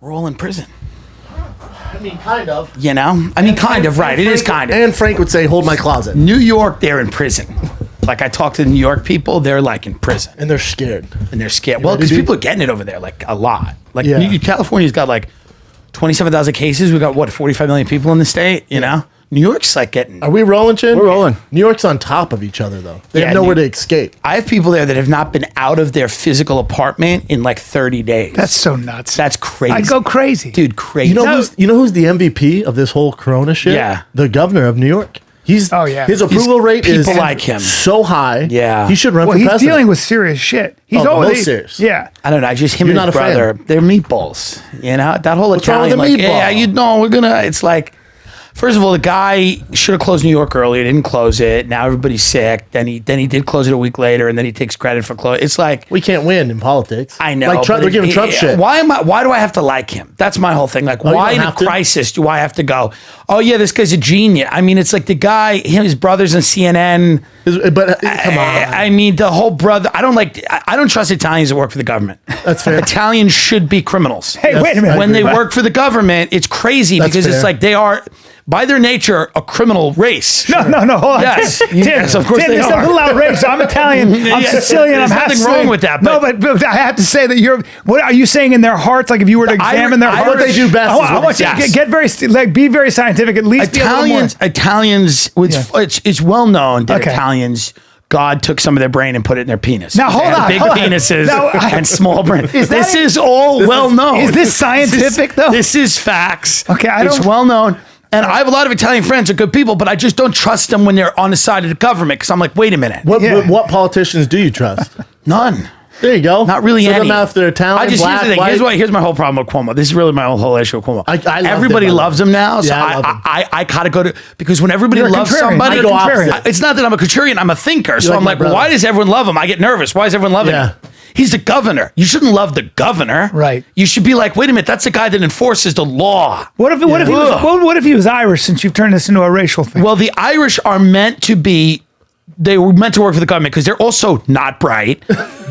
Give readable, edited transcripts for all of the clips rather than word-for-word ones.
We're all in prison. I mean, kind of. You know? I mean, kind of, right. It is kind of. And Frank would say, hold my closet. New York, they're in prison. Like, I talk to the New York people, they're like in prison. And they're scared. Well, because people are getting it over there, like a lot. Like, California's got like 27,000 cases. We've got, 45 million people in the state, you know? New York's like getting... Are we rolling, Chin? We're rolling. New York's on top of each other, though. They have nowhere to escape. I have people there that have not been out of their physical apartment in like 30 days. That's so nuts. That's crazy. I'd go crazy. Dude, crazy. You know who's the MVP of this whole Corona shit? Yeah. The governor of New York. His approval rate is like him. So high. Yeah. He should run for president. He's dealing with serious shit. He's always serious. Yeah. I don't know. I just him and his brother. They're meatballs. You know that whole Italian like, yeah, you know, we're gonna. It's like. First of all, the guy should have closed New York earlier. Didn't close it. Now everybody's sick. Then he did close it a week later, and then he takes credit for close. It's like we can't win in politics. I know. Like they're giving Trump shit. Why do I have to like him? That's my whole thing. Like, why in a crisis do I have to go? Oh yeah, this guy's a genius. I mean, it's like the guy, his brothers on CNN. But come on. I mean, the whole brother. I don't trust Italians that work for the government. That's fair. Italians should be criminals. Hey, wait a minute. When they work for the government, it's crazy because it's like they are. By their nature, a criminal race. No, hold on. Yes, Tim, of course Tim, they it's are. a little outrageous. I'm Italian. I'm Sicilian. There's I'm half nothing wrong with that. No, but I have to say that what are you saying in their hearts? Like if you were to examine their hearts, what they do best. I want you to get very be very scientific. At least Italians. It's well known that Italians. God took some of their brain and put it in their penis. Now hold on, big penises and small brain. This is all well known. Is this scientific though? This is facts. Okay, it's well known. And I have a lot of Italian friends who are good people, but I just don't trust them when they're on the side of the government because I'm like, wait a minute. What politicians do you trust? None. There you go. Not really any. Doesn't matter if they're Italian, black, here's the thing. white. Here's my whole problem with Cuomo. This is really my whole issue with Cuomo. Everybody loves him now, so I gotta go to because when everybody loves somebody, it's not that I'm a contrarian. I'm a thinker. So I'm like, why does everyone love him? I get nervous. Why is everyone loving him? He's the governor. You shouldn't love the governor. Right. You should be like, wait a minute, that's the guy that enforces the law. What if he was Irish, since you've turned this into a racial thing? Well, the Irish are meant to be, they were meant to work for the government because they're also not bright,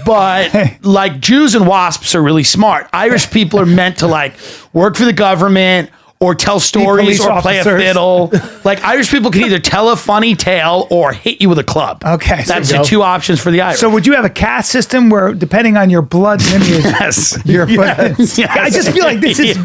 but like Jews and wasps are really smart. Irish people are meant to like work for the government or tell stories or play a fiddle. Like Irish people can either tell a funny tale or hit you with a club. Okay. That's the two options for the Irish. So would you have a caste system where depending on your blood lineage, yes. I just feel like this is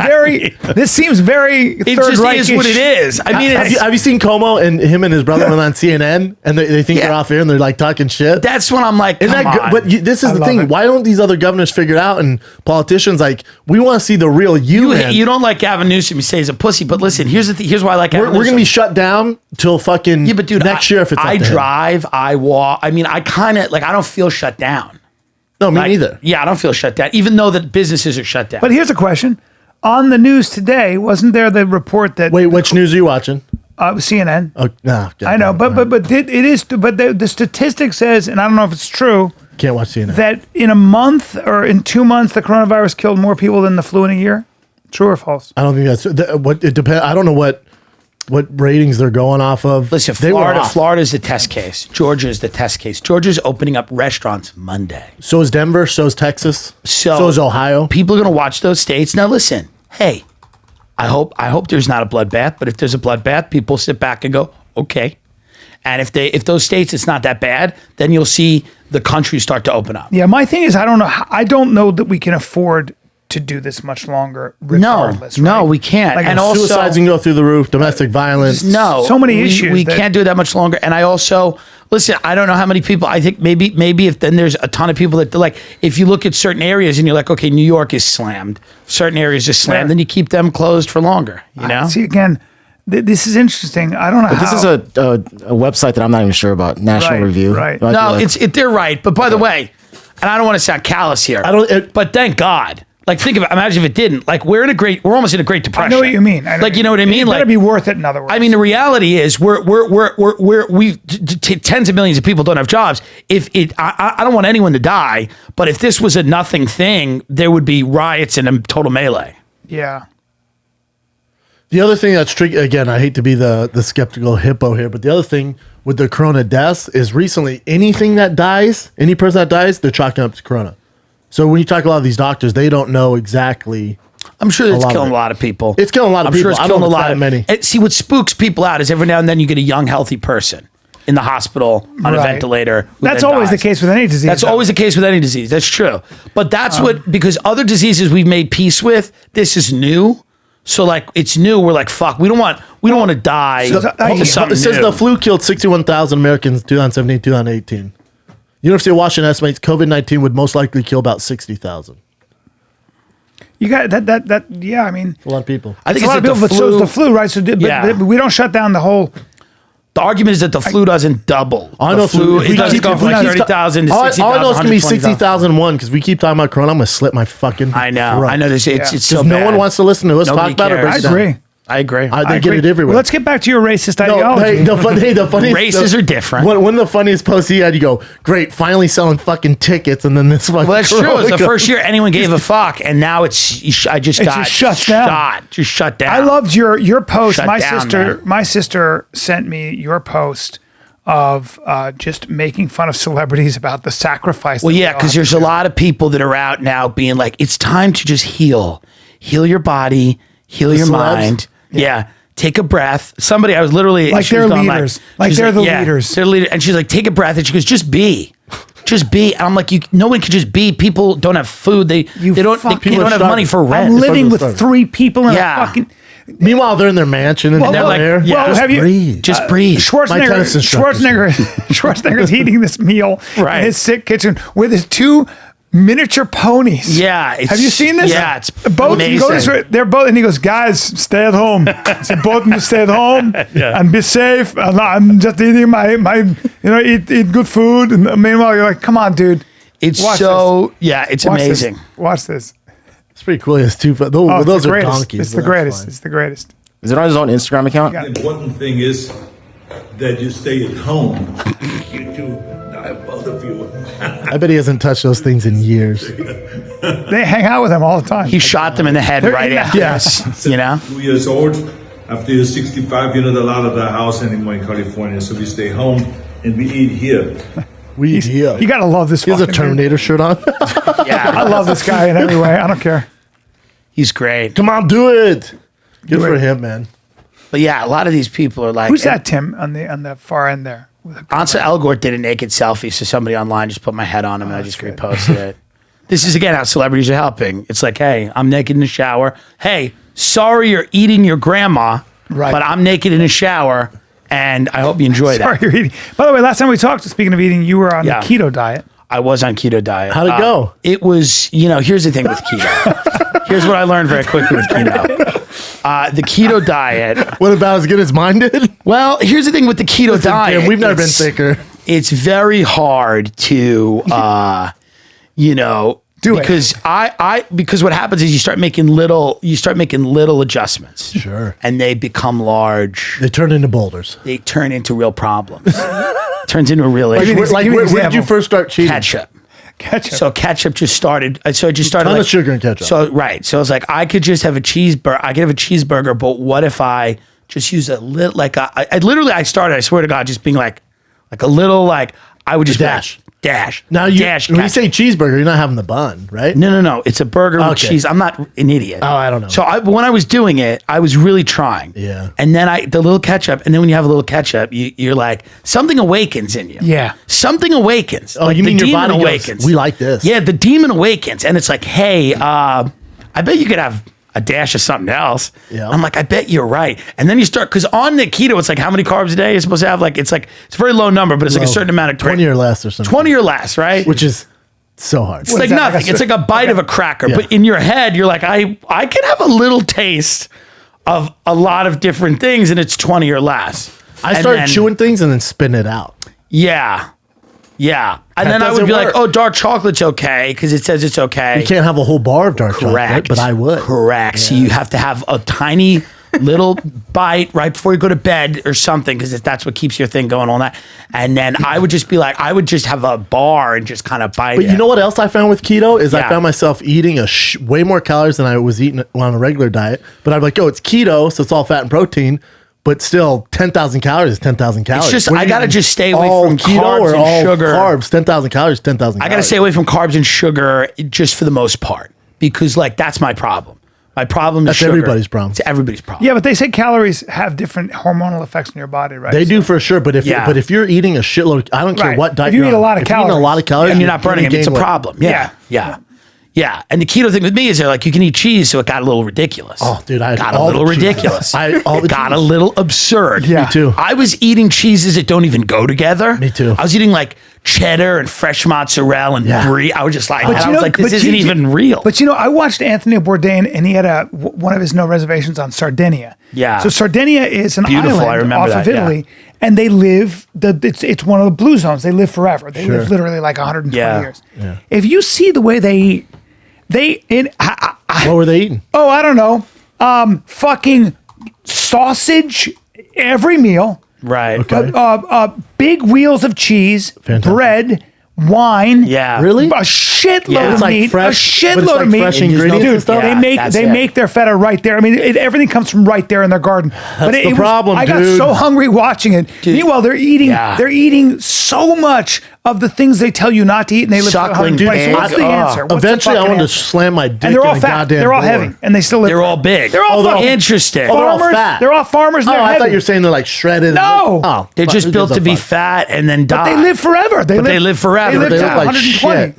this seems very It just is what it is. I mean, have you seen Como and him and his brother went on CNN and they think they're off air and they're like talking shit? That's when I'm like, But this is the thing. Why don't these other governors figure it out and politicians like, we want to see the real you. You don't like Gavin Newsom. You say he's a pussy, but listen, here's why I like Gavin Newsom. We're going to be shut down till fucking next year if it's I drive, I walk. I mean, I kind of, like, I don't feel shut down. No, me neither. Yeah, I don't feel shut down, even though the businesses are shut down. But here's a question. On the news today, wasn't there the report that... Wait, which news are you watching? CNN. Oh, no. I know, but the statistic says, and I don't know if it's true... Can't watch CNN. That in a month or in 2 months, the coronavirus killed more people than the flu in a year? True or false? I don't think that's it depends. I don't know what ratings they're going off of. Listen, Florida's the test case. Georgia's the test case. Georgia's opening up restaurants Monday. So is Denver. So is Texas. So is Ohio. People are going to watch those states. Now listen, hey, I hope there's not a bloodbath. But if there's a bloodbath, people sit back and go, okay. And if those states it's not that bad, then you'll see the country start to open up. Yeah, my thing is I don't know that we can afford to do this much longer regardless. No, we can't. Like, and also suicides can go through the roof, domestic violence. No. So many issues. We can't do that much longer. And I also, listen, I don't know how many people, I think maybe if then there's a ton of people that like, if you look at certain areas and you're like, okay, New York is slammed, certain areas are slammed, then you keep them closed for longer, you know? See, again, this is interesting. I don't know how. This is a website that I'm not even sure about, National Review. Right. No, they're right. But by the way, and I don't want to sound callous here, but thank God. Like, think of it. Imagine if it didn't. Like, we're almost in a Great Depression. I know what you mean. You know what I mean? It better be worth it. In other words, I mean, the reality is, tens of millions of people don't have jobs. I don't want anyone to die, but if this was a nothing thing, there would be riots and a total melee. Yeah. The other thing that's tricky, again, I hate to be the skeptical hippo here, but the other thing with the corona deaths is recently any person that dies, they're chalking up to corona. So when you talk to a lot of these doctors, they don't know exactly I'm sure it's lot of killing it. a lot of people. It's killing a lot of I'm sure people. it's I don't killing a know if lot that of many. See, what spooks people out is every now and then you get a young, healthy person in the hospital on a Right. ventilator. who That's then always the dies. case with any disease. That's though. always the case with any disease. That's true. But that's because other diseases we've made peace with, this is new. So like it's new. We're like, fuck, we don't want to die to something It says new. the flu killed 61,000 Americans 2017, 2018. University of Washington estimates COVID-19 would most likely kill about 60,000. You got that. Yeah, I mean, A lot of people. I think it's a lot of that people, but so is the flu, right? So, Yeah. but we don't shut down the whole. The argument is that the flu doesn't double. I The know flu. if It doesn't go from like 30,000 to all 60,000. I know it's going to be 120,000. 60,001 because we keep talking about Corona. I'm going to slit my fucking I know. throat. I know. This. It's so Because no bad. one wants to listen to us Nobody talk about it. cares. break I it down. agree. I agree. They I get agree. it everywhere. Well, let's get back to your racist No, ideology. the funniest Races are different. One of the funniest posts he had, you go, great, finally selling fucking tickets, and then this fucking. Well, that's true. It was the Corona first year anyone gave a fuck, and now I just got just shuts down. Just shut down. I loved your post. Shut My down, sister, man. my sister sent me your post of just making fun of celebrities about the sacrifice. Well, that yeah, they all because have there's to a do. lot of people that are out now being like, it's time to just heal your body, heal your celebs? mind. Yeah. Take a breath. Somebody, I was literally Like she was they're going leaders. Like she's they're the leaders. They're leader, and she's like, take a breath, and she goes, just be. Just be. And I'm like, no one can just be. People don't have food. They don't People are have money for starving. rent. I'm living with starving. 3 people in Yeah. a fucking. Meanwhile, they're in their mansion and Well, they're like, there. yeah, Just have you- breathe. Just breathe. My tennis instructor Schwarzenegger's eating this meal Right. in his sick kitchen with his 2 miniature ponies. Yeah. Have you seen this? Yeah, it's both. amazing. Go this way, they're both, and he goes, "Guys, stay at home. It's important to stay at home and be safe. And I'm just eating my eat good food." And meanwhile, you're like, "Come on, dude, It's Watch so, yeah, it's watch this. amazing. Watch this. It's pretty cool. It's too. Oh, Those it's the are greatest. donkeys. It's the but that's greatest. fine. It's the greatest." Is it on his own Instagram account? Yeah. The important thing is that you stay at home. You two, both of you. I bet he hasn't touched those things in years. They hang out with him all the time. He shot them in the head right yeah. after Yeah. this, you know? 2 years old. After you're 65, you're not allowed at the house anymore in California. So we stay home and we eat here. We yeah. You gotta love this. He has a fucking dude. Terminator shirt on. Yeah. I love this guy in every way. I don't care. He's great. Come on, do it. Good Do for it. him, man. But yeah, a lot of these people are like, Who's that, Tim, on the far end there? Ansel Elgort did a naked selfie, so somebody online just put my head on him and I just reposted it. This is again how celebrities are helping. It's like, hey, I'm naked in the shower. Hey, sorry you're eating your grandma, Right. but I'm naked in the shower, and I hope you enjoy Sorry, that. you're eating. By the way, last time we talked, speaking of eating, you were on Yeah. the keto diet. I was on keto diet. How'd it go? It was, here's the thing with keto. Here's what I learned very quickly with keto. The keto diet. What about as good as mine did? Well, here's the thing with the keto diet. Damn, we've never been It's- thicker. It's very hard to, Do it. because because what happens is you start making little adjustments. Sure. And they become large. They turn into boulders. They turn into real problems. Turns into a real Like, issue. me- give me an where did you example. first start cheating? Ketchup. Ketchup. So ketchup just started. So I just started Ton of like sugar in ketchup. So right. So I was like, I could just have a cheeseburger. I could have a cheeseburger, but what if I just use a little? Like I started. I swear to God, just being like a little like I would just be like, Dash. dash. Now dash. when you ketchup. say cheeseburger, you're not having the bun, right? No. It's a burger with Okay. cheese. I'm not an idiot. Oh, I don't know. So when I was doing it, I was really trying. Yeah. And then the little ketchup, and then when you have a little ketchup, you're like, something awakens in you. Yeah. Something awakens. Oh, Like you the mean your demon body goes, awakens. "We like this." Yeah, the demon awakens, and it's like, hey, I bet you could have a dash of something else. Yeah. I'm like, I bet you're right. And then you start, because on the keto, it's like, how many carbs a day you're supposed to have? It's a very low number, but it's like a Low. certain amount of 20 or less or something. 20 or less, right? Which is so hard. It's like is that, like nothing. a It's like a bite of a cracker. Yeah. But in your head, you're like, I can have a little taste of a lot of different things, and it's 20 or less. I And started then- chewing things and then spitting it out. Yeah. Yeah. And That then I would doesn't be like, work. oh, dark chocolate's okay because it says it's okay. You can't have a whole bar of dark Correct. chocolate, but I would. Correct. So you have to have a tiny little bite right before you go to bed or something because that's what keeps your thing going all night. And then I would just be like, I would just have a bar and just kind of bite But it. you know what else I found with keto is I Yeah. found myself eating way more calories than I was eating on a regular diet. But I'm like, oh, it's keto, so it's all fat and protein. But still, 10,000 calories is 10,000 calories. just- When I you're gotta eating just stay away all from keto carbs or and all sugar. Carbs, 10,000 calories, 10,000 calories. I got to stay away from carbs and sugar just for the most part because that's my problem. My problem is That's sugar. everybody's problem. It's everybody's problem. Yeah, but they say calories have different hormonal effects on your body, right? They do for sure, but if Yeah. if you're eating a shitload, I don't care Right. what diet If you you're eat a on, lot of if you're eating a calories, lot of calories, and you're not burning gonna them, it's a gain weight. problem. Yeah. Yeah. Yeah. And the keto thing with me is like you can eat cheese, so it got a little ridiculous. Oh, dude, I had got a all little the cheese. ridiculous. All the It got a cheese. little absurd. Yeah. Me too. I was eating cheeses that don't even go together. Me too. I was eating like cheddar and fresh mozzarella and brie. I was just like, I was like, this isn't even real. But I watched Anthony Bourdain, and he had one of his no reservations on Sardinia. Yeah. So Sardinia is an Beautiful, I island remember off of that, yeah. Italy, and they live. It's one of the blue zones. They live forever. They live literally like 120 Yeah. years. Yeah. If you see the way they eat, What were they eating? oh, I don't know, fucking sausage every meal. right. Okay. Big wheels of cheese, Fantastic. bread, wine. Yeah. Really? A shitload Yeah. of It's like meat. fresh- a but shitload it's like of meat. fresh And ingredients Dude, and stuff? Yeah, that's they it. make their feta right there. I mean, everything comes from right there in their garden. But the was- problem, I got dude. so hungry watching it. Meanwhile, they're eating. Yeah. They're eating so much of the things they tell you not to eat, and they live for Suckling 120. So eggs. what's the answer? What's the Eventually, I fucking wanted to answer? slam my dick And they're all in a fat. goddamn They're all door. heavy, and they still live. They're all big. They're all fucking interesting. they're all farmers. fat. They're all farmers. And Oh, they're I heavy. thought you were saying they're like shredded. No. Oh, They're fuck, just who built gives to a be fuck? fat and then die. They live forever. But they live forever. They live They to look like 120.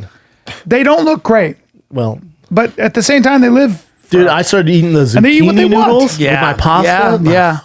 They don't look great, Well, but at the same time, they live. dude, I started eating the And they eat what they zucchini want. noodles with my pasta. Yeah.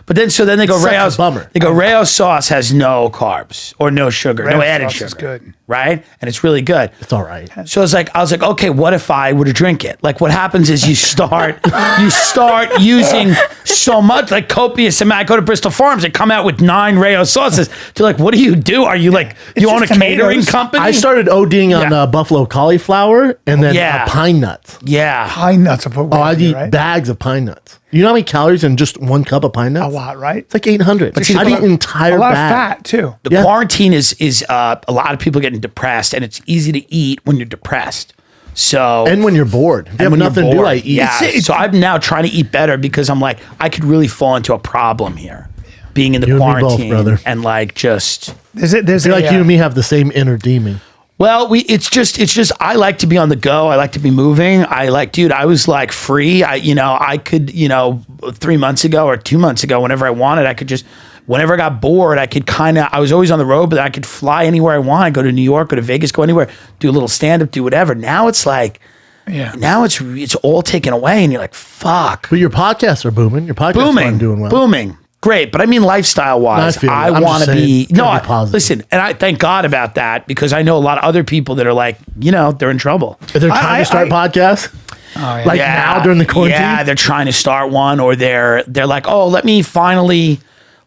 But then they go Such a Rayo's. bummer. They go Rayo's sauce has no carbs or no sugar, no Rayo's added sauce sugar. is good. Right? And it's really good. It's all right. So I was like, okay, what if I were to drink it? Like what happens is you start using so much, like copious amount. I go to Bristol Farms, they come out with 9 Rayo's sauces. They're like, what do you do? Are you like, you own a just catering tomatoes. company? I started ODing on Yeah. buffalo cauliflower and then Yeah. pine nuts. Yeah. Pine nuts are put Oh, I'd eat right? bags of pine nuts. You know how many calories in just 1 cup of pine nuts? A lot, right? It's like 800. see, I'd a eat lot- an entire A lot bag. of fat too. The Yeah. quarantine is a lot of people getting depressed, and it's easy to eat when you're depressed. So And when you're bored. If you have when you're nothing to do, bored. I eat. Yeah. It's- So I'm now trying to eat better because I'm like, I could really fall into a problem here, being in the You and me both, quarantine brother. and like just. There's I feel like you and me have the same inner demon. Well, it's just I like to be on the go. I like to be moving. Dude, I was like free. I could 3 months ago or 2 months ago, whenever I wanted, I could just, whenever I got bored, I could I was always on the road, but I could fly anywhere I want. I go to New York, go to Vegas, go anywhere, do a little stand up, do whatever. Now it's like, now it's all taken away, and you're like, fuck. But your podcasts are booming. Your podcasts are doing well. Booming. Great, but I mean, lifestyle wise, I feel you. I I'm want just to be saying, gotta be positive. Listen, and I thank God about that because I know a lot of other people that are like, they're in trouble. If they're trying to start podcasts, like now during the quarantine. Yeah, they're trying to start one, or they're like, oh, let me see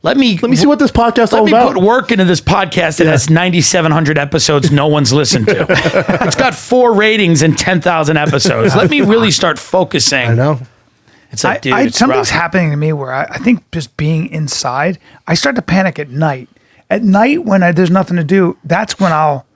what this podcast is Let all me about. put work into this podcast that has 9,700 episodes no one's listened to. It's got 4 ratings and 10,000 episodes. Let me really start focusing. I know. It's like, dude, it's something's rough. happening to me where I think just being inside, I start to panic at night. At night when there's nothing to do, that's when I'll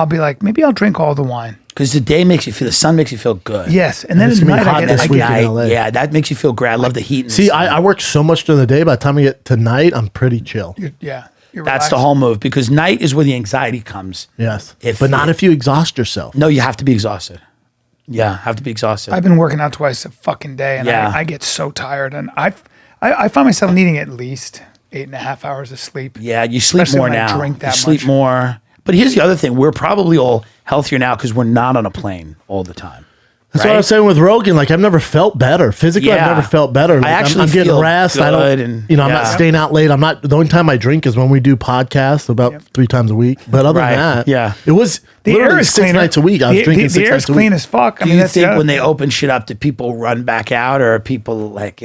be like, maybe I'll drink all the wine. Because the sun makes you feel good. Yes, and then it's at gonna be night hot I this get week in LA. Yeah, that makes you feel great. I love the heat. And See, the sun. I work so much during the day. By the time I get to night, I'm pretty chill. you're That's relaxed. the whole move because night is where the anxiety comes. Yes. If- But not if you exhaust yourself. No, you have to be exhausted. Yeah, have to be exhausted. I've been working out twice a fucking day, and Yeah. I get so tired, and I find myself needing at least 8.5 hours of sleep. Yeah, you sleep Especially more when I now. drink that you sleep much. more. But here's the other thing: we're probably all healthier now because we're not on a plane all the time. That's what I was saying with Rogan. Like, I've never felt better. Physically, Yeah. I've never felt better. Like, actually I'm getting feel rest. I don't, good and- I'm not yeah. staying out late. The only time I drink is when we do podcasts about 3 times a week. But other Right. than that, Yeah. it was The literally air is 6 cleaner. nights a week. I was drinking the 6 air's nights a clean week. as fuck. I Do mean, you that's the think other when they thing. open shit up, do people run back out, or are people like,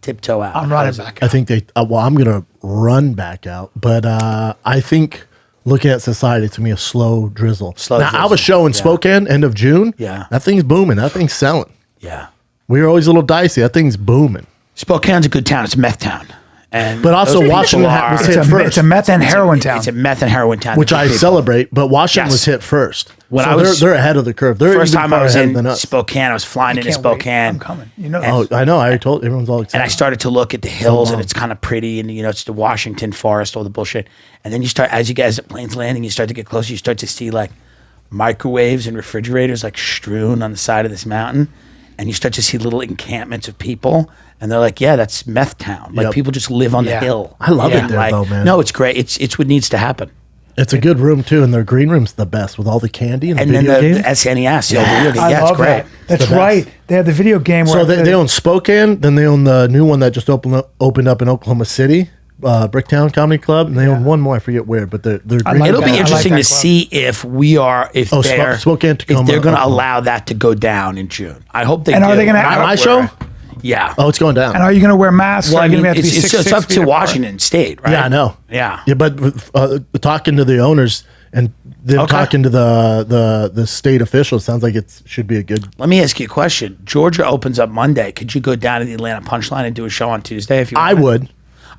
tiptoe out? I'm running back. I think they, I'm going to run back out. But I think looking at society, it's going to be a slow drizzle. Slow now, I have drizzle. a show in Yeah. Spokane, end of June. Yeah. That thing's booming. That thing's selling. Yeah, We were always a little dicey. That thing's booming. Spokane's a good town. It's a meth town, and But also those people Washington are- was It's hit a, first. it's a meth and heroin town. It's a meth and heroin town, which Good I people. celebrate, but Washington Yes. was hit first. When So I was- they're ahead of the curve. They're First even time I far was ahead in than us. Spokane, I was flying into Can't wait. Spokane. I'm coming. You know. Oh, I know. I already told everyone's all excited. And I started to look at the hills, and it's kind of pretty, and it's the Washington forest, all the bullshit. And then you start, as the plane's landing, you start to get closer. You start to see like microwaves and refrigerators like strewn on the side of this mountain, and you start to see little encampments of people, and they're like, yeah, that's meth town. Like, Yep. people just live on the hill. I love it And, there, though, man. No, it's great. It's what needs to happen. It's a good room too, and their green room's the best with all the candy and, And the then video the games. SNES, I it's love great. that. That's the best. right. They have the video game. So where they own Spokane, then they own the new one that just opened up in Oklahoma City, Bricktown Comedy Club, and they own one more. I forget where, but they're green. like It'll that. be I like interesting that to club. see if they're Spokane, Tacoma, if they're going to Oklahoma. allow that to go down in June. I hope they And do. are they gonna- I hope My we're- show? Yeah. Oh, it's going down. and are you going to wear masks? Well, Or I are you mean, going to have to be it's 6 up feet to apart? Washington State, right? Yeah, I know. Yeah. Yeah, but talking to the owners and them Okay. talking to the state officials, sounds like it should be a good. Let me ask you a question. Georgia opens up Monday. Could you go down to the Atlanta Punchline and do a show on Tuesday if you I wanted? would.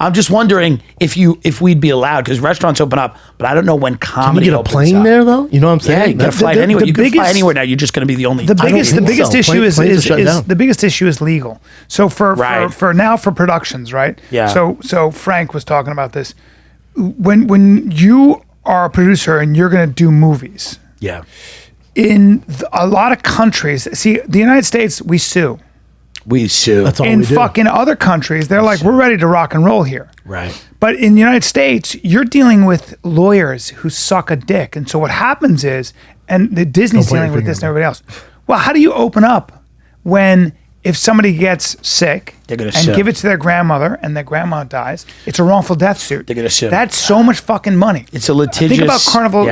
I'm just wondering if we'd be allowed, because restaurants open up, but I don't know when Can comedy you get a opens plane up. there though? You know what I'm saying? Yeah, you get a flight the anywhere. You can fly biggest- anywhere now. You're just going to be the only. The don't biggest think the biggest so. issue is Planes are shut down. the biggest issue is legal. So for Right. for productions, right? Yeah. So Frank was talking about this. When you are a producer and you're going to do movies Yeah. in a lot of countries, see the United States, we sue. We sue. That's all In we do. fucking other countries, they're like, we're ready to rock and roll here. Right. But in the United States, you're dealing with lawyers who suck a dick. And so what happens is, and the Disney's Don't point dealing your with this and finger. everybody else. Well, how do you open up when if somebody gets sick They're gonna and sue. give it to their grandmother and their grandma dies, it's a wrongful death suit. They're gonna sue. That's so much fucking money. It's a litigious. Think about Carnival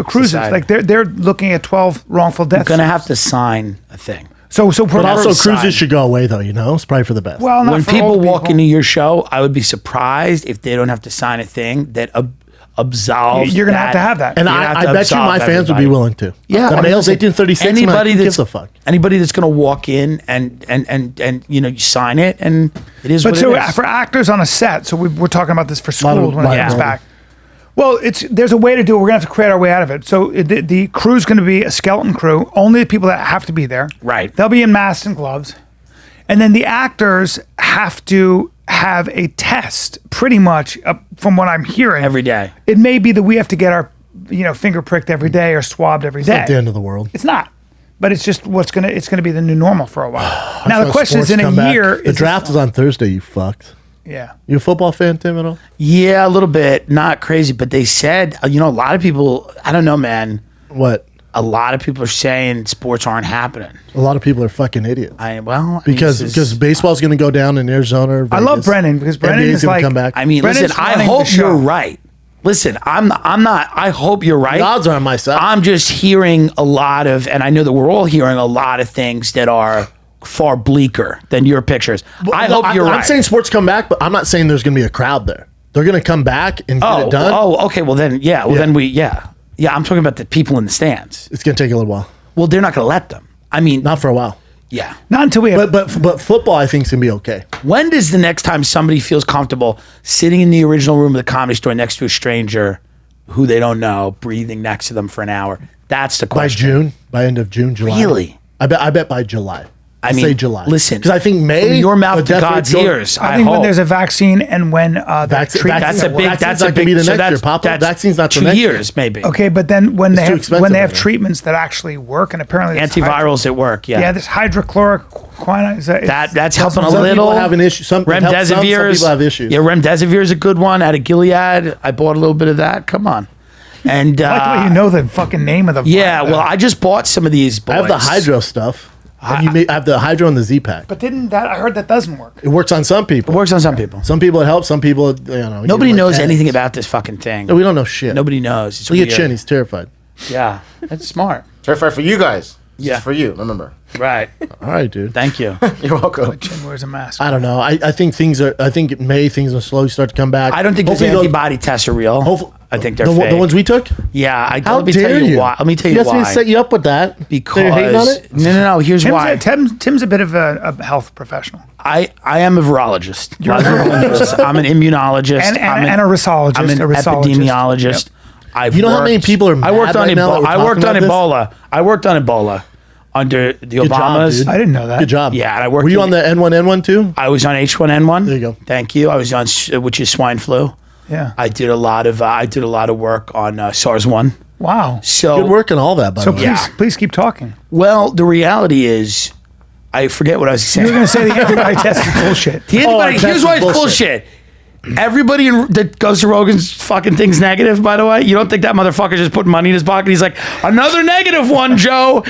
cruises. society. Like they're looking at 12 wrongful deaths. You're going to have to sign a thing. So for But also, Side. cruises should go away though. You know, it's probably for the best. well, not When for people old walk people. into your show, I would be surprised if they don't have to sign a thing that absolves. You're gonna have to have that. and You're gonna have I to bet you absolve my fans would be everybody. willing to. Yeah, the I mean, male's listen, 1836. Anybody man, who that's gives a fuck. Anybody that's going to walk in and you know, you sign it, and it is But what so it is. for actors on a set, so we're talking about this for Lot of- schools when lot it of comes money. back. Well, there's a way to do it. We're gonna have to create our way out of it. So the crew's gonna be a skeleton crew. Only the people that have to be there. Right. They'll be in masks and gloves, and then the actors have to have a test. Pretty much, from what I'm hearing, Every day. It may be that we have to get our finger pricked every day or swabbed every day. At the end of the world. It's not. But it's just it's gonna be the new normal for a while. Now the question is, in Sports a come back. year, the draft is on Thursday. You fucked. Yeah. You a football fan, Tim? At all? Yeah, a little bit. Not crazy, but they said, a lot of people, I don't know, man. What? A lot of people are saying sports aren't happening. A lot of people are fucking idiots. Because baseball's going to go down in Arizona. Or I love Vegas. Brendan because Brendan NBA's is gonna like. come back. I mean, Brendan's listen, I running hope the show. you're right. Listen, I'm not, I hope you're right. the odds are on my side. I'm just hearing a lot of, and I know that we're all hearing a lot of things that are far bleaker than your pictures. I hope you're right. I'm saying sports come back, but I'm not saying there's going to be a crowd there. They're going to come back and get it done. okay. Well, then, yeah. Well, then yeah. I'm talking about the people in the stands. It's going to take a little while. Well, they're not going to let them. I mean, Not for a while. yeah. Not until we have. But football, I think, is going to be okay. When does the next time somebody feels comfortable sitting in the original room of the Comedy Store next to a stranger who they don't know, breathing next to them for an hour? That's the By question. June, by end of June, July. Really? I bet by July. I I'd mean, say July. listen, because I think May. from your mouth the to death rate God's goes- ears. I think when hope. there's a vaccine and when the treatment. That's a big. Vaccine's That's a not gonna big. be the So next year, that's Papa. that's Vaccine's not till 2 next year. years, maybe. Okay, but then when It's they too have expensive they have right now. treatments that actually work, and apparently there's Antivirals at work. Yeah. Yeah, this hydrochloroquine. That's helping a Some little. people have an issue. Some it helps some people have issues. Yeah, remdesivir is a good one out of Gilead. I bought a little bit of that. Come on. And I like the way you know the fucking name of the. yeah, well, I just bought some of these. Boys. I have the hydro stuff. I have the hydro and the Z-Pack. But didn't that? I heard that doesn't work. It works on some It people. works on some people. Some people it helps. Some people, Nobody give them, like, knows headaches. anything about this fucking thing. No, we don't know shit. Nobody knows. It's Look at weird. Chin. He's terrified. Yeah, that's smart. Terrified for you guys. This Yeah. is for you. Remember. Right. All right, dude. Thank you. You're welcome. Chin wears a mask. I don't know. I think things are. I think in May things will slowly start to come back. I don't think those Hopefully antibody tests are real. I think they're the fake. ones we took. Yeah, How let me dare tell you you? why. Let me tell you asked me to why. set you up with that. They're hating on Because it. no. Here's why. Tim's a bit of a health professional I am a virologist. You're a virologist. I'm an immunologist. and I'm a risologist. I'm an a risologist. epidemiologist. I've You know how many people are I worked mad on right now that Ebola. we're I worked on talking about Ebola. I worked on Ebola under the Good job, Obamas. dude. I didn't know that. Good job. Yeah, and I worked Were you in- on the N1N1 too? I was on H1N1. There you go. Thank you. I was on which is swine flu. Yeah. I did a lot of work on SARS-1. Wow. So Good work and all that. By So the way. please keep talking. Well, the reality is, I forget what I was You saying. were going to say the antibody test is bullshit. The antibody, test here's why is it's bullshit. Everybody that goes to Rogan's fucking thing's negative, by the way. You don't think that motherfucker just put money in his pocket? He's like, another negative one, Joe.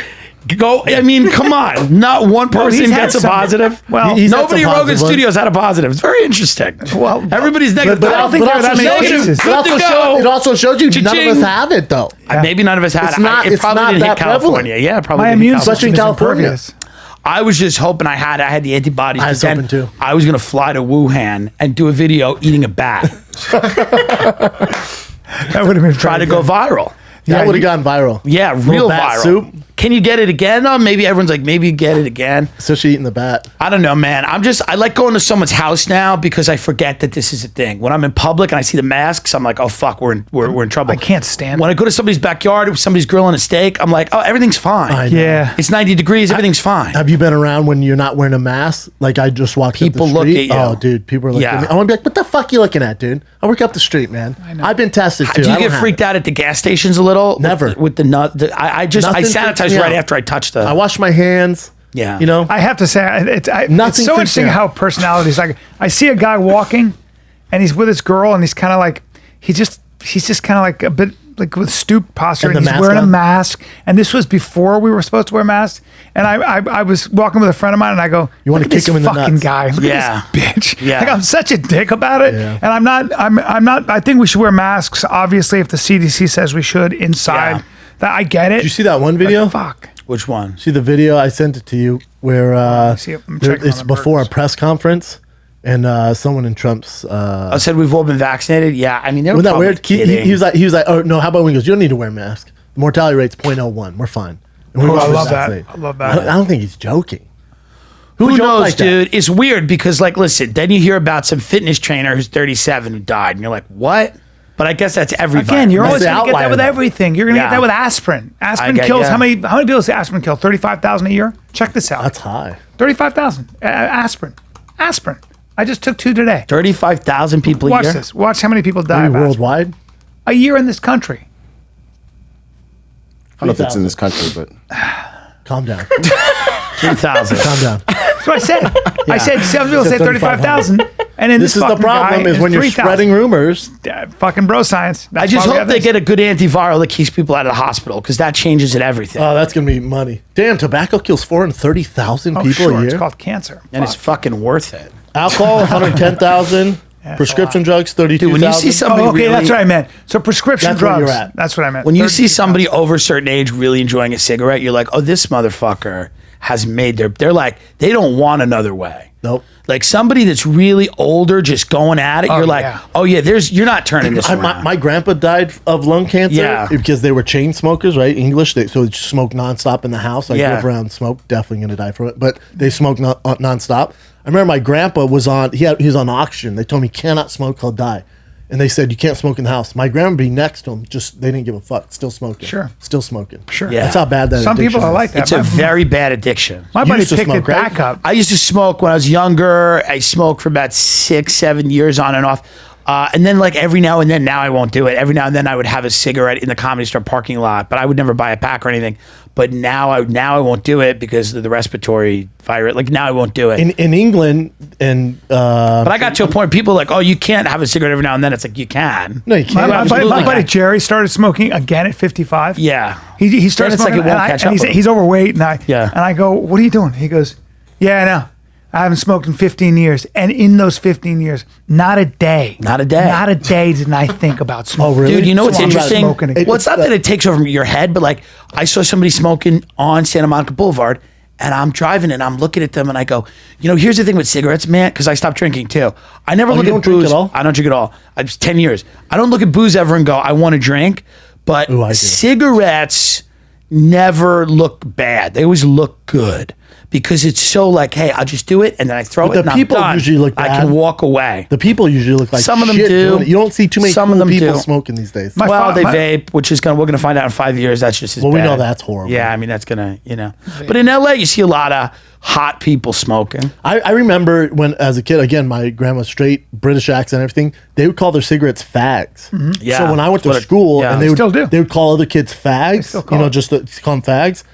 Go. I mean, come on. Not one person he's had gets a some- positive. well, he's had nobody some at Rogan positive ones. Studios had a positive. It's very interesting. Well, Everybody's negative. but I don't think there are that many cases. Good to go. It also showed you none of Cha-ching. us have it though. Maybe none of us had It's it. not- It it's probably not didn't hit that prevalent. California. Yeah, it probably My didn't hit immune California. Especially in system is California. impervious. I was just hoping I had the antibodies. I was but then hoping too. I was going to fly to Wuhan and do a video eating a bat. That would have been Try to go viral. That would have gone viral. Yeah, Little real bat viral. soup. Can you get it again? though? Maybe everyone's like, maybe get it again. Especially eating the bat. I don't know, man. I like going to someone's house now because I forget that this is a thing. When I'm in public and I see the masks, I'm like, oh fuck, we're in trouble. I can't stand When I go to somebody's backyard, if somebody's grilling a steak, I'm like, oh, everything's fine. I know. Yeah. It's 90 degrees, everything's fine. Have you been around when you're not wearing a mask? Like I just walked People up the look street. at you. Oh, dude, people are looking Yeah. at me. I want to be like, what the fuck you looking at, dude? I work up the street, man. I've been tested too. Do you I don't get have freaked it. out at the gas stations a little? Never. With the nut. I Nothing freaks sanitize me right out. after I touch the. I wash my hands. Yeah. You know? I have to say, it's Nothing so freaks me interesting out. how personalities. Like, I see a guy walking, and he's with his girl, and he's kind of like, he's just kind of like a bit like with stooped posture, And and the he's mask wearing a on? mask. And this was before we were supposed to wear masks. And I was walking with a friend of mine, and I go, You wanna "Look at kick this him in the fucking nuts." guy? Look Yeah. at this bitch! Yeah. Like I'm such a dick about it, Yeah. and I'm not. I think we should wear masks. Obviously, if the CDC says we should inside, Yeah. that I get it. Did you see that one video? Fuck. Which one? See the video? I sent it to you where see it. I'm checking it's on the before a burgers. press conference and someone in Trump's I said we've all been vaccinated. Yeah, I mean, they were wasn't that probably weird? He kidding. was like, oh no, how about when he goes, you don't need to wear a mask. The mortality rate's 0.01. We're fine. And we're Oh, I all love that. vaccinated. I love I that. don't think he's joking. Who would joke knows, like that? dude? It's weird because, like, listen, then you hear about some fitness trainer who's 37 who died, and you're like, what? But I guess that's every Again, you're That's always the going to get that outlier, with though. everything. You're going to Yeah. get that with aspirin. Aspirin get kills ya. how many people does aspirin kill? 35,000 a year. Check this out. That's high. 35,000 aspirin. Aspirin. I just took 2 today. 35,000 people a Watch year. this. Watch how many people die Maybe of aspirin. worldwide. A year in this country. I don't know if it's in this country, but Calm down. 3,000. Calm down. That's what I said. I said some people say 35,000, and in This this is the fucking problem guy, is when it's you're 3,000. spreading rumors. Fucking bro science. I That's just why we hope have they this. get a good antiviral that keeps people out of the hospital because that changes at everything. Oh, that's gonna be money. Damn, tobacco kills 430,000 Oh, people sure. a year. It's called cancer. and it's fucking worth it. Alcohol, 110,000. a Prescription drugs, 32,000. Dude, when you see somebody Oh, okay, really, that's what I meant. So prescription That's where drugs. you're at. That's what I meant. when you see 32,000. somebody over a certain age really enjoying a cigarette, you're like, oh, this motherfucker has made they're like, they don't want another way. Nope. Like somebody that's really older, just going at it, Oh, you're like, yeah. oh yeah, you're not turning this around. My grandpa died of lung cancer Yeah. because they were chain smokers, right? English, so they smoked nonstop in the house. I Yeah. grew up around smoke, definitely going to die from it. But they smoked nonstop. I remember my grandpa was on. He was on oxygen. They told me, cannot smoke, he'll die. And they said you can't smoke in the house. My grandma be next to him. Just they didn't give a fuck. Still smoking. Sure. Still smoking. Sure. Yeah. That's how bad that. Some people addiction are is. like that. It's a very bad addiction. My You buddy used to picked smoke, it right? back up. I used to smoke when I was younger. I smoked for about 6-7 years on and off. And then like every now and then, now I won't do it. Every now and then I would have a cigarette in the Comedy Store parking lot, but I would never buy a pack or anything. But now I won't do it because of the respiratory virus. Like now I won't do it. In England and but I got to a point, people are like, oh, you can't have a cigarette every now and then. It's like, you can. no, you can't. My absolutely. buddy Jerry started smoking again at 55. Yeah. He started Then it's like smoking, it won't catch up and with him. he's overweight, and Yeah. I go, what are you doing? He goes, yeah, I know. I haven't smoked in 15 years, and in those 15 years, not a day did I think about smoking. Oh, really? Dude, you know what's So I'm not interesting? smoking again. Well, it's not that it takes over your head, but like I saw somebody smoking on Santa Monica Boulevard and I'm driving and I'm looking at them and I go, you know, here's the thing with cigarettes, man, because I stopped drinking too. I never look you at don't drink booze. at all? I don't drink at all. It's 10 years. I don't look at booze ever and go, I want to drink. But Ooh, I do. cigarettes never look bad. They always look good. Because it's so like, hey, I'll just do it and then I throw But it the and people I'm done. usually look I bad. can walk away. The people usually look like Some of them shit do. doing it. You don't see too many Some of cool them people do. smoking these days. My Well, fa- they my- vape, which is we're gonna find out in 5 years. That's just as Well, we bad. know that's horrible. Yeah, I mean that's gonna, But in LA, you see a lot of hot people smoking. I remember when, as a kid, again, my grandma's straight, British accent, and everything. They would call their cigarettes fags. Yeah. So when I went to What a- school, yeah. and They they would still do. they would call other kids fags. still call You know, it. just to call them fags.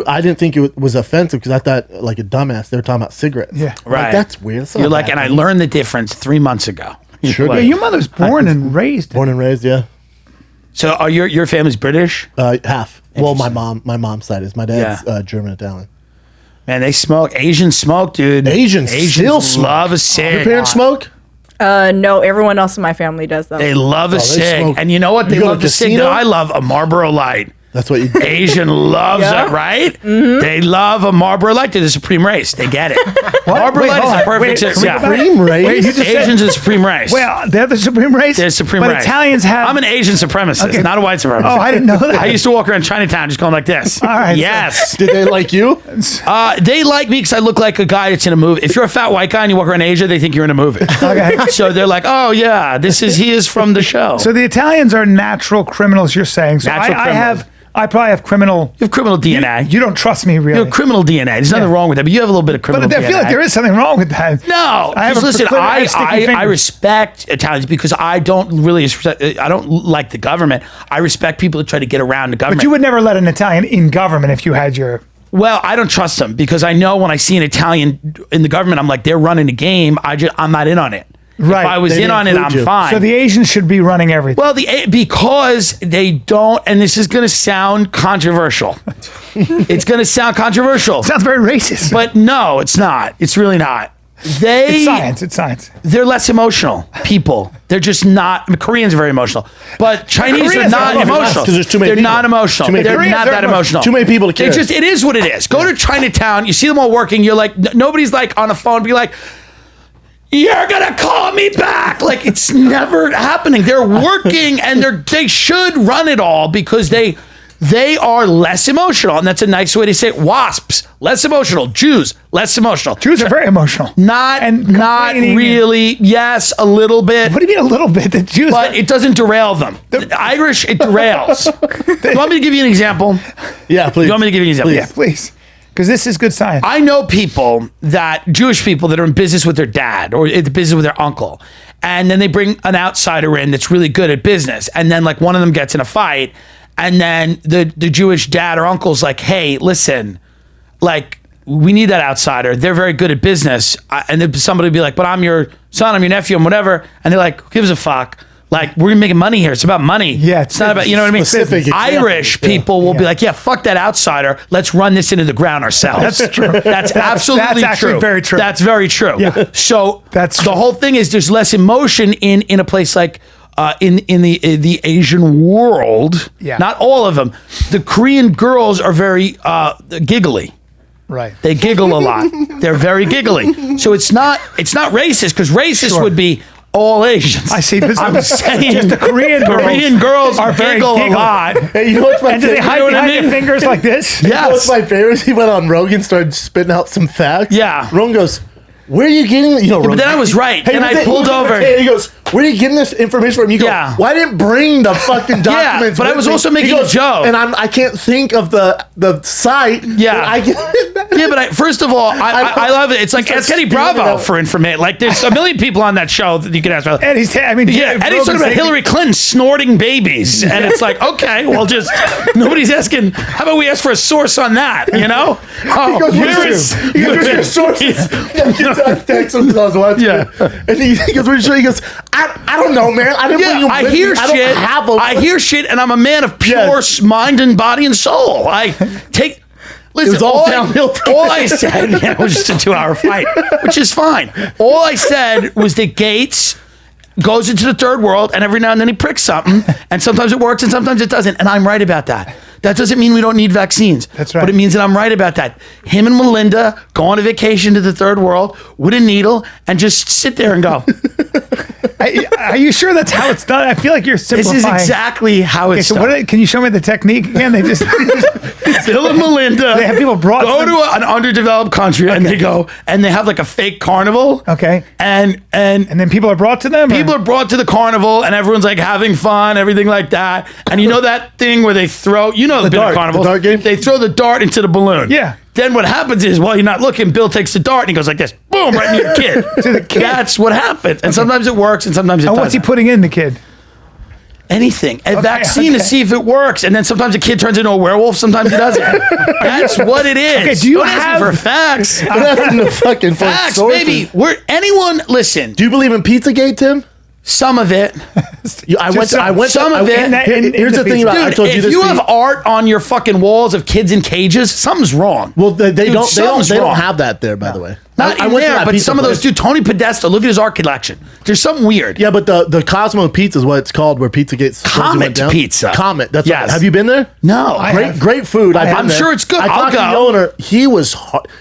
I didn't think it was offensive because I thought, like a dumbass, they were talking about cigarettes. Yeah. I'm like, Right. that's weird. That's not You're like, bad. and I learned the difference 3 months ago. Sure. You're Yeah, like- your mother's born and raised. Born and raised, yeah. So are your family's British? Half. Well, my mom's side is. My dad's German Italian. Man, they smoke. Asians smoke, dude. Asians still smoke. love a cig. Your parents smoke? No, everyone else in my family does though. They love a they cig. smoke- And you know what? You They go to love the cig casino? that I love, a Marlboro Light. That's what you. Asian loves Yeah. it, right? They love a Marlboro Light. They're the supreme race. They get it. Marlboro Wait, Light hold is a on. perfect Wait, cig. can we Yeah. go back? Supreme race? Wait, you just said- Asians are the supreme race. Well, they're the supreme race. They're supreme but race. Italians have. I'm an Asian supremacist, Okay. not a white supremacist. Oh, I didn't know that. I used to walk around Chinatown just going like this. All right, so- Yes. Did they like you? They like me because I look like a guy that's in a movie. If you're a fat white guy and you walk around Asia, they think you're in a movie. Okay. So they're like, oh yeah, he is from the show. So the Italians are natural criminals. You're saying. So Natural criminals. I probably have criminal. you have criminal DNA. You don't trust me, really. You have criminal DNA. There's nothing Yeah. wrong with that, but you have a little bit of criminal but I DNA. feel like there is something wrong with that. No, I have just a listen. proclivity- I have sticky I fingers. respect Italians because I don't really. I don't like the government. I respect people that try to get around the government. But you would never let an Italian in government if you had your. Well, I don't trust them because I know when I see an Italian in the government, I'm like, they're running the game. I'm not in on it. Right. If I was They in on it, include I'm you. fine. So the Asians should be running everything. Well, because they don't, and this is going to sound controversial. It's going to sound controversial, Sounds very racist. but no, it's not. It's really not. it's science. It's science. They're less emotional people. They're just not. I mean, Koreans are very emotional, but Chinese are Koreans not are emotional. 'cause there's too many They're people. not emotional. Too many They're people. not Koreans that are emotional. Too many people to care. It is what it is. Go to Chinatown. You see them all working. You're like, nobody's like on the phone. Be like, you're gonna call me back. Like it's never happening. They're working, and they should run it all because they are less emotional, and that's a nice way to say it. Wasps less emotional. Jews less emotional. Jews are very emotional. Not complaining really. Yes, a little bit. What do you mean a little bit? The Jews. But it doesn't derail them. The Irish, it derails. You want me to give you an example? Yeah, please. You want me to give you an example? yeah, please, because this is good science. I know Jewish people that are in business with their dad or in business with their uncle. And then they bring an outsider in that's really good at business. And then like one of them gets in a fight. And then the Jewish dad or uncle's like, hey, listen, like we need that outsider. They're very good at business. And then somebody would be like, but I'm your son, I'm your nephew, and whatever. And they're like, who gives a fuck? Like we're making money here. It's about money. Yeah, it's not about, you know what I mean? specific examples, Irish yeah. people will be like, yeah, fuck that outsider. Let's run this into the ground ourselves. That's true. That's absolutely that's actually true. very true. That's very true. Yeah. So That's the true. whole thing is there's less emotion in a place like in the Asian world. Yeah. Not all of them. The Korean girls are very giggly. Right. They giggle a lot. They're very giggly. So it's not racist because racist Sure. would be all Asians. I see. This I'm saying just the Korean girls are very giggle a giggly. lot. Hey, you know what's my And do they favorite? hide know what I behind mean? their fingers like this? You know what's Yes. my favorite? He went on Rogan, started spitting out some facts. Yeah. Rogan goes, where are you getting, Rogan, But then I was right. Hey, Then I pulled over. He goes, where are you getting this information from? You go, Yeah. well, I didn't bring the fucking documents. but I with was me." also He making a joke. And I can't think of the site. Yeah. that I get Yeah, but first of all, I love it. It's like Just ask Eddie spewing it Bravo out. for information. Like there's a million people on that show that you can ask about. Eddie's. Yeah, Eddie's talking about Hillary Clinton snorting babies, and it's like, okay, well, just nobody's asking. How about we ask for a source on that? You know? Oh, He goes, where where's is- he goes, where's your sources? I text him because I was watching Yeah. it. And he goes, where's your, he goes, I don't know, man. I didn't bring Yeah, them I with hear me. I shit. don't have them. I hear shit, and I'm a man of pure Yes. mind and body and soul. I take. Listen, was all downhill from all I said, yeah, it was just a 2-hour fight, which is fine. All I said was that Gates goes into the third world, and every now and then he pricks something, and sometimes it works, and sometimes it doesn't, and I'm right about that. That doesn't mean we don't need vaccines. That's right. But it means that I'm right about that. Him and Melinda go on a vacation to the third world with a needle and just sit there and go, Are you sure that's how it's done? I feel like you're this simplifying. is exactly how Okay, it's so done. can you show me the technique again? They just Bill and Melinda They have people brought go to to them? an underdeveloped country and they go and they have like a fake carnival. Okay. And and then people are brought to them. or- people are brought to the carnival and everyone's like having fun, everything like that. And you know that thing where they throw, the bit dart, of carnivals, the dart game? they throw the dart into the balloon. Yeah. Then what happens is, while you're not looking, Bill takes the dart and he goes like this, boom, right into your kid. To the kid. That's what happens. And sometimes it works and sometimes it And doesn't. what's he putting in the kid? Anything. A vaccine to see if it works. And then sometimes a kid turns into a werewolf, sometimes he doesn't. That's what it is. Okay, do you Don't ask me have- for facts? I'm asking the fucking Facts, sources. baby. Listen, Do you believe in Pizzagate, Tim? some of it. I went. some of it. Here's the thing about. I Dude, told you if this. you Pete. have art on your fucking walls of kids in cages, something's wrong. Well, they don't. something's They don't wrong. have that there, by the way. Not I in went to there, that but pizza some of those, place. dude, Tony Podesta, look at his art collection. There's something weird. Yeah, but the Cosmo Pizza is what it's called, where Pizzagate supposedly Comet went down. Pizza. Comet. That's Yes. right. Have you been there? No. Great food. I'm sure it's good. I I'll talked to the go. owner. He was.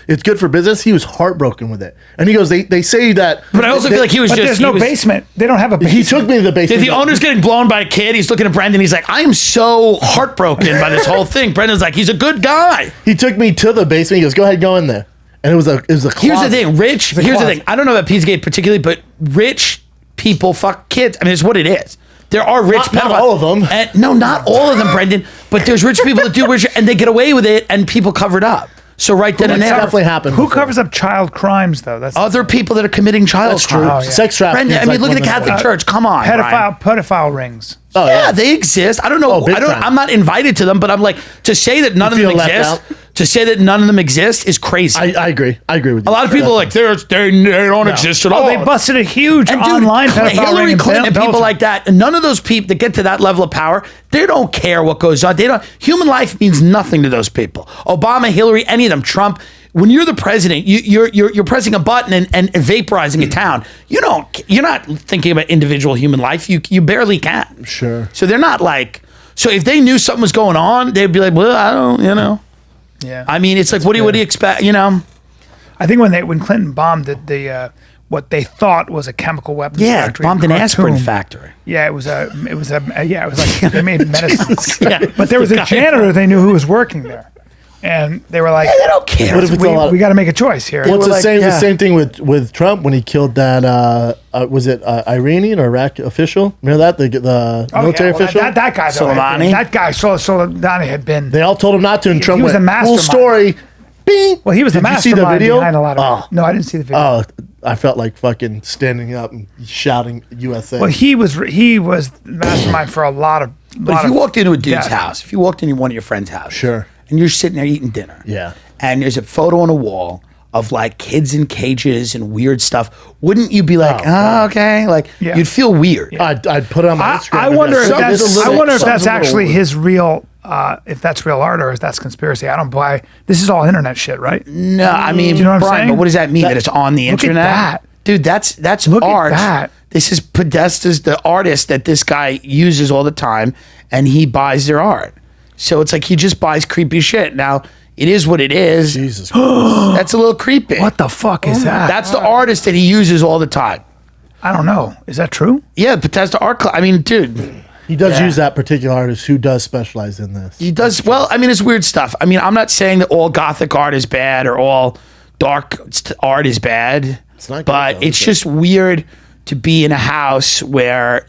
It's good for business. He was heartbroken with it, and he goes. They say that. But I also feel like he was But just. there's no he was- basement. They don't have a basement. He took me to the basement. The owner's getting blown by a kid. He's looking at Brendan. He's like, I am so heartbroken by this whole thing. Brendan's like, he's a good guy. He took me to the basement. He goes, "Go ahead, go in there." And it was a Here's the closet. thing, Rich. Here's the closet. thing. I don't know about Pizzagate particularly, but rich people fuck kids. I mean, it's what it is. There are rich Not pedophiles. all of them. And, no, not all of them, Brendan. But there's rich people that do rich, and they get away with it, and people cover it up. So right then and It's there, definitely happened. Who before. covers up child crimes though? That's other people that are committing child That's true. crimes. yeah. Sex trafficking. Brendan, I is mean, like look at the one of Catholic Church. Come on, Brian. pedophile rings. Oh, Yeah, they exist. I don't know. big time. I'm not invited to them, but I'm like, to say that none of them feel left exist. out? To say that none of them exist is crazy. I agree. I agree with you. A lot of people are like, they don't exist at all. Oh, they busted a huge And dude, online pedophile ring Hillary in Clinton and people Belgium. like that, and none of those people that get to that level of power, they don't care what goes on. They don't. Human life means nothing to those people. Obama, Hillary, any of them, Trump. When you're the president, you're pressing a button and vaporizing a town. You're not thinking about individual human life. You barely can. Sure. So they're not like. So if they knew something was going on, they'd be like, well, I don't. Yeah. I mean, it's like, what do you expect? I think when Clinton bombed the what they thought was a chemical weapons Yeah, factory, bombed in an aspirin Khartoum. factory. Yeah, it was like they made medicines. Yeah. But there was a janitor they knew who was working there, and they were like, They don't care. What if it's a lot? we got to make a choice here. Well, it's were the like, same. yeah. The same thing with Trump when he killed that. Was it Iranian or Iraqi official? Remember that the Oh, military yeah, well, official? That guy, though, Soleimani? that guy, Soleimani had been. They all told him not to, and Trump was went, the "Cool mastermind." story." Bing. Well, he was the Did you see mastermind the video? behind a lot of. Oh. No, I didn't see the video. Oh, I felt like fucking standing up and shouting USA. Well, he was the mastermind for a lot of. But if you walked into a dude's Yeah. house, if you walked into one of your friend's houses, Sure. and you're sitting there eating dinner, Yeah. and there's a photo on a wall of like kids in cages and weird stuff, wouldn't you be like, okay, like Yeah. you'd feel weird? I'd put it on my Instagram. I and wonder be if like, Some- that's. this is a I little- wonder if sounds that's a little actually weird. his real. If that's real art or if that's conspiracy. I don't buy. This is all internet shit, right? No, I mean, Do you know what I'm Brian, saying? but what does that mean? That it's on the Look at internet? that. Dude, that's Look at art. that. This is Podesta's, the artist that this guy uses all the time, and he buys their art. So it's like he just buys creepy shit. Now, it is what it is. Jesus Christ. That's a little creepy. What the fuck is that? That's the artist that he uses all the time. I don't know. Is that true? Yeah, Podesta art. I mean, dude, He does Yeah. use that particular artist who does specialize in this. he does well. I mean, it's weird stuff. I mean, I'm not saying that all gothic art is bad or all dark art is bad. It's not good, but though, it's is it? just weird to be in a house where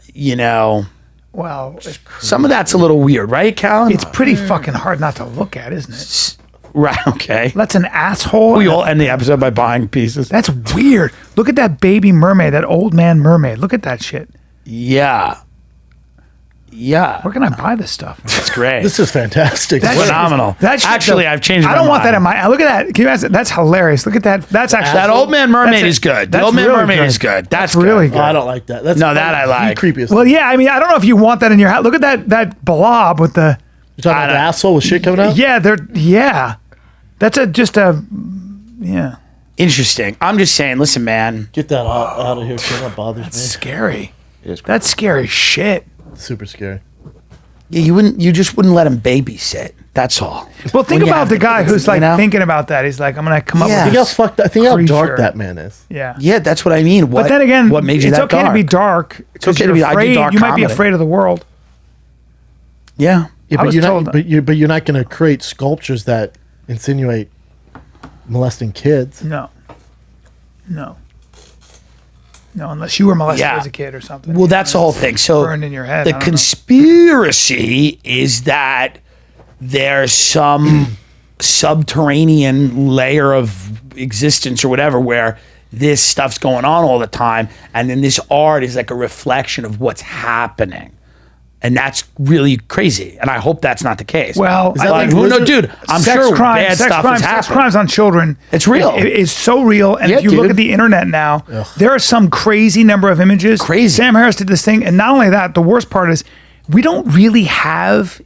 Well, some of that's a little weird, right, Callan? it's pretty fucking hard not to look at, isn't it? right. Okay. That's an asshole. We all end the episode by buying pieces. That's weird. Look at that baby mermaid, that old man mermaid. Look at that shit. Yeah. Yeah. Where can I buy this stuff? That's great. This is fantastic. That shit is- phenomenal. that shit, Actually, though, I've changed my I don't want that mind. in my. Look at that. Can you imagine? That's hilarious. Look at that. That's actually that old man mermaid that's is good. The that's old man really mermaid is good. That's really good. good. Oh, I don't like that. That's No, that I the like. creepiest. Well, yeah. I mean, I don't know if you want that in your house. Look at that blob with the. You're talking about the don't- asshole with shit coming out? Yeah. That's yeah. Interesting. I'm just saying, listen, man. Get that out of here, kid. That bothers me. Scary. That's scary shit. Super scary. Yeah, you just wouldn't let him babysit. That's all. Well, think When you about have the the guy kids, who's like you know? thinking about that. He's like, I'm gonna come up Yeah. Think with how this. think how dark creature. that man is. Yeah. Yeah, that's what I mean. What, But then again, what made you it's that okay dark? to be dark. It's okay to be. I do afraid, dark you might be comedy. afraid of the world. Yeah. Yeah, I but was you're told not. that. But you're not going to create sculptures that insinuate molesting kids. No. No, unless you were molested Yeah. as a kid or something. Well, that's the whole thing. So burned in your head. the I don't know. conspiracy is that there's some subterranean layer of existence or whatever where this stuff's going on all the time, and then this art is like a reflection of what's happening. And that's really crazy. And I hope that's not the case. Well, that like, like who knows, lizard- dude, I'm sure bad stuff has sex happened. crimes on children. It's real. It is so real. And Yeah, if you look dude. at the internet now, there are some crazy number of images. Crazy. Sam Harris did this thing. And not only that, the worst part is we don't really have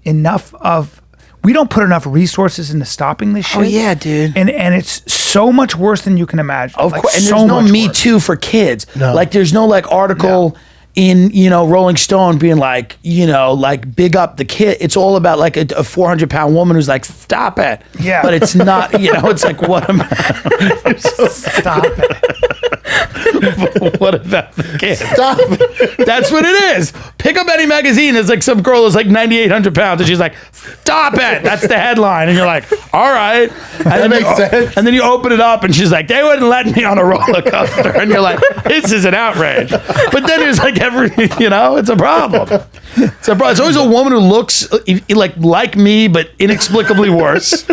we don't put enough resources into stopping this shit. Oh, yeah, dude. And it's so much worse than you can imagine. Of Like, course, and so there's no much Me worse. Too for kids. No. Like, there's no like article in Rolling Stone being like like big up the kid. It's all about like a 400-pound woman who's like, stop it. Yeah. But it's not. It's like what am Stop it. what about the kid? Stop it. That's what it is. Pick up any magazine. There's like some girl who's like 9,800 pounds, and she's like, "Stop it!" That's the headline, and you're like, "All right." And that makes sense. And then you open it up, and she's like, "They wouldn't let me on a roller coaster," and you're like, "This is an outrage." But then there's like it's a problem. It's a problem. It's always a woman who looks like me, but inexplicably worse,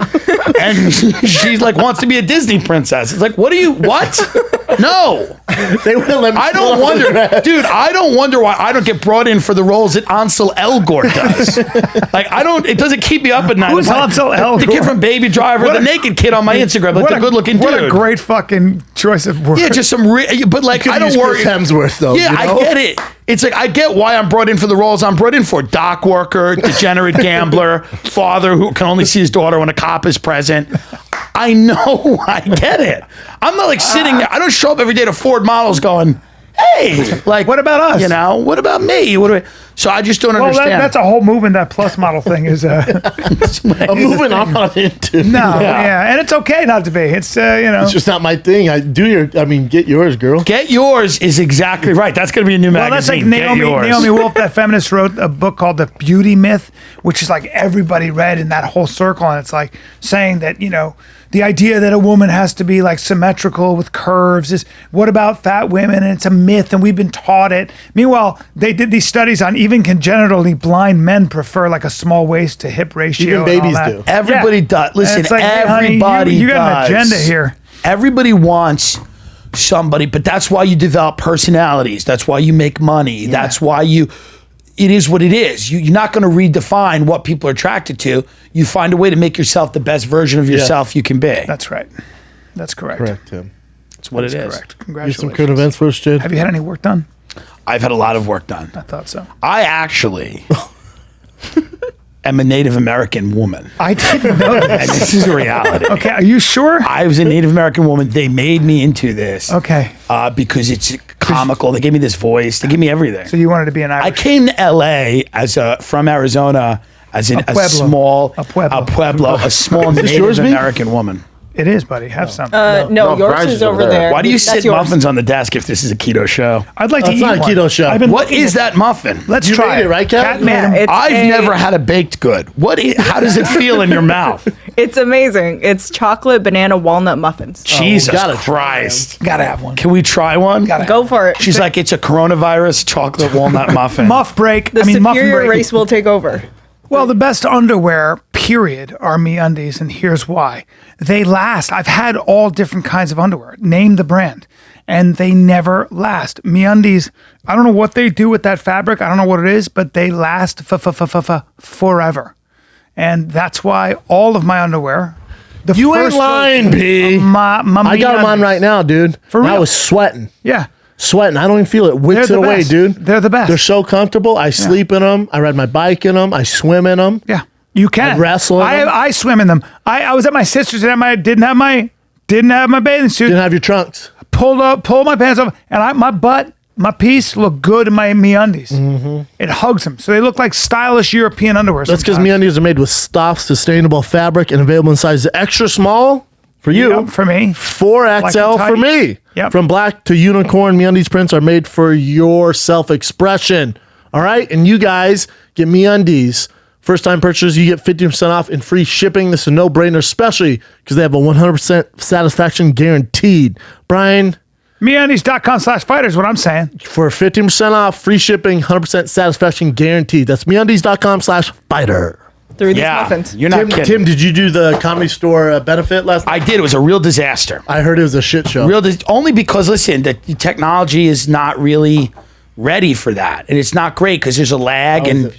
and she's like wants to be a Disney princess. It's like, what? No. They wouldn't let me. I don't wonder, dude. I don't wonder why I don't get brought in for the roles that Ansel Elgort does. It doesn't keep me up at night. Who's I'm like, Ansel The Elgort? kid from Baby Driver, the naked kid on my Instagram, like the good-looking dude. What a great fucking choice of words. Yeah, just some. But like, I don't Use worry. Chris Hemsworth though. Yeah, I get it. It's like I get why I'm brought in for the roles I'm brought in for. Dock worker, degenerate gambler, father who can only see his daughter when a cop is present. I know, I get it. I'm not like sitting there. I don't show up every day to Ford models going, "Hey, like, What about us? What about me? So I just don't Well, understand. that's a whole movement. That plus model thing is A movement I'm not into. yeah, and it's okay not to be. It's It's just not my thing. Get yours, girl. Get yours is exactly right. That's going to be a new Well, that's like magazine. Get yours. Naomi Wolf, that feminist, wrote a book called The Beauty Myth, which is like everybody read in that whole circle. And it's like saying that, the idea that a woman has to be like symmetrical with curves is what about fat women? And it's a myth, and we've been taught it. Meanwhile, they did these studies on even congenitally blind men prefer like a small waist to hip ratio. Even and babies all that. do. Everybody does. And Listen, it's like, hey, honey, everybody you got does. an agenda here. Everybody wants somebody, but that's why you develop personalities. That's why you make money. That's why it is what it is. You're not going to redefine what people are attracted to. You find a way to make yourself the best version of yourself you can be. That's right. That's correct. Correct, Tim. That's what it is. Correct. Get some Congratulations. current events for us, Jade. Have you had any work done? I've had a lot of work done. I thought so. I actually am a Native American woman. I didn't know And this. this is a reality. Okay, are you sure? I was a Native American woman. They made me into this. Okay. Because it's comical. They gave me this voice. They gave me everything. So you wanted to be an I Irish. came to LA from Arizona as a pueblo. small A pueblo. a small this Native yours, B? American woman. It is, buddy. Have some. No, No, yours Bryce is is over over there. there. Why do you That's sit yours. muffins on the desk if this is a keto show? I'd like to That's eat not a one. keto show. I've been What looking is at- that muffin? Let's You try made it, right, Kat? Kat made Yeah, them. it's I've a- never had a baked good. How does it feel in your mouth? It's amazing. It's chocolate banana walnut muffins. Jesus gotta try Christ. Gotta have one. Can we try one? Go for it. She's like, it's a coronavirus chocolate walnut muffin. Muff break. the muffin superior break. race will take over. Well, the best underwear, period, are MeUndies, and here's why. They last. I've had all different kinds of underwear. Name the brand. And they never last. MeUndies, I don't know what they do with that fabric. I don't know what it is, but they last forever. And that's why all of my underwear. You ain't lying, P. My I got them on MeUndies. right now, dude. For I real? was sweating. Yeah. Sweating. I don't even feel it. Wicks They're it the away, best. dude. They're the best. They're so comfortable. I sleep in them. I ride my bike in them. I swim in them. Yeah, you can. I wrestle in them. I swim in them. I was at my sister's and didn't have my bathing suit. Didn't have your trunks. Pulled my pants up, and my piece looked good in my MeUndies. Mm-hmm. It hugs them, so they look like stylish European underwear. That's because sometimes. MeUndies are made with soft, sustainable fabric and available in sizes extra small for you. Yep, for me. 4XL Black for and me. Yep. From black to unicorn, MeUndies prints are made for your self-expression. All right? And you guys get MeUndies. First-time purchasers, you get 50% off and free shipping. This is a no-brainer, especially because they have a 100% satisfaction guaranteed. Brian, MeUndies.com/fighter is what I'm saying. for 15% off, free shipping, 100% satisfaction guaranteed. That's MeUndies.com/fighter. Through these Yeah, muffins. you're not kidding. Tim, did you do the Comedy Store benefit last night? I did. It was a real disaster. I heard it was a shit show. Only because, listen, the technology is not really ready for that, and it's not great because there's a lag and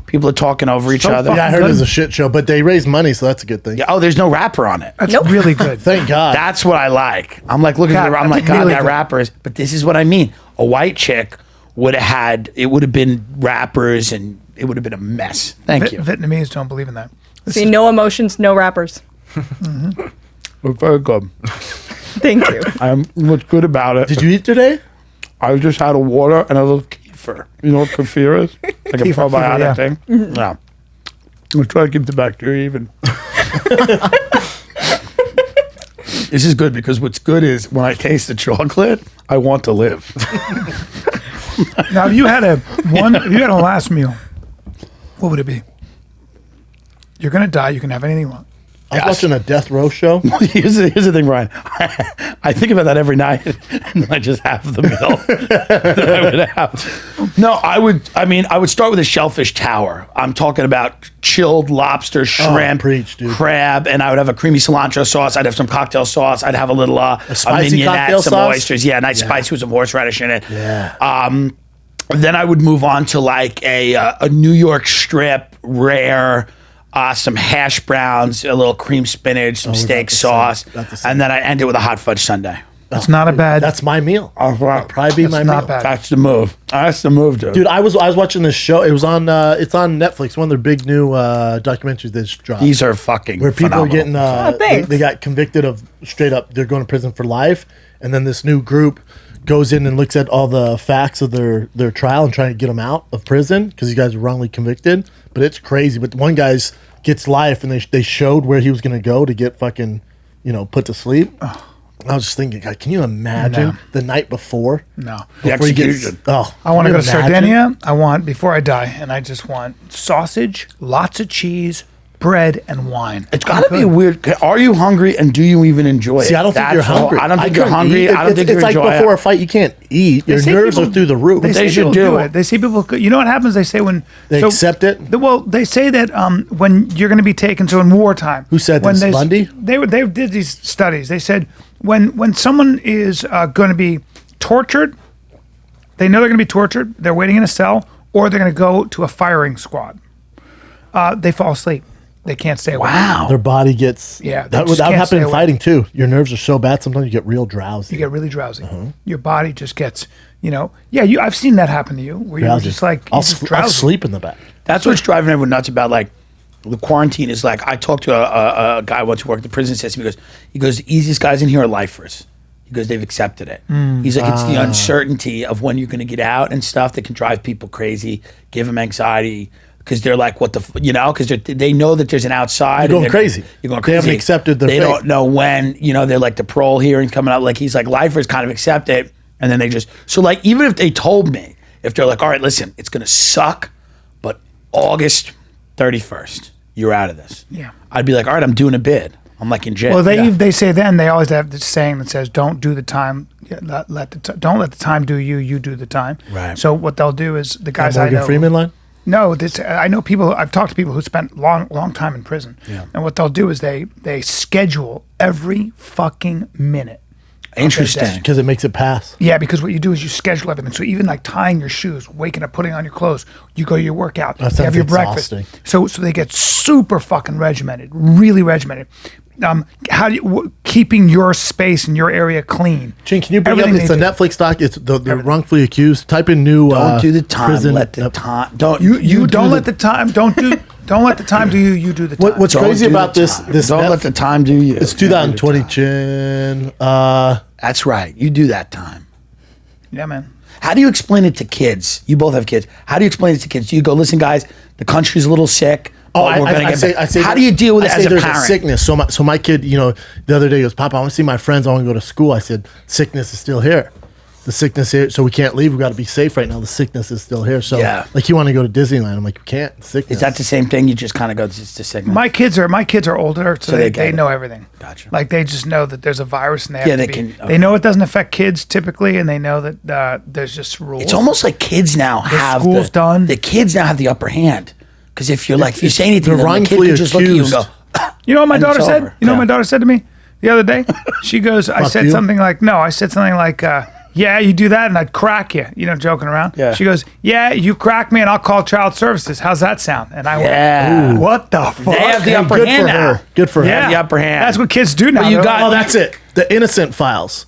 people are talking over each other. Yeah, I heard it was a shit show, but they raised money, so that's a good thing. Yeah, oh, there's no rapper on it. That's really good. Thank God. That's what I like. I'm like looking at it. I'm like, God, really that good. rapper is. But this is what I mean. A white chick would have had. It would have been rappers, and it would have been a mess. Thank you. Vietnamese don't believe in that. See, no emotions, no rappers. We're very good. Thank you. What's good about it? Did you eat today? I just had a water and a little kefir. You know what kefir is? Like a Kefir, probiotic yeah. thing. Yeah. We'll try to keep the bacteria even. This is good because what's good is when I taste the chocolate, I want to live. Now, if you had a last meal, what would it be? You're gonna die. You can have anything you want. I was watching a death row show. Here's the thing, Ryan. I think about that every night, and then I just have the meal that I would have. No, I would start with a shellfish tower. I'm talking about chilled lobster, shrimp, preach, dude. crab, and I would have a creamy cilantro sauce. I'd have some cocktail sauce. I'd have a little spicy mignonette, cocktail some sauce? oysters. Yeah, nice spicy with some horseradish in it. Yeah. Then I would move on to like a New York strip, rare, some hash browns, a little cream spinach, some steak sauce, and then I end it with a hot fudge sundae. That's not a bad. That's my meal. That'd probably be my not meal. bad. That's the move. That's the move, dude. Dude, I was watching this show. It was on. It's on Netflix. One of their big new documentaries that just dropped. These are fucking where people phenomenal. are getting. thanks. They got convicted of straight up. They're going to prison for life, and then this new group goes in and looks at all the facts of their trial and trying to get them out of prison because these guys were wrongly convicted. But it's crazy. But one guy's gets life, and they showed where he was going to go to get fucking, put to sleep. I was just thinking, God, can you imagine the night before? No. The Before he gets- execution. I want to can go you to imagine? Sardinia. I want before I die, and I just want sausage, lots of cheese, bread, and wine. It's got to be weird. Are you hungry, and do you even enjoy it? See, I don't think you're That's all. hungry. I don't think you're couldn't hungry. eat. I don't think it's you're like enjoying before it. a fight, you can't eat. Your say nerves people- are through the roof. They say should people do do it. it. They say people. You know what happens? They say when They accept it? Well, they say that when you're going to be taken. So in wartime, Who said when this, they- Bundy? They did these studies. They said when someone is going to be tortured, they know they're going to be tortured. They're waiting in a cell, or they're going to go to a firing squad. They fall asleep. They can't stay awake. Wow. Their body gets. Yeah, they that just would can't happen stay in awake. fighting too. Your nerves are so bad sometimes you get real drowsy. You get really drowsy. Your body just gets, I've seen that happen to you, where you're drowsy. just like I'll, you're just I'll drowsy. sleep in the back. That's what's driving everyone nuts about like the quarantine is like I talked to a guy once who worked at the prison system. He goes, the easiest guys in here are lifers. He goes, they've accepted it. He's like, it's the uncertainty of when you're going to get out and stuff that can drive people crazy, give them anxiety. Because they're like, what the, because they know that there's an outside. You're going and crazy. You're going They crazy. haven't accepted their They fate. don't know when, they're like the parole hearing coming out. Like, he's like, lifers kind of accept it. And then they just, so like, even if they told me, if they're like, all right, listen, it's going to suck, but August 31st, you're out of this. Yeah. I'd be like, all right, I'm doing a bid. I'm like in jail. Well, they say then they always have this saying that says, "Don't do the time, don't let the time do you. You do the time." Right. So what they'll do is the guys I Morgan know. Freeman line? No, I know people. I've talked to people who spent long time in prison, and what they'll do is they schedule every fucking minute. Interesting. Because it makes it pass. Yeah, because what you do is you schedule everything. So even like tying your shoes, waking up, putting on your clothes, you go to your workout, That you have sounds your breakfast. exhausting. So they get super fucking regimented, really regimented. How do you keeping your space and your area clean? Chin, can you bring Everything up? It's they a do. Netflix doc. It's the wrongfully accused. Type in new. Don't do the time. prison- Let the time. Don't You don't let the time. Don't let the time do you. You do the time. What's Don't crazy do the about this? time. This Don't Netf- let the time do you. It's 2020, Chin. That's right. You do that time. Yeah, man. How do you explain it to kids? You both have kids. How do you explain it to kids? Do you go, listen, guys, the country's a little sick. Oh, but we're gonna I get say, back." I say. How do you deal with it I as say a there's parent? sickness. So my kid, the other day he goes, Papa, I want to see my friends. I want to go to school. I said, sickness is still here. The sickness here, so we can't leave. We got to be safe right now. The sickness is still here. So, Yeah. like, you want to go to Disneyland? I'm like, we can't. Sickness. Is that the same thing? You just kind of go to sickness. My kids are older, so they they get it. know everything. Gotcha. Like they just know that there's a virus, and they have Yeah, to they be, can- They know it doesn't affect kids typically, and they know that there's just rules. It's almost like kids now have school's done. The kids now have the upper hand. Because if you're like, if you say anything, they're then the kid wrongfully can just look at you and go, accused. You know what my And daughter it's said? over. You know Yeah. what my daughter said to me the other day? She goes, I Fuck said you. something like, no, I said something like, yeah, you do that and I'd crack you, joking around. Yeah. She goes, yeah, you crack me and I'll call child services. How's that sound? And I Yeah. went, what the fuck? They have the upper Good hand for now. her. Good for her. Have the upper hand. That's what kids do now. you They're got- Oh, that's it. The innocent files.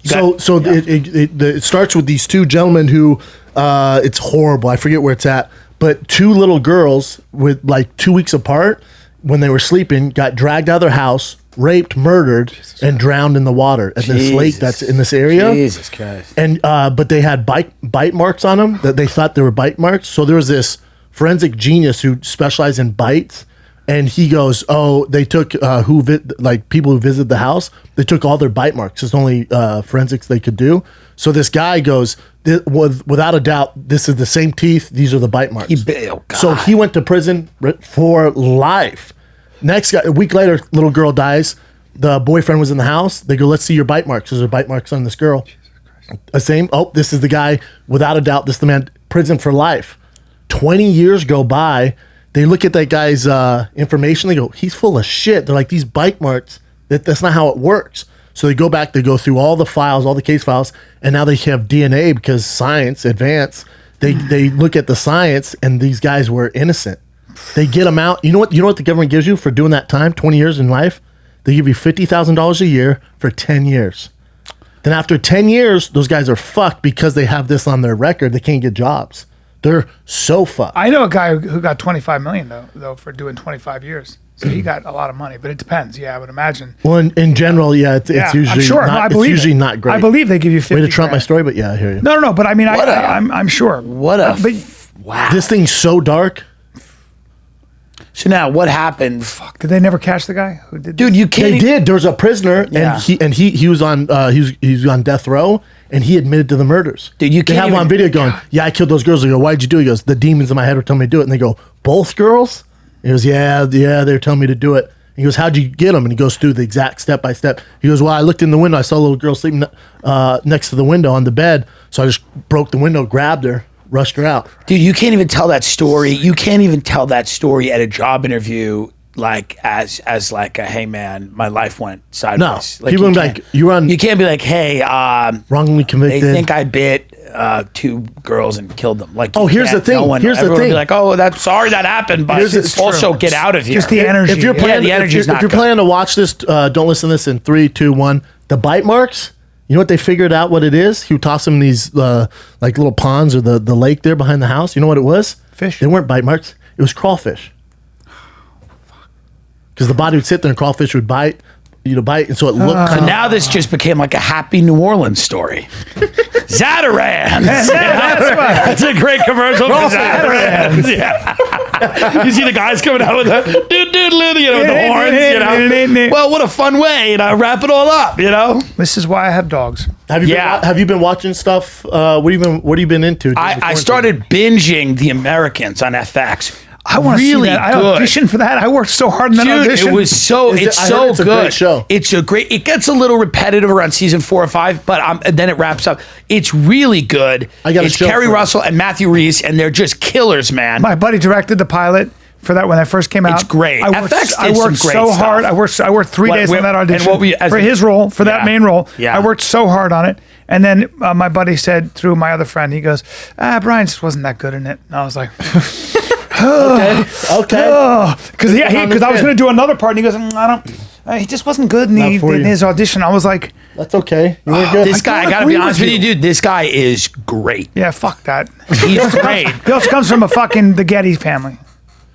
got- It starts with these two gentlemen who, it's horrible. I forget where it's at, but two little girls with like 2 weeks apart when they were sleeping got dragged out of their house, raped, murdered, and drowned in the water at this lake that's in this area. Jesus Christ. And but they had bite marks on them that they thought they were bite marks. So there was this forensic genius who specialized in bites. And he goes, "Oh, they took people who visited the house. They took all their bite marks. It's only forensics they could do." So this guy goes, "Without a doubt, this is the same teeth. These are the bite marks." Oh, God. So he went to prison for life. Next guy, a week later, little girl dies. The boyfriend was in the house. They go, "Let's see your bite marks." There's are bite marks on this girl. The same. Oh, this is the guy. Without a doubt, this is the man. Prison for life. 20 years go by. They look at that guy's information. They go, "He's full of shit." They're like, "These bite marks, that's not how it works." So they go back, they go through all the files, all the case files, and now they have DNA because science advanced. They look at the science, and these guys were innocent. They get them out. You know what the government gives you for doing that time, 20 years in life? They give you $50,000 a year for 10 years. Then after 10 years, those guys are fucked because they have this on their record. They can't get jobs. They're so fucked. I know a guy who got 25 million though for doing 25 years. So he got a lot of money, but it depends. Yeah, I would imagine. Well, in general, yeah, it's usually I'm sure. not, I believe it's usually it. not great. I believe they give you 50 Way to trump my grand. story, but yeah, I hear you. No. But I mean, I'm sure. Wow. This thing's so dark. So now what happened? Did they never catch the guy who did? Dude, you can't. They did. There was a prisoner, Yeah. and he was on he was on death row, and he admitted to the murders. Dude, you They can't have him on even- video going, "Yeah, I killed those girls." They go, "Why'd you do it?" He goes, "The demons in my head were telling me to do it." And they go, "Both girls?" He goes, "Yeah, they were telling me to do it." He goes, "How'd you get them?" And he goes through the exact step by step. He goes, "Well, I looked in the window. I saw a little girl sleeping next to the window on the bed. So I just broke the window, grabbed her, rushed her out." Dude, you can't even tell that story. You can't even tell that story at a job interview, like as like a, "Hey man, my life went sideways." No. People you be can't- like, "You run You can't be like, "Hey, wrongly they convicted." think I bit 2 girls and killed them." Like, Oh, you here's the can't- thing. Here's the everyone will thing. Be like, "Oh, that's sorry that happened, but It's also true. get out of here." Just the energy. If you're yeah. planning, the energy's not if you're good. planning to watch this, don't listen to this in 3, 2, 1. The bite marks. You know what they figured out? What it is? He would toss them in these like little ponds or the lake there behind the house. You know what it was? Fish. They weren't bite marks. It was crawfish. Because the body would sit there and crawfish would bite, and so it looked kind of. Now this just became like a happy New Orleans story. Zatarans. That's a great commercial for Zatarans. Yeah. You see the guys coming out with the with the horns, Well, what a fun way to wrap it all up, This is why I have dogs. Have you been watching stuff? What have you been into? during the I quarantine? started binging The Americans on FX. I want to really see that. I good. auditioned for that. I worked so hard in that Dude, audition. it was so I it's heard so it's a good. great show. It gets a little repetitive around season 4 or 5, but then it wraps up. It's really good. I got a It's show Kerry for you. Russell and Matthew Reese, and they're just killers, man. My buddy directed the pilot for that when I first came out. It's great. I worked, FX I did worked some great so stuff. hard. I worked 3 days on that and audition what were you- as for a- his role, for that Yeah. main role. Yeah. I worked so hard on it. And then my buddy said through my other friend, he goes, Brian just wasn't that good in it. And I was like, Okay. because I was going to do another part, and he goes, he just wasn't good in, Not for in you. his audition. I was like, That's okay. You were good. This guy, I gotta be honest with you, dude. This guy is great. yeah, fuck that. He's great. He also comes from the Getty family.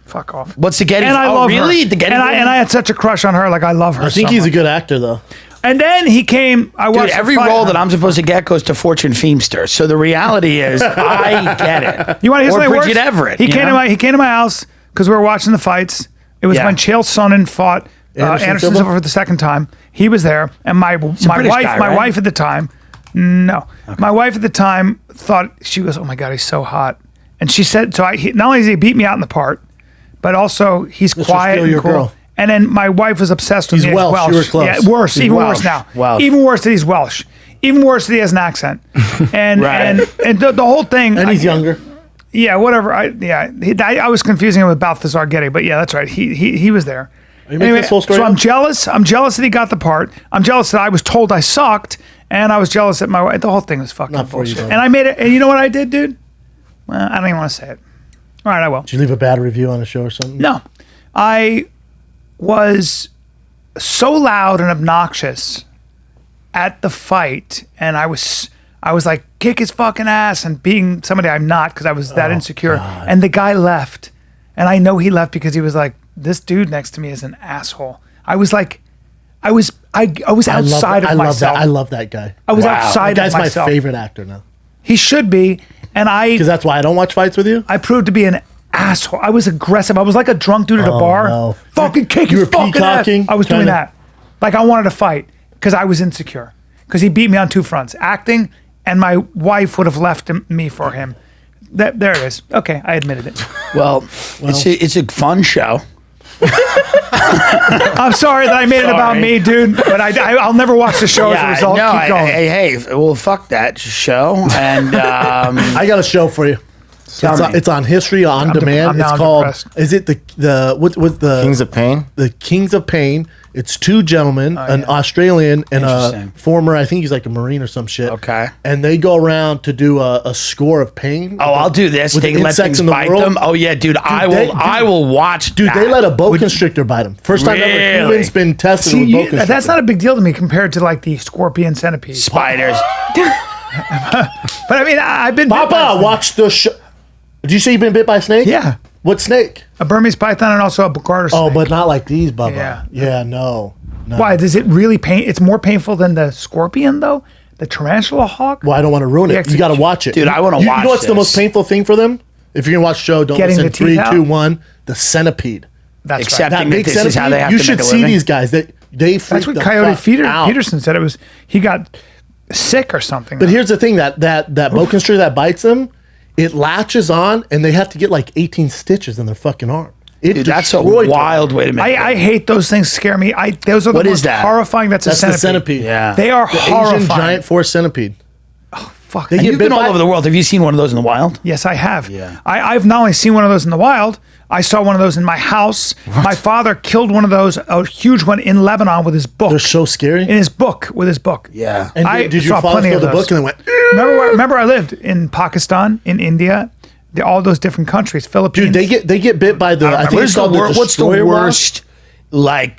Fuck off. What's the Getty? And I oh, love really? her. The Getty? and I had such a crush on her. Like, I love her. I think so he's a much. good actor, though. And then he came. I Dude, watched every the fight. role that I'm supposed to get goes to Fortune Feimster. So the reality is, I get it. You want to hear or something Bridget worse? Everett. He you came know? to my house because we were watching the fights. It was Yeah. when Chael Sonnen fought Anderson Silva? Silva for the second time. He was there, and my British wife, guy, my right? wife at the time, no, my wife at the time thought, she goes, "Oh my god, he's so hot," and she said, "So not only does he beat me out in the part, but also he's quiet steal and your cool." girl. And then my wife was obsessed with He's me. as Welsh. You were close. Yeah, worse, He's even Welsh. worse now. Welsh. Even worse that he's Welsh. Even worse that he has an accent. And Right. and the whole thing. And he's younger. Yeah, whatever. I was confusing him with Balthazar Getty, but yeah, that's right. He was there. you making this whole story so I'm up? jealous. I'm jealous that he got the part. I'm jealous that I was told I sucked, And I was jealous that my wife, the whole thing was fucking Not for you, bullshit. though. And I made it, and you know what I did, dude? Well, I don't even want to say it. All right, I will. Did you leave a bad review on a show or something? No. I was so loud and obnoxious at the fight, and I was like, kick his fucking ass, and being somebody I'm not because I was that insecure. God. And the guy left. And I know he left because he was like, this dude next to me is an asshole. I was like, I was outside of myself. I love that guy. I was Wow. outside That of guy's myself. my favorite actor now. He should be. And Because that's why I don't watch fights with you. I proved to be an asshole. I was aggressive. I was like a drunk dude at a bar. no. Fucking kick You his were fucking ass. peacocking, I was doing kinda? that. Like I wanted to fight because I was insecure. Because he beat me on two fronts: acting, and my wife would have left me for him. There it is. Okay, I admitted it. Well, it's a fun show. I'm sorry that I made it about me, dude. But I'll never watch the show as a result. no, Keep going. hey, well, fuck that show. And I got a show for you. Tell me. It's on History on Demand. I'm now It's called. depressed. Is it the what's the Kings of Pain. the Kings of Pain? It's two gentlemen, an Australian and a Interesting. former, I think he's like a Marine or some shit. Okay. And they go around to do a score of pain. oh, I'll do this. With They the let insects things in the bite world. them. Oh yeah, dude. I will watch. Dude, they that. let a boa constrictor bite him. First time ever Really? humans been tested See, with boa constrictor. that's not a big deal to me compared to like the scorpion centipede. spiders. But I mean, I've been bit by Papa, watch the show. Did you say you've been bit by a snake? Yeah. What snake? a Burmese python and also a garter snake. Oh, but not like these, Bubba. Yeah. Yeah, no. Why does it really pain? It's more painful than the scorpion, though. The tarantula hawk. Well, I don't want to ruin it. The You got to watch it. Dude, I wanna You watch know what's the this. most painful thing for them? If you're going to watch the show, don't Getting listen. the teeth 3, out? 2, 1. The centipede. That's Except- right. I think that this is how they have you to should make a see living. these guys. They freak That's what the Coyote fuck out. Peterson said. It was he got sick or something. But here's the thing: that boa constrictor that bites them, it latches on, and they have to get like 18 stitches in their fucking arm. It Dude, that's a destroyed them. wild way to make. I hate those things. Scare me. Those are the What is most that? horrifying. That's That's a the centipede. centipede. Yeah. They are The horrifying. Asian giant forest centipede. Fuck. They And get you've bit been all by- over the world. Have you seen one of those in the wild? Yes, I have. Yeah. I've not only seen one of those in the wild, I saw one of those in my house. My father killed one of those, a huge one in Lebanon with his book. They're so scary. in his book, with his book. Yeah. And I did you saw follow plenty of the those. book and then went? Remember I lived in Pakistan, in India, all those different countries, Philippines. Dude, they get bit by the. I think it's called what's the destroyer wasp. worst? Like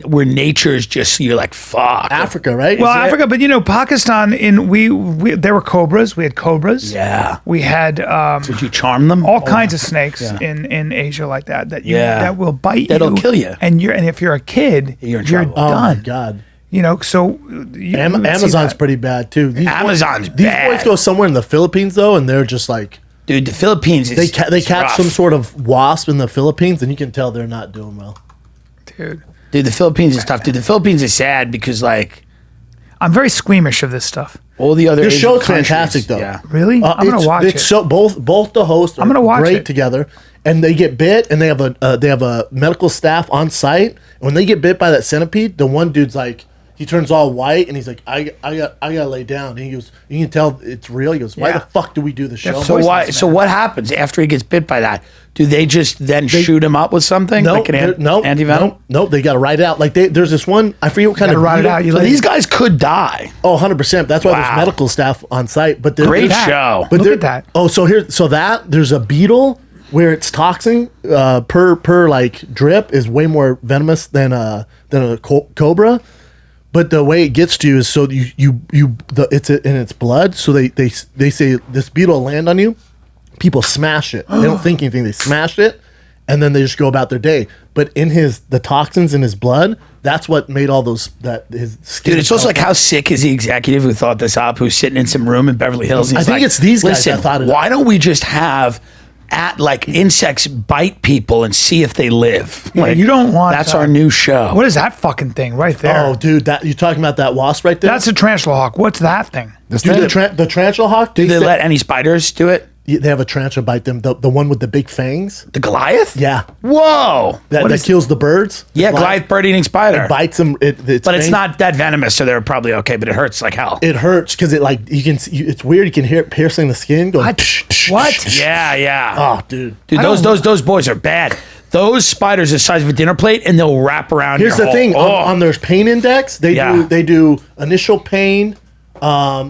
where nature's just you're like fuck. Africa, right? Well, Is it? Africa, but Pakistan. We there were cobras. We had cobras. Yeah. We had Would you charm them? all kinds of snakes in Asia like that. Yeah. That will bite That'll you. kill you. And if you're a kid, You're in you're trouble. Oh my done. god. So you would see Amazon's that. pretty bad too. Amazon's These bad. boys go somewhere in the Philippines though, and they're just like Dude, the Philippines is they it's catch rough. some sort of wasp in the Philippines, and you can tell they're not doing well. Dude. Dude, the Philippines is tough. Dude, the Philippines is sad because like I'm very squeamish of this stuff. all the other Your Asian show's countries- fantastic though. Yeah. Really? I'm gonna watch it's it. So both the hosts are I'm gonna watch great it. together, and they get bit, and they have a medical staff on site. And when they get bit by that centipede, the one dude's like, he turns all white, and he's like, I gotta lay down. And he goes, you can tell it's real. He goes, why Yeah. the fuck do we do the show? So why? So what happens after he gets bit by that? Do they just then shoot him up with something? No, like an antivenom? no, they got to ride it out. Like there's this one, I forget what kind Gotta of ride it beetle- out. You So let these guys could die. Oh, 100%. That's why Wow. there's medical staff on site. But they're- Great that. show. But Look there- at that. Oh, so there's a beetle where its toxin per like drip is way more venomous than a cobra. But the way it gets to you is so it's in its blood. So they say this beetle will land on you. People smash it. They don't think anything. They smash it, and then they just go about their day. But in the toxins in his blood, that's what made all those his skin. Dude, it's also like how sick is the executive who thought this up, who's sitting in some room in Beverly Hills? And I he's think like, it's these guys Listen, that thought it why up." don't we just have insects bite people and see if they live? Yeah, you don't want That's that. our new show. What is that fucking thing right there? Oh, dude, that you're talking about that wasp right there. That's a tarantula hawk. What's that thing? This Dude, thing? the tarantula hawk. Do they let any spiders do it? They have a tarantula bite them. The one with the big fangs. The Goliath? Yeah, Whoa. that kills the birds. Yeah, The Goliath bird eating spider. bites them. But it's not that venomous, so they're probably okay. But it hurts like hell. It hurts because it like you can. It's weird. You can hear it piercing the skin. Going. What? Psh, psh, What? psh. Yeah, yeah. Oh, dude. Dude, those boys are bad. Those spiders are the size of a dinner plate, and they'll wrap around. Here's your the thing whole- on their pain index. They Yeah. do initial pain,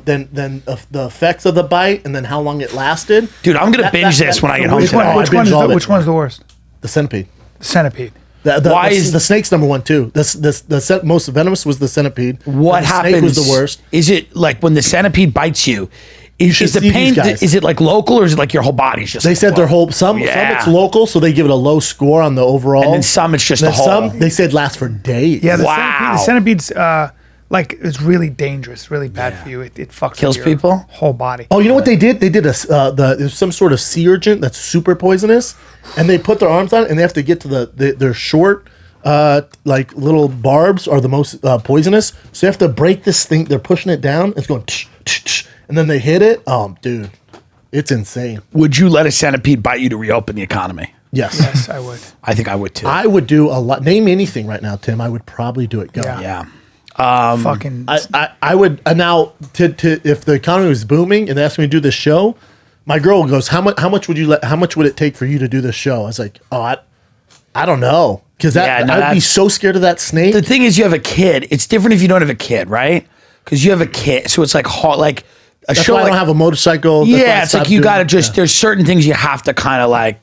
then the effects of the bite, and then how long it lasted. Dude, I'm gonna binge this when I get home Which today. which one's the worst? The centipede. The centipede. Why is the snake's number one too? The most venomous was the centipede. What the happens? Snake was the worst. Is it like when the centipede bites you? Is should the see pain? these guys. Is it like local or is it like your whole body's just? They like, said their whoa? whole some Yeah. it's local, so they give it a low score on the overall. And then some it's just And a then whole. some they said last for days. Yeah, the Wow. centipede's like it's really dangerous, really bad for you. It fucks Kills with your people? whole body. Oh, you know what they did? They did there's some sort of sea urchin that's super poisonous, and they put their arms on it, and they have to get to their short, like little barbs are the most poisonous. So you have to break this thing. They're pushing it down. It's going, tsh, tsh, tsh, and then they hit it. Dude, it's insane. Would you let a centipede bite you to reopen the economy? Yes. Yes, I would. I think I would too. I would do a lot. Name anything right now, Tim. I would probably do it. Go. Yeah. yeah. Fucking. I would now to if the economy was booming and they asked me to do this show, my girl goes, how much would it take for you to do this show? I was like, I don't know, because I'd be that's- so scared of that snake. The thing is, you have a kid. It's different if you don't have a kid, right? Because you have a kid, so it's like hard, like a That's show. why I like, don't have a motorcycle. That's why I yeah, it's like stopped you doing got to it. just. Yeah. There's certain things you have to kind of like.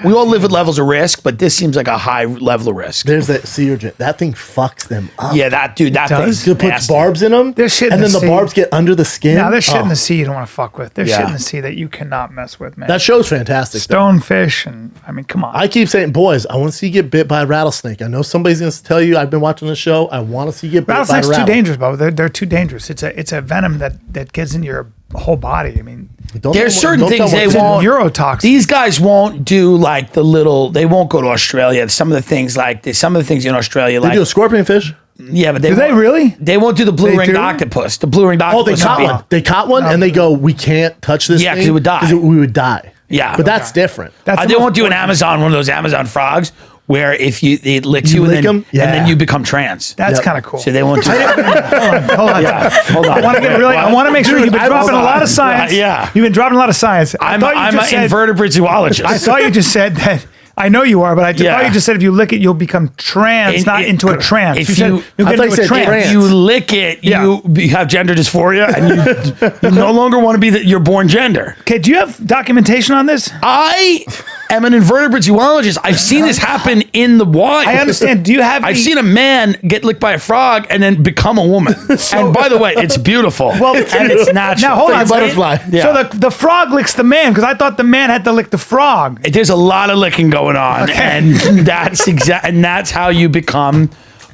We all live with levels of risk, but this seems like a high level of risk. There's that sea urchin. That thing fucks them up. Yeah, that does? thing's It puts nasty. barbs in them, There's shit in and then the the sea. barbs get under the skin. Now there's shit in Oh, the sea you don't want to fuck with. There's shit Yeah. in the sea that you cannot mess with, man. That show's fantastic. though. Stonefish and I mean, come on. I keep saying, boys, I want to see you get bit by a rattlesnake. I know somebody's going to tell you I've been watching the show. I want to see you get bit by a Rattlesnakes rattlesnake. too dangerous, bro. They're too dangerous. It's a venom that gets into your whole body. I mean, There's certain things they it's a won't. neurotoxin. These guys won't do like the little. They won't go to Australia. Some of the things some of the things in Australia, They like do a scorpion fish. yeah, but they Do they won't- really? They won't do the blue They ringed do? octopus. The blue ringed Oh, octopus. they caught would be- one. They caught one, and they go, "We can't touch this Yeah, 'cause thing it would die. 'cause we would die." Yeah. but that's different. That's the They most won't do an poisonous. Amazon, one of those Amazon frogs, where if it licks You you, lick and then, 'em? and then Yeah. you become trans. That's Yep. kind of cool. So they won't do Hold on. Hold on. I want to make sure you've been I dropping a was- lot of science. Yeah. You've been dropping a lot of science. I'm an invertebrate zoologist. I thought you just said that. I know you are, but I Yeah. thought you just said if you lick it, you'll become trans, not into a trance. if You said you- you'll I get thought into you a said trance. trans. If you lick it, Yeah. you have gender dysphoria, and you no longer want to be your born gender. Okay, do you have documentation on this? I am an invertebrate zoologist. I've seen this happen in the wild. I understand. Do you have? I've seen a man get licked by a frog and then become a woman. And by the way, it's beautiful. Well, and it's natural. Now hold Like on, a butterfly. Yeah. So the frog licks the man because I thought the man had to lick the frog. There's a lot of licking going on, and that's how you become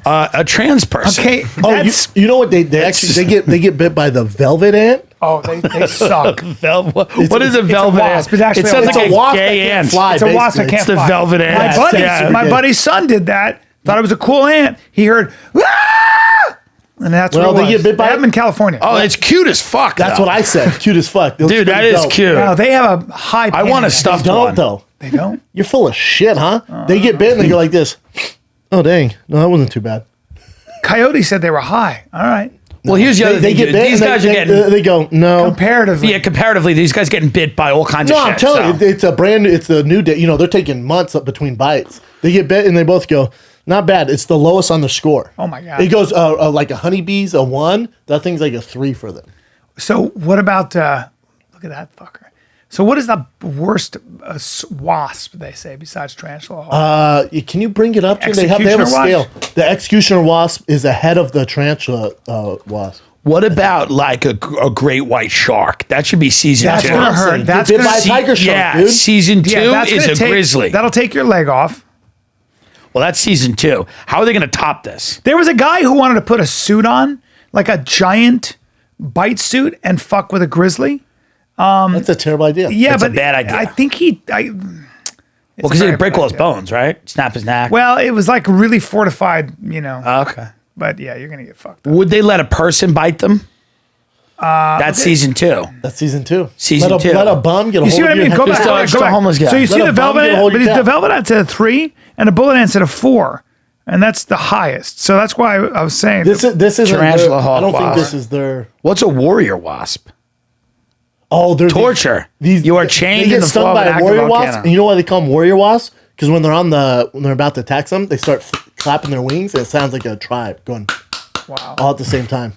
a trans person. Okay, Oh, that's you know what they actually they get bit by the velvet ant. they suck. What is a velvet wasp. ant? It's actually It sounds a like wasp. a wasp that gay can't ant. fly. It's a wasp that basically. can't It's the fly. velvet ant. My Yeah. my buddy's son did that. Thought it was a cool ant. He heard, "Ah!" and that's Well, what it they was. get bit by They have them in California. Oh, it's cute as fuck. That's though. what I said. Cute as fuck. It looks Dude, that pretty is dope. cute. no, they have a high. I want a panic. stuffed Don't one. though. They don't. You're full of shit, huh? They get bit and they go like this. Oh dang! No, that wasn't too bad. Coyote said they were high. All right. Well, here's the other They thing. get dude. bit. These and guys they, are getting. They go no. Comparatively. Yeah, comparatively, these guys getting bit by all kinds No, of shit. I'm telling so. you, it's a brand new. It's the new day. You know, they're taking months up between bites. They get bit and they both go, not bad. It's the lowest on the score. Oh my God. It goes like a honeybee's a 1. That thing's like a 3 for them. So what about? Look at that fucker. So what is the worst wasp they say besides tarantula? Can you bring it up? Jim? They have a Executioner scale. wasp? The executioner wasp is ahead of the tarantula wasp. What about like a great white shark? That should be season That's 2. gonna hurt. That's You're bit gonna by a see- tiger shark, Yeah, dude. season 2 that's is gonna a take- grizzly. That'll take your leg off. Well, that's season 2. How are they going to top this? There was a guy who wanted to put a suit on, like a giant bite suit, and fuck with a grizzly. That's a terrible idea. Yeah, That's a but bad idea. I think he. Well, because very he'd break bad all his idea. bones, right? Snap his neck. Well, it was like really fortified, you know. Okay. But yeah, you're gonna get fucked up. Would they let a person bite them? That's season 2. That's season 2. Season let 2. Let a bum get a You hold see what I of your mean? Go head. back. Just Go a- back, just go a back. homeless guy. So you Let see a the bum velvet get a hold ant, of but your the cat. velvet ant's at a 3, and the bullet ant's at a 4, and that's the highest. So that's why I was saying This isn't Tarantula their, hawk I don't think wasp. this is their. What's a warrior wasp? Oh, they're Torture. You are chained They in get the stung fall of by an a active warrior volcano. wasp, and you know why they call them warrior wasps? Because when they're about to attack them, they start clapping their wings, and it sounds like a tribe going wow. all at the same time.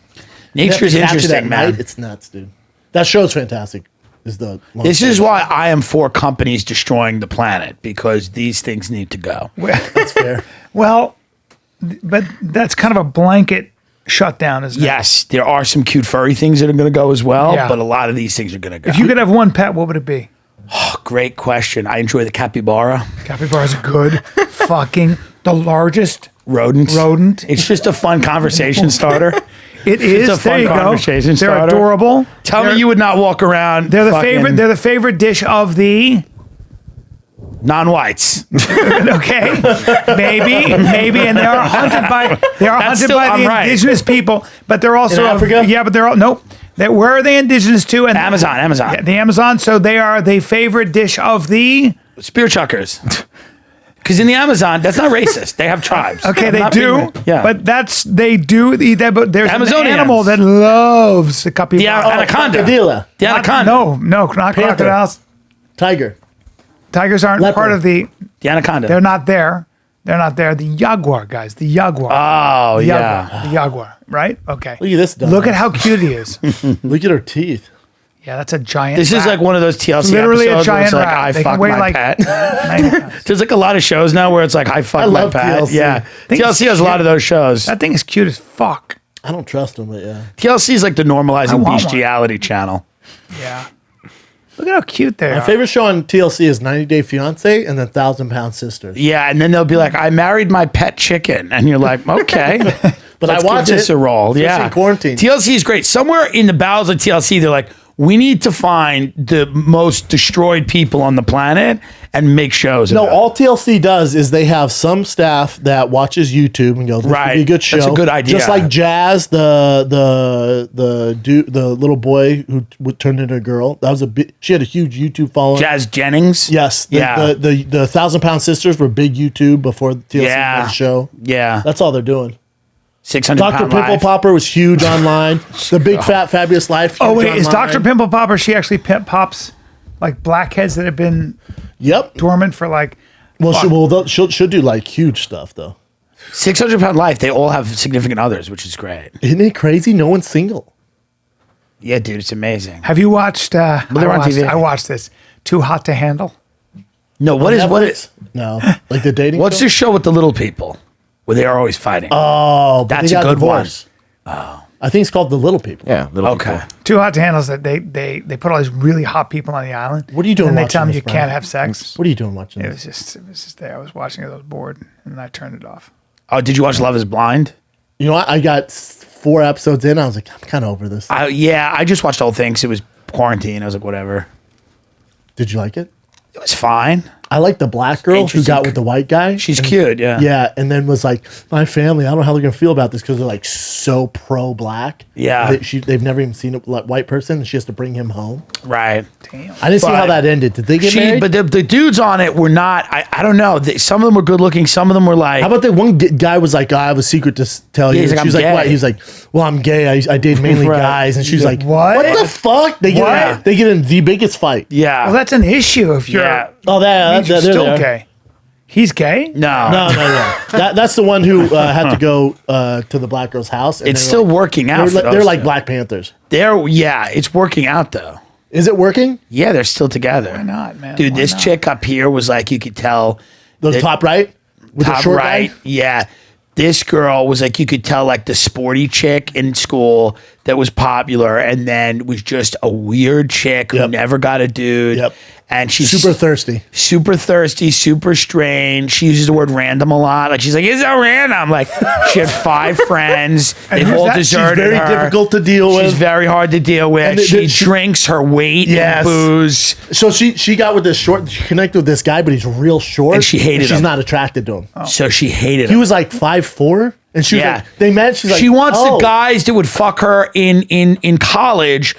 Nature's You have to catch it interesting, at man. night, it's nuts, dude. That show's fantastic. This is why I am for companies destroying the planet, because these things need to go. That's fair. Well, but that's kind of a blanket shutdown, isn't it? Yes, there are some cute furry things that are going to go as well, Yeah. but a lot of these things are going to go. If you could have one pet, what would it be? Great question. I enjoy the capybara. Capybara's good. Fucking the largest Rodent. It's just a fun conversation starter. It is. a fun There you go. conversation They're starter. adorable. Tell They're- me you would not walk around. They're the fucking favorite. They're the favorite dish of the. non-whites. Okay, maybe, and they are hunted by still- the I'm right. indigenous people, but they're also In Africa? Yeah, but they're all nope. Where are they indigenous to? And Amazon. Yeah, the Amazon. So they are the favorite dish of the. Spear chuckers. Because in the Amazon, that's not racist. They have tribes. Okay, I'm they not do. being- Yeah. But they do eat that. But there's an Amazonians. animal that loves the the capybara. anaconda. Crocodile. The anaconda. No, not Panther. crocodiles. Tiger. Tigers aren't Leopard. part of the. The anaconda. They're not there. They're not there. The jaguar, guys. The jaguar. Oh, The yeah. jaguar. The jaguar. Right? Okay. Look at this. Dumbass. Look at how cute he is. Look at her teeth. Yeah, that's a giant. This is rat. like one of those TLC Literally a episodes where it's giant like, rat. I They fuck can weigh my like pet. 90 pounds. There's like a lot of shows now where it's like, I fuck I my love pet. TLC. Yeah. think TLC it's has a lot of those shows. That thing is cute as fuck. I don't trust him, but yeah. TLC is like the I normalizing want one. bestiality channel. Yeah. Look at how cute they My are. favorite show on TLC is 90 Day Fiance and then 1,000-Pound Sisters. Yeah, and then they'll be like, I married my pet chicken. And you're like, okay. But Let's I watch give this it. a roll. especially Yeah. in quarantine. TLC is great. Somewhere in the bowels of TLC, they're like, we need to find the most destroyed people on the planet and make shows. No, about it. all TLC does is they have some staff that watches YouTube and go, "This Right. would be a good show." That's a good idea. Just like Jazz, the little boy who turned into a girl. That was she had a huge YouTube following. Jazz Jennings. Yes. Yeah. The 1,000-Pound Sisters were big YouTube before the TLC Yeah. show. Yeah. That's all they're doing. 600 Dr. pound Pimple life. Popper was huge online. The Big Fat Fabulous Life. Oh, huge wait. Is online. Dr. Pimple Popper, she actually pops like blackheads that have been Yep. dormant for like. Well, fuck. she'll do like huge stuff though. 600 pound life. They all have significant others, which is great. Isn't it crazy? No one's single. Yeah, dude, it's amazing. Have you watched? they're on TV. I watched this. Too Hot to Handle. No, what is Netflix? No, like the dating. what's show? this show with the little people where they are always fighting? Oh, but That's they a got good one. divorced. Oh, I think it's called The Little People. Yeah. Little Okay. people. Too Hot to Handle is that they put all these really hot people on the island. What are you doing And they watching tell them this, you Brian? can't have sex. What are you doing watching It this? was just there. I was watching it. I was bored, and I turned it off. Oh, did you watch Love is Blind? You know what? I got 4 episodes in. I was like, I'm kind of over this. Yeah, I just watched the whole thing because it was quarantine. I was like, whatever. Did you like it? It was fine. I like the black girl who Interesting. got with the white guy. She's cute, yeah. Yeah, and then was like, my family, I don't know how they're gonna feel about this because they're like so pro black. Yeah. They've never even seen a white person, and she has to bring him home. Right. Damn. I didn't see But how that ended. Did they get married? But the dudes on it were not, I don't know. Some of them were good looking. Some of them were like, How about that one guy was like, I have a secret to tell you. he's like, She was "I'm like, what? gay." He's like, well, I'm gay. I date mainly Right. guys. And she's like, What? the fuck? They What? they get in the biggest fight. yeah. Well, that's an issue if you're. yeah. Oh, means you're they're still there. gay. He's gay. No. No. That's the one who had to go to the black girl's house. And It's they were still like, working out. They're like Black Panthers. Yeah, it's working out though. Is it working? Yeah, they're still together. Why not, man? Dude, Why this not? chick chick up here was like, you could tell. The that- top right? With the top short right. guy? Yeah. This girl was like, you could tell like the sporty chick in school that was popular and then was just a weird chick who Yep. never got a dude. Yep. And she's Super thirsty. super thirsty, super strange. She uses the word random a lot. Like she's like, it's so random. Like she had 5 friends. They've who's all that? She's deserted Very her. difficult to deal She's with. very hard to deal with. And She she- drinks her weight Yes. in booze. So she got with this short, she connected with this guy, but he's real short. And she hated She's him. not attracted to him. So she hated He him. was like 5'4", and she was Yeah. like, they met. She's like, She wants oh. the guys that would fuck her in college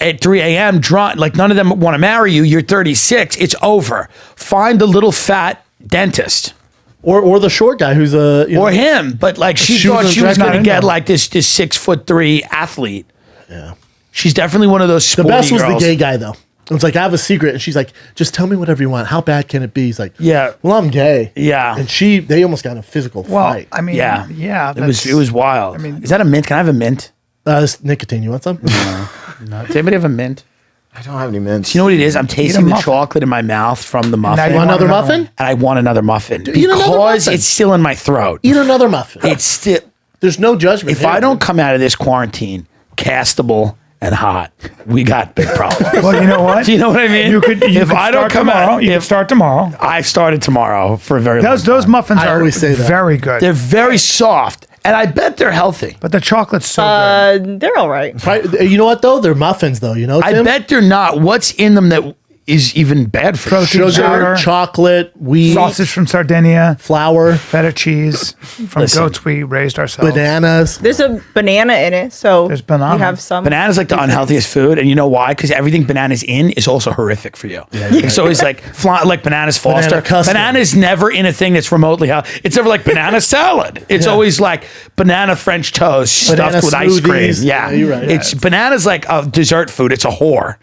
at 3 a.m. drunk. Like none of them want to marry you. You're 36. It's over. Find the little fat dentist or the short guy who's a or him. But like she She thought was she was going to attracted get to him. like this 6'3" athlete. Yeah. She's definitely one of those The sporty best was girls. the gay guy though. It was like, I have a secret, and she's like, just tell me whatever you want. How bad can it be? He's like, Yeah. well, I'm gay. Yeah. And they almost got in a physical Well, fight. I mean, Yeah. yeah. It was wild. I mean- is that a mint? Can I have a mint? It's nicotine. You want some? No. Does anybody have a mint? I don't have any mints. You know what it is? I'm tasting the muffin. chocolate in my mouth from the muffin. you Want another another muffin? And I want another muffin eat another because muffin. it's still in my throat. Eat another muffin. It's still. There's no judgment. If here. I don't come out of this quarantine castable and hot, we got big problems. Well, you know what? Do you know what I mean? You could. If I don't come out, you could start tomorrow. I started tomorrow for a very long Those time. muffins I are always say that. very good. They're very soft, and I bet they're healthy. But the chocolate's so good. They're all right. You know what though? They're muffins though. You know, I Tim? bet they're not. What's in them that is even bad for you? Protein sugar, powder, chocolate, wheat, sausage from Sardinia, flour, feta cheese from Listen. goats we raised ourselves. bananas. There's a banana in it, so There's banana. you have some. Banana's like the unhealthiest food, and you know why? Because everything bananas in is also horrific for you. It's always like like bananas Foster. Banana custard. Banana's never in a thing that's remotely healthy. It's never like banana salad. It's always like banana French toast Banana stuffed with ice cream. smoothies. Yeah, Yeah, you're right. It's banana's like a dessert food. It's a whore.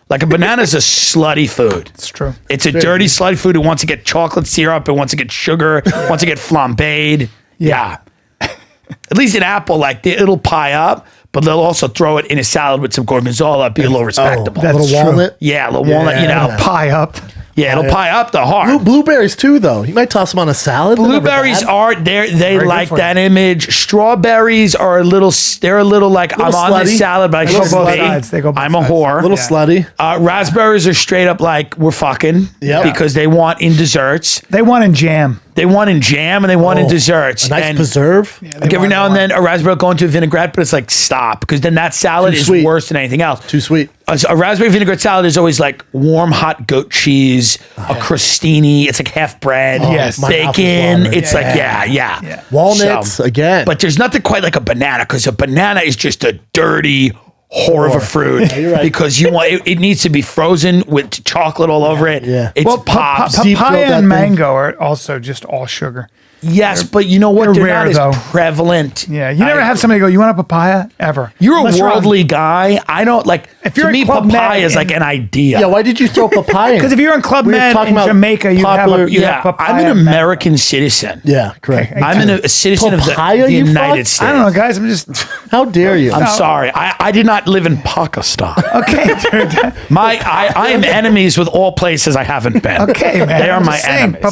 Like a banana's a slutty food. It's true. It's a dirty, slutty food who wants to get chocolate syrup and wants to get sugar, wants to get flambéed. Yeah. At least an apple, like it'll pie up, but they'll also throw it in a salad with some gorgonzola, be a little respectable. That's little true. walnut. Yeah, a little walnut, you know. Pie up. Yeah, it'll pie up the heart. Blueberries too, though. You might toss them on a salad. They're never Blueberries bad. are they good like for that you. image. Strawberries are a little. They're a little like I'm on slutty. this salad, but I They go should both be. sides. They go both I'm a sides. whore. a little Yeah. slutty. Raspberries are straight up like we're fucking. Yep. Because they want in desserts. They want in jam. They want in jam and they want in Oh, desserts. A nice and preserve. like every now and then a raspberry will go into a vinaigrette, but it's like stop because then that salad Too is sweet. worse than anything else. Too sweet. A raspberry vinaigrette salad is always like warm, hot goat cheese, a crostini. It's like half bread, Yes. My mouth is bacon. watering. It's like yeah. Walnuts So- again. But there's nothing quite like a banana because a banana is just a dirty whore of a fruit you're right. because you want it needs to be frozen with chocolate all over it. Yeah. It's Well, pops. Deep throat papaya that and thing. mango are also just all sugar. Yes, but you know what? they're They're rare, not as though. prevalent. Yeah, you never have somebody go, "You want a papaya?" Ever. You're Unless a on- worldly guy. I don't like. If To you're me, at Club Med papaya is in- like an idea. Yeah, why did you throw papaya? Because if you're in Club We were Med talking in about Jamaica, you popular- have you Yeah, have papaya. I'm an and mango. American citizen. Yeah, correct. I'm a citizen Papaya, of the you United fuck? States. I don't know, guys. I'm just How dare you? I'm sorry. I did not live in Pakistan. okay, dude. I am enemies with all places I haven't been. Okay, man. They are I'm my just saying, enemies.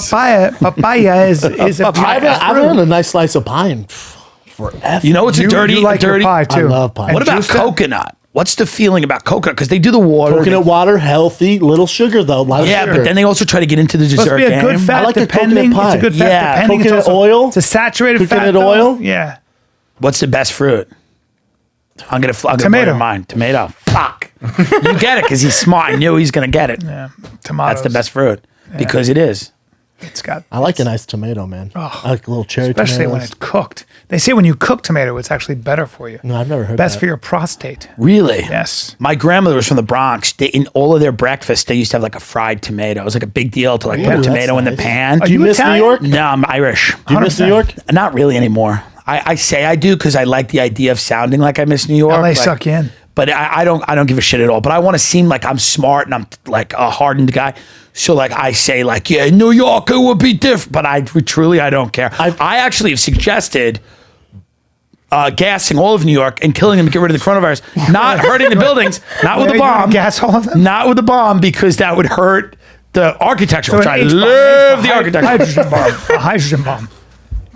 Papaya is a I've beautiful had fruit. a nice slice of pie and forever. You know, it's a You dirty, like your dirty. pie too. I love pie. What And about juice it? coconut? What's the feeling about coconut? Because they do the water. coconut water, healthy, little sugar though. A lot of Yeah, sugar. but then they also try to get into the Supposed dessert to be a game. good fat I like the coconut depending. pie. It's a good fat Yeah, depending. coconut It's also- oil. It's a saturated fat. Coconut though. oil? Yeah. What's the best fruit? I'm gonna Tomato. blow your mind. Tomato. Fuck. You get it because he's smart. I knew he's gonna get it. Yeah. Tomatoes. That's the best fruit because it is. It's got. I like a nice tomato, man. I like a little cherry Especially when tomatoes. it's cooked. They say when you cook tomato, it's actually better for you. No, I've never heard Best that. for your prostate. Really? Yes. My grandmother was from the Bronx. They, in all of their breakfast, they used to have like a fried tomato. It was like a big deal to like put a that's tomato in the nice. pan. Do you miss New Italian? York? No, I'm Irish. Do you miss New 100%. York? Not really anymore. I say I do because I like the idea of sounding like I miss New York. LA like- suck you in. But I don't give a shit at all. But I want to seem like I'm smart and I'm like a hardened guy. So like I say like, yeah, New York, it would be different. But I don't care. I actually have suggested gassing all of New York and killing them to get rid of the coronavirus. Not hurting the buildings, not with a You're gonna bomb. gas all of them? Not with a bomb because that would hurt the architecture, which an I H bomb, love a the hy- architecture. Hydrogen bomb. A hydrogen bomb.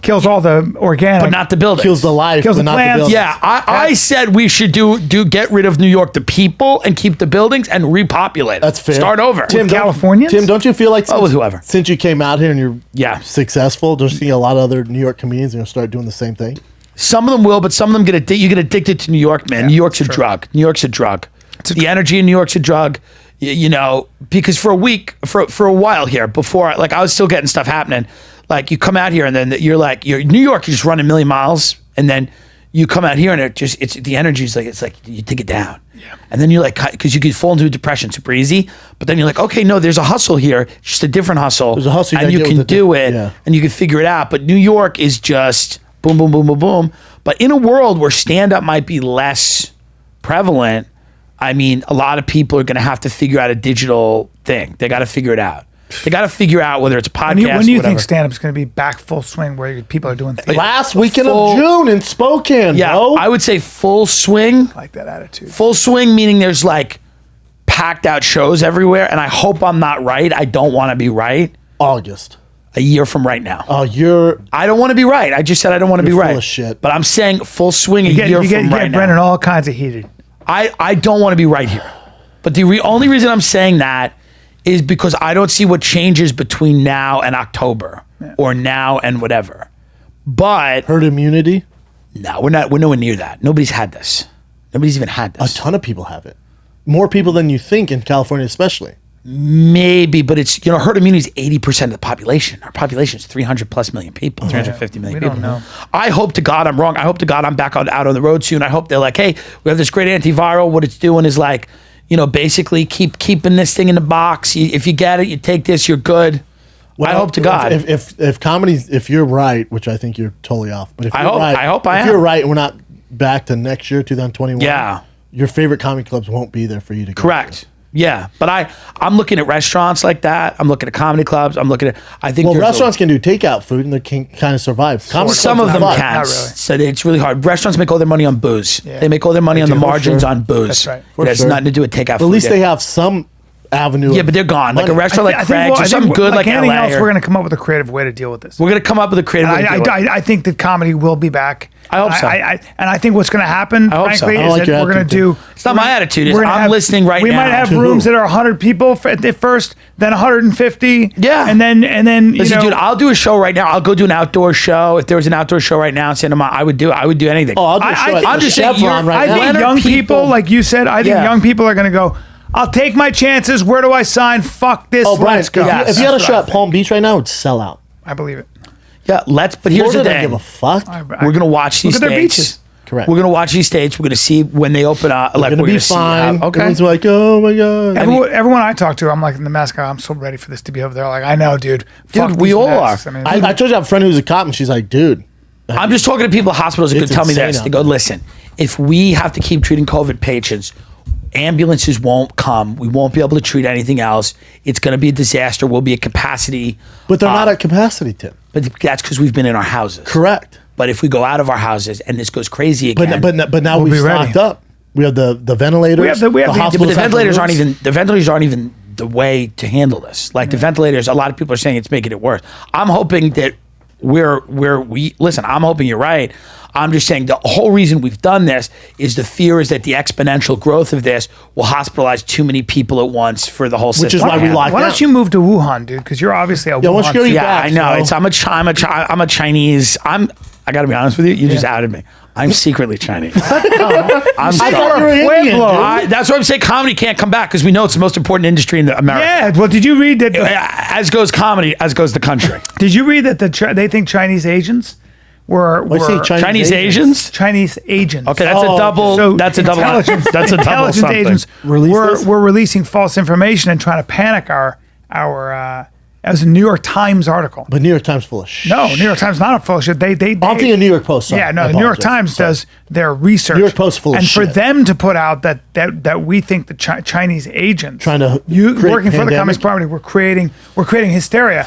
Kills all the organic. But not the buildings. Kills the life, Kills but the not plants. the building. Yeah, I said we should do get rid of New York, the people, and keep the buildings and repopulate it. That's fair. Start over. Tim, don't- Californians? Tim, don't you feel like with whoever. since you came out here and you're Yeah. successful, don't you think a lot of other New York comedians are going to start doing the same thing? Some of them will, but some of them you get addicted to New York, man. New York's a drug. New York's a drug. The energy in New York's a drug. You know, because for a week, for a while here, before like I was still getting stuff happening. Like you come out here and then you're New York, you just run a million miles, and then you come out here and it's the energy is it's like you take it down. Yeah. And then you're like, because you could fall into a depression super easy, but then you're like, okay, no, there's a hustle here, just a different hustle. There's a hustle you and gotta you get can with it. do it, Yeah. and you can figure it out. But New York is just boom, boom, boom, boom, boom. But in a world where stand-up might be less prevalent, I mean, a lot of people are going to have to figure out a digital thing. They got to figure it out. They got to figure out whether it's a podcast. When do you or whatever. think stand-up's going to be back full swing where people are doing things? Last weekend full- of June in Spokane, Yeah, bro. I would say full swing. I like that attitude. Full swing meaning there's like packed out shows everywhere, and I hope I'm not right. I don't want to be right. August. A year from right now. Oh, you're I don't want to be right. I just said I don't want to be full right. of shit. But I'm saying full swing a You get year from right now. Brendan all kinds of heated. I don't want to be right here. But the only reason I'm saying that is because I don't see what changes between now and October or now and whatever. But herd immunity. no, we're nowhere near that. Nobody's had this. Nobody's even had A this. ton of people have it. More people than you think in California, especially. Maybe, but it's, herd immunity is 80% of the population. Our population is 300 plus million people, 350 million We people. don't know. I hope to God I'm wrong. I hope to God I'm back out on the road soon. I hope they're like, hey, we have this great antiviral. What it's doing is like, basically keeping this thing in the box. If you get it, you take this, you're good. I hope to God. If comedy, if you're right, which I think you're totally off, but if you're right, I hope I if am. you're right, and we're not back to next year, 2021. Yeah. Your favorite comedy clubs won't be there for you to go Correct. to. Yeah, but I'm looking at restaurants like that. I'm looking at comedy clubs. I think Well, there's restaurants can do takeout food and they can kind of survive. Comedy some clubs of them not. can. Not really. So it's really hard. Restaurants make all their money on booze. Yeah. They make all their money on the do, for margins sure. on booze. That's right. It has sure. nothing to do with takeout But food. at least they have some avenue. Yeah, of but they're gone. Like a money. restaurant like Craig's or I something think good like anything LA. else, we're going to come up with a creative way to deal with this. We're going to come up with a creative way to do it. I think that comedy will be back. I hope so. And I think what's going to happen, I hope so. frankly, I is like that your we're going to attitude, do. It's not my attitude. It's we're gonna I'm have- listening right we now. might have To rooms who? that are 100 people at first, then 150. Yeah. And then Listen, dude, I'll do a show right now. I'll go do an outdoor show. If there was an outdoor show right now in Santa Monica, I would do it. I would do anything. Oh, I'll do a show at I'm the just saying, Chevron right I now. think Leonard young people, like you said, I think Yeah. young people are going to go, I'll take my chances. Where do I sign? Fuck this. Oh, Brian, Let's go. if you had a That's show what I at Palm Beach right now, it'd sell out. I believe it. Yeah, but here's Florida the doesn't give thing. a fuck. We're gonna watch these Look at their states. beaches. Correct. We're gonna watch these states. We're gonna see when they open up. Like We're gonna be see fine. how- okay. Everyone's like, oh my god. Everyone I talk to, I'm like in the mask. I'm so ready for this to be over there. Like, I know, dude. Fuck we these all masks. are. I mean, I told you I have a friend who's a cop, and she's like, dude. I'm just talking to people at hospitals that could It's tell me insane this. out They go, there. listen, if we have to keep treating COVID patients, ambulances won't come. We won't be able to treat anything else. It's going to be a disaster. We'll be at capacity. But they're not at capacity, Tim. But that's because we've been in our houses. Correct. But if we go out of our houses and this goes crazy again, But now We'll we've be ready. stocked up. We have the ventilators. We have the- but the hospitals have ventilators aren't rooms. even the way to handle this. Like the ventilators, a lot of people are saying it's making it worse. I'm hoping that I'm hoping you're right. I'm just saying the whole reason we've done this is the fear is that the exponential growth of this will hospitalize too many people at once for the whole system. Which is why we Yeah. locked why down. don't you move to Wuhan, dude? Because you're obviously a Yeah, why don't Wuhan. you go to Yeah, back, I know. so- I'm a Chinese. I got to be honest with you. You just outed me. I'm secretly Chinese. I'm I sorry. thought you were Indian, dude. That's why I'm saying comedy can't come back because we know it's the most important industry in America. Yeah. Well, did you read that? As goes comedy, as goes the country. Did you read that they think Chinese agents were Why say Chinese Asians? Chinese agents? Okay, that's Oh, a double. So That's a double. intelligence- That's a double intelligence something. agents Release this? were releasing false information and trying to panic our. As a New York Times article. But New York Times full of shit. No, New York Times not a full shit. They I'm thinking New York Post. Sorry. yeah, no, I the New York apologize. Times Sorry. does their research. New York Post full of and for shit. them to put out that we think the Chinese agents Trying to you create working for the pandemic? Communist Party, we're creating hysteria.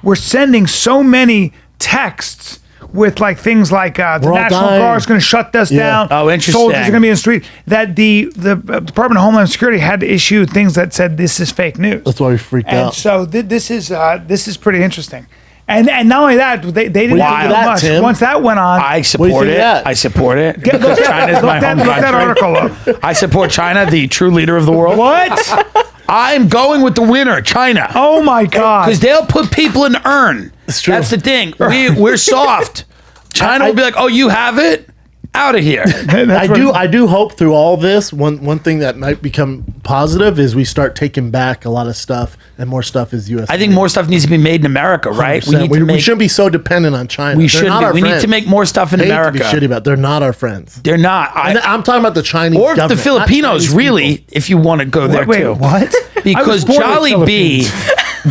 We're sending so many texts with like things like the We're all National dying. Guard is going to shut us Yeah. down. Oh, interesting. Soldiers are going to be in the street. That the Department of Homeland Security had to issue things that said this is fake news. That's why we freaked And out. so this is pretty interesting. And not only that, they didn't What do you do think of that, much. Tim? Once that went on, I What do you support think of it. that? I support it look because that- China's my home look that country. article up. I support China, the true leader of the world. What? I'm going with the winner, China. Oh my God! Because they'll put people in the urn. true. That's the thing. We're soft. China will be like, oh, you have it? Out of here. I do hope through all this, one thing that might become positive is we start taking back a lot of stuff, and more stuff is U.S. I think more stuff needs to be made in America, right? We shouldn't be so dependent on China. We They're shouldn't not be. our We need friends. to make more stuff in I hate America. to be shitty about. They're not our friends. They're not. And I'm talking about the Chinese or government, the not Filipinos, Chinese really, people. if you want to go there Wait, too. what? Because I was born in the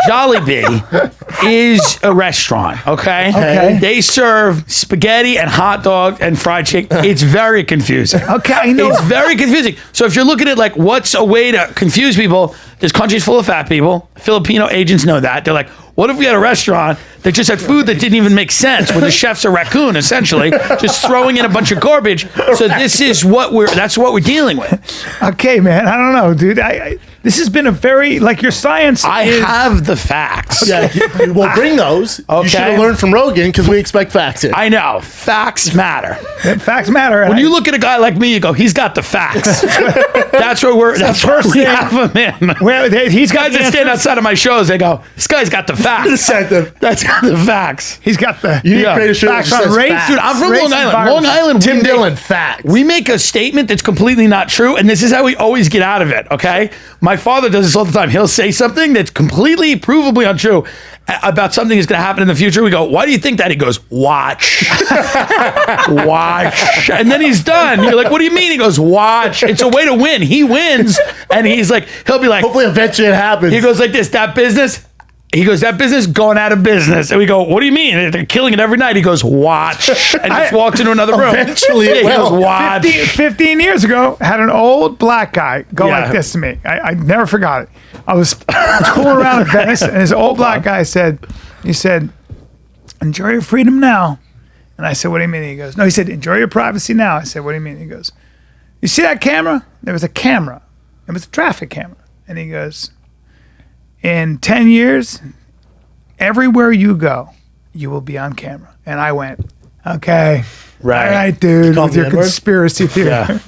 Jollibee is a restaurant, okay? Okay. They serve spaghetti and hot dog and fried chicken. It's very confusing. Okay, I know. It's very confusing. So if you're looking at like what's a way to confuse people, This country's full of fat people. Filipino agents know that. They're like, what if we had a restaurant that just had food that didn't even make sense, where the chef's a raccoon, essentially, just throwing in a bunch of garbage. So that's what we're dealing with. Okay, man. I don't know, dude. This has been a very, like, your science I have the facts. Yeah, we'll bring those. Okay. You should have learned from Rogan because we expect facts here. I know. Facts matter. Facts matter. When you look at a guy like me, you go, he's got the facts. That's where that's where we have him in. Well, he's got Guys that stand outside of my shows, they go, this guy's got the facts. That's got the facts. He's got the You need to create a show that facts just on says race. facts. Dude, I'm from Race Long and Island. viruses. Long Island, Tim Dillon, facts. we make a statement that's completely not true, and this is how we always get out of it, okay? My father does this all the time. He'll say something that's completely provably untrue about something that's going to happen in the future. We go, why do you think that? He goes, watch. Watch. And then he's done. You're like, what do you mean? He goes, watch. It's a way to win. He wins, and he'll be like, Hopefully, eventually it happens. he goes like this, that business going out of business. And we go, what do you mean? They're killing it every night. He goes, watch. And just walks into another room. Eventually it he goes, will. watch. 15 years ago, had an old black guy go Yeah. like this to me. I never forgot it. I was tooling around in Venice, and this old black guy said, enjoy your freedom now. And I said, what do you mean? He goes, no, he said, enjoy your privacy now. I said, what do you mean? He goes, you see that camera? There was a camera. It was a traffic camera. And he goes, in 10 years, everywhere you go, you will be on camera. And I went, okay. Right. All right, dude, Call with me your Edward? conspiracy theory. Yeah.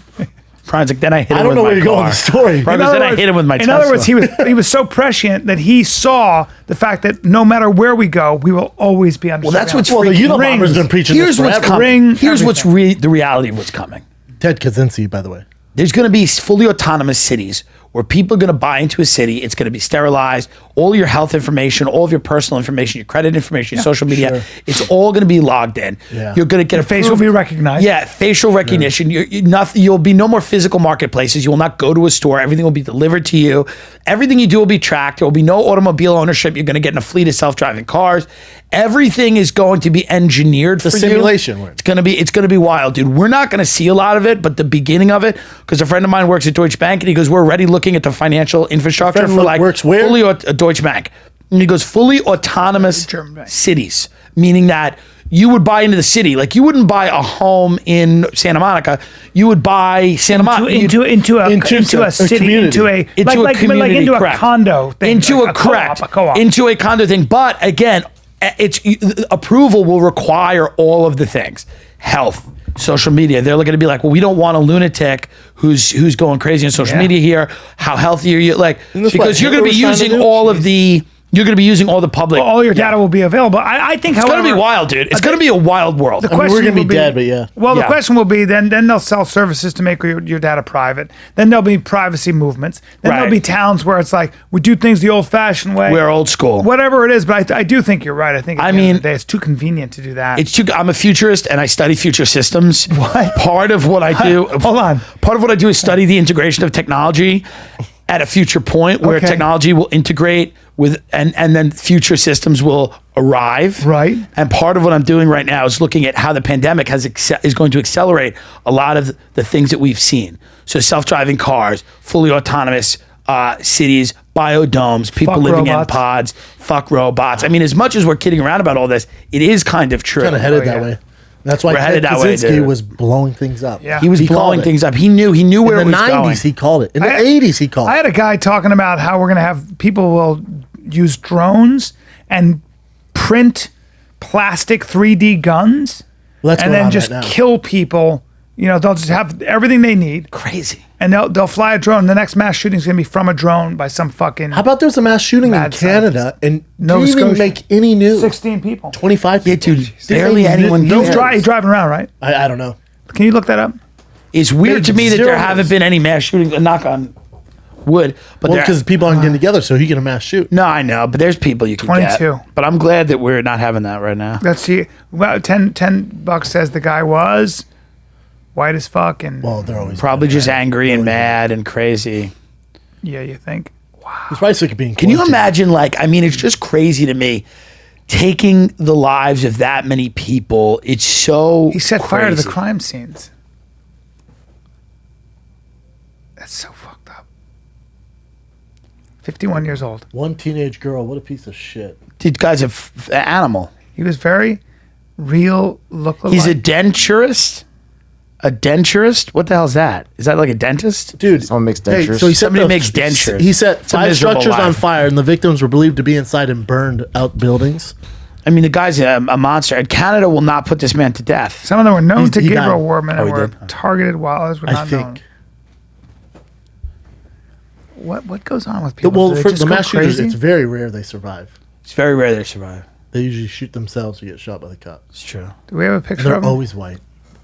Brian's like, then I hit him I don't with know my where you're going car. with the story. Brian In goes, other then I words- hit him with my In Tesla. other words, he was so prescient that he saw the fact that no matter where we go, we will always be under Well, that's surveillance. what's Well, the freaking Unabomber's rings. been preaching Here's this what's forever. coming. Ring Here's what's everything. the reality of what's coming. Ted Kaczynski, by the way. There's going to be fully autonomous cities where people are going to buy into a city. It's going to be sterilized. All your health information, all of your personal information, your credit information, your social media, sure. it's all going to be logged in. Yeah. You're going to get Your face will be recognized. Yeah, facial recognition. You'll be no more physical marketplaces. You will not go to a store. Everything will be delivered to you. Everything you do will be tracked. There will be no automobile ownership. You're going to get in a fleet of self-driving cars. Everything is going to be engineered for you. simulation work. It's going to be wild, dude. We're not going to see a lot of it, but the beginning of it, because a friend of mine works at Deutsche Bank, and he goes, we're already looking at the financial infrastructure friend for like works where? fully Deutsche Bank. And he goes, fully autonomous German bank. cities, meaning that you would buy into the city. Like you wouldn't buy a home in Santa Monica. You would buy Santa Monica. into a city, community. into a community, into correct. a condo thing, into like a co-op. into a condo thing. But again, it's approval will require all of the things: health, social media. They're going to be like, well, we don't want a lunatic who's going crazy on social Yeah. media here. How healthy are you? Like that's because what you're going to be Hitler was trying to using do. all of the. You're going to be using all the public. all your data will be available. I think, It's however, going to be wild, dude. It's going to be a wild world. The I mean, we're question gonna be will dead, but yeah. Well, Yeah. the question will be then they'll sell services to make your data private. Then there'll be privacy movements. Then there'll Right. be towns where it's like we do things the old-fashioned way. We're old school. Whatever it is, but I do think you're right. I think at I the end mean- of the day, it's too convenient to do that. I'm a futurist and I study future systems. What? Part of what I do. Hold on. Part of what I do is study the integration of technology at a future point where Okay. technology will integrate with and then future systems will arrive. Right. And part of what I'm doing right now is looking at how the pandemic is going to accelerate a lot of the things that we've seen. So self-driving cars, fully autonomous cities, biodomes, people Fuck living in robots. pods, fuck robots. I mean, as much as we're kidding around about all this, it is kind of true. Kind of headed yeah. that way. That's why We're headed Ted that way, Kaczynski dude. was blowing things up. Yeah. He was He called blowing it. things up. He knew where In it the was 90s, going. he called it. In the I- 80s, he called I it. had a guy talking about how we're going to have people will use drones and print plastic 3D guns Well, that's and going then on just right now. kill people. You know, they'll just have everything they need Crazy. and they'll fly a drone. The next mass shooting is going to be from a drone by some fucking How about there was a mass shooting in Mad Canada and Nova didn't even Scotia. make any news? 16 people. 25 Yeah, people. dude. Didn't Barely make anyone no- cares. He's driving around, right? I don't know. Can you look that up? It's weird Made to me that zero there haven't news. been any mass shootings. Knock on wood, but Well, there. because people aren't getting together, so he get a mass shoot. No, I know, but there's people you can 22. get. But I'm glad that we're not having that right now. Let's see. Well, $10 says the guy was white as fuck and Well, they're always Probably just angry and mad and crazy. yeah, you think? He's probably sick of being. Can you quarantined. imagine? Like, I mean, it's just crazy to me. Taking the lives of that many people, it's so. He set fire to the crazy. crime scenes. That's so fucked up. 51 years old. One teenage girl. What a piece of shit. Dude, guy's an animal. He was very real. He's a denturist. A denturist? What the hell is that? Is that like a dentist? Dude, Someone makes dentures. so he set Somebody makes dentures. He set It's a 5 miserable structures on life. fire, and the victims were believed to be inside and burned out buildings. I mean, the guy's a monster. And Canada will not put this man to death. Some of them were known to He give died. reward men and he were did? targeted while others were I not known. think. What goes on with people? Well, Do they for just the go mass shooters, crazy? it's very rare they survive. It's very rare they survive. They usually shoot themselves or get shot by the cops. It's true. Do we have a And picture they're of him? always white,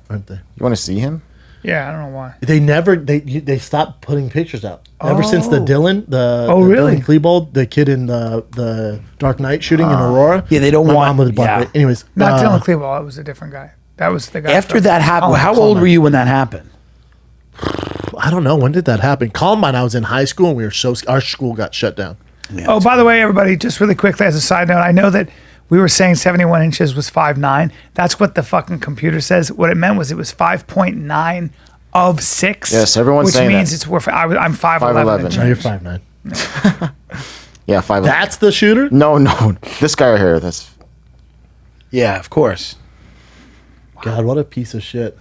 aren't they? You want to see him? Yeah, I don't know why. They stopped putting pictures out ever since the Oh. Dillon, the really? Dillon Klebold, the kid in the Dark Knight shooting in Aurora. Yeah, they don't My want- mom lived block yeah. away. Anyways, Not Dylan Klebold. It was a different guy. That was the guy. After from that happened, Columbine. how old were you when that happened? I don't know, when did that happen? Columbine, I was in high school and we were our school got shut down. Oh, by the way, everybody, just really quickly as a side note, I know that we were saying 71 inches was 5'9". That's what the fucking computer says. What it meant was it was 5.9 of 6. Yes, everyone's which saying means that. it's worth. I'm 5'11". 5'11". Now you're 5'9". Yeah, 5. That's the shooter? No, this guy right here. That's Yeah, of course. God, what a piece of shit.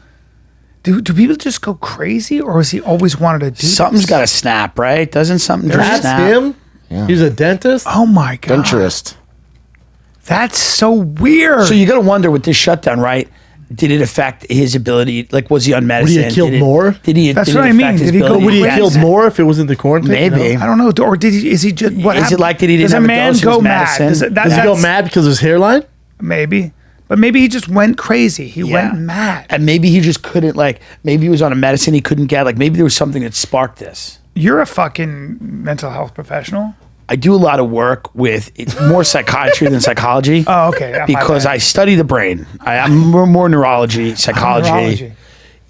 Do people just go crazy, or has he always wanted to do Something's this? got to snap, right? Doesn't something just That's snap? him? Yeah. He's a dentist? Oh my god, denturist. that's so weird. So you got to wonder with this shutdown, right? Did it affect his ability? Like, was he on Would medicine? he have killed more? Did he? That's did it what I mean. affect his Did he go- ability Would he to have get- killed more if it was in the quarantine? Maybe. No? I don't know. Or did he? Is he just? What Is it happened? like that he didn't Does have a a man dose of go his mad? medicine? Does, it- that, Does he go that's- mad because of his hairline? Maybe, but maybe he just went crazy. He Yeah. went mad. And maybe he just couldn't, like, maybe he was on a medicine he couldn't get. Like, maybe there was something that sparked this. You're a fucking mental health professional. I do a lot of work with it's more psychiatry than psychology. Oh, okay. My Because bad. I study the brain. I'm more neurology, psychology. Neurology.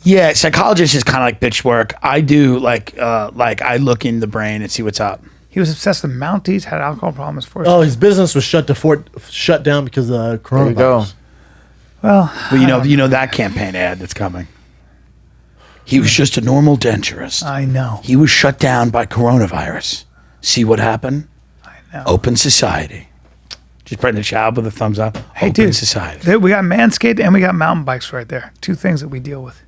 Yeah, psychologist is kind of like bitch work. I do like I look in the brain and see what's up. He was obsessed with Mounties, had alcohol problems for. Oh, his business was shut down because of the There you go. coronavirus. Well, But you know that campaign ad that's coming. He was just a normal denturist. I know. He was shut down by coronavirus. See what happened? I know. Open society. Just Brendan Schaub with a thumbs up. Hey, Open dude. society. We got Manscaped and we got mountain bikes right there. 2 things that we deal with.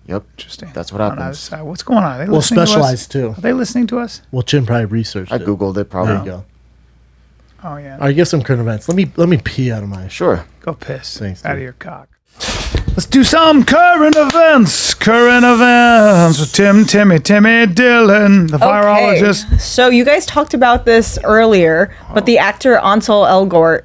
Yep. Interesting. That's what On either happens. side. What's going on? Are they Well, listening to us? specialized too. Are they listening to us? Well, Chin probably researched I it. googled it. Probably. There you go. Oh yeah. All right, get some current events. Let me pee out of my. Sure. Go piss Thanks, out of dude. your cock. Let's do some current events. Current events with Timmy Dillon, the virologist. So you guys talked about this earlier, but the actor Ansel Elgort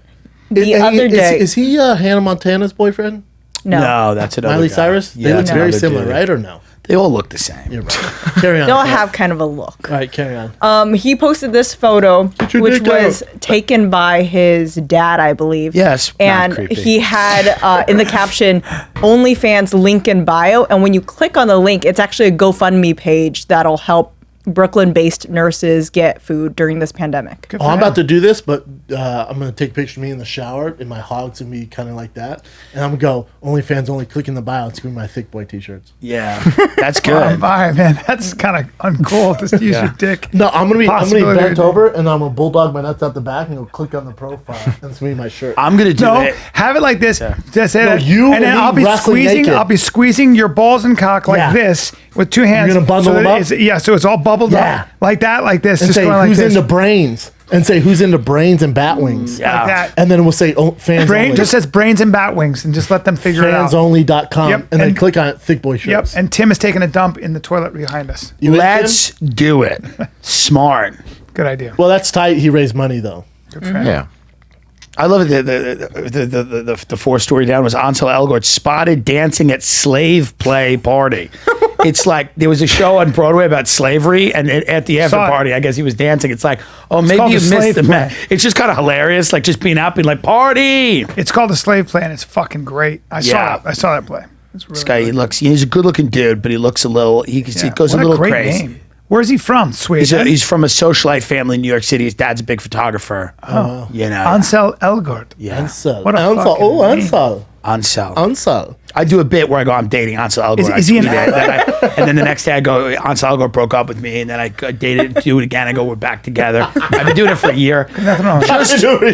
the other day. Is he Hannah Montana's boyfriend? no. That's another Miley guy. Cyrus? They Yeah, look that's very another similar, dude. right? Or no? They all look the same. You're right. Carry on. They'll have kind of a look. All right, carry on. He posted this photo, your which dick out. was taken by his dad, I believe. Yes, not And creepy. he had in the caption, OnlyFans link in bio. And when you click on the link, it's actually a GoFundMe page that'll help Brooklyn-based nurses get food during this pandemic. Good Oh, for I'm him. about to do this, but I'm going to take a picture of me in the shower, and my hog's going to be kind of like that. And I'm going to go, OnlyFans only click in the bio. It's going to be my thick boy t-shirts. Yeah, that's All good. right, man. That's kind of uncool. Just use your dick. No, I'm going to be Possibility bent of- over, and I'm going to bulldog my nuts out the back, and go click on the profile. And it's going to be my shirt. I'm gonna do No, it. have it like this. Just say that. you and then and I'll me be wrestling squeezing. naked. I'll be squeezing your balls and cock like Yeah. this with 2 hands. gonna bundle so them that up? it's- Yeah, so it's all bubbled Yeah. up like that, like this. and Just say, going like who's this, into brains? And say, who's into brains and bat wings? Yeah. like that. And then we'll say, oh, fans Brain only. just says brains and bat wings, and just let them figure it out. fansonly.com. Yep, And then and- click on it, thick boy Yep. shirts. And Tim is taking a dump in the toilet behind us. You in, Let's Tim? do it. Smart. Good idea. Well, that's tight. He raised money, though. Good for him. Yeah. I love it. The 4-story down was Ansel Elgort spotted dancing at slave play party. It's like there was a show on Broadway about slavery, and at the after Saw it. party, I guess he was dancing. It's like, oh, maybe called you the missed slave the play. It's just kind of hilarious, like just being out, being like, party. It's called The Slave Play, and it's fucking great. I Yeah. saw that play. It's really This guy, good. he's a good looking dude, but he looks a little. He Yeah. goes What a little great crazy. name. Where's he from? Sweden. He's from a socialite family in New York City. His dad's a big photographer. Oh, you know. Ansel Elgort. Yeah. Ansel. What a Ansel. fucking Oh, name. Ansel. Ansel. Ansel. I do a bit where I go, I'm dating Ansel Elgort. Is he an and then the next day I go, Ansel Elgort broke up with me, and then I dated, do it again. I go, we're back together. I've been doing it for a year. Nothing wrong.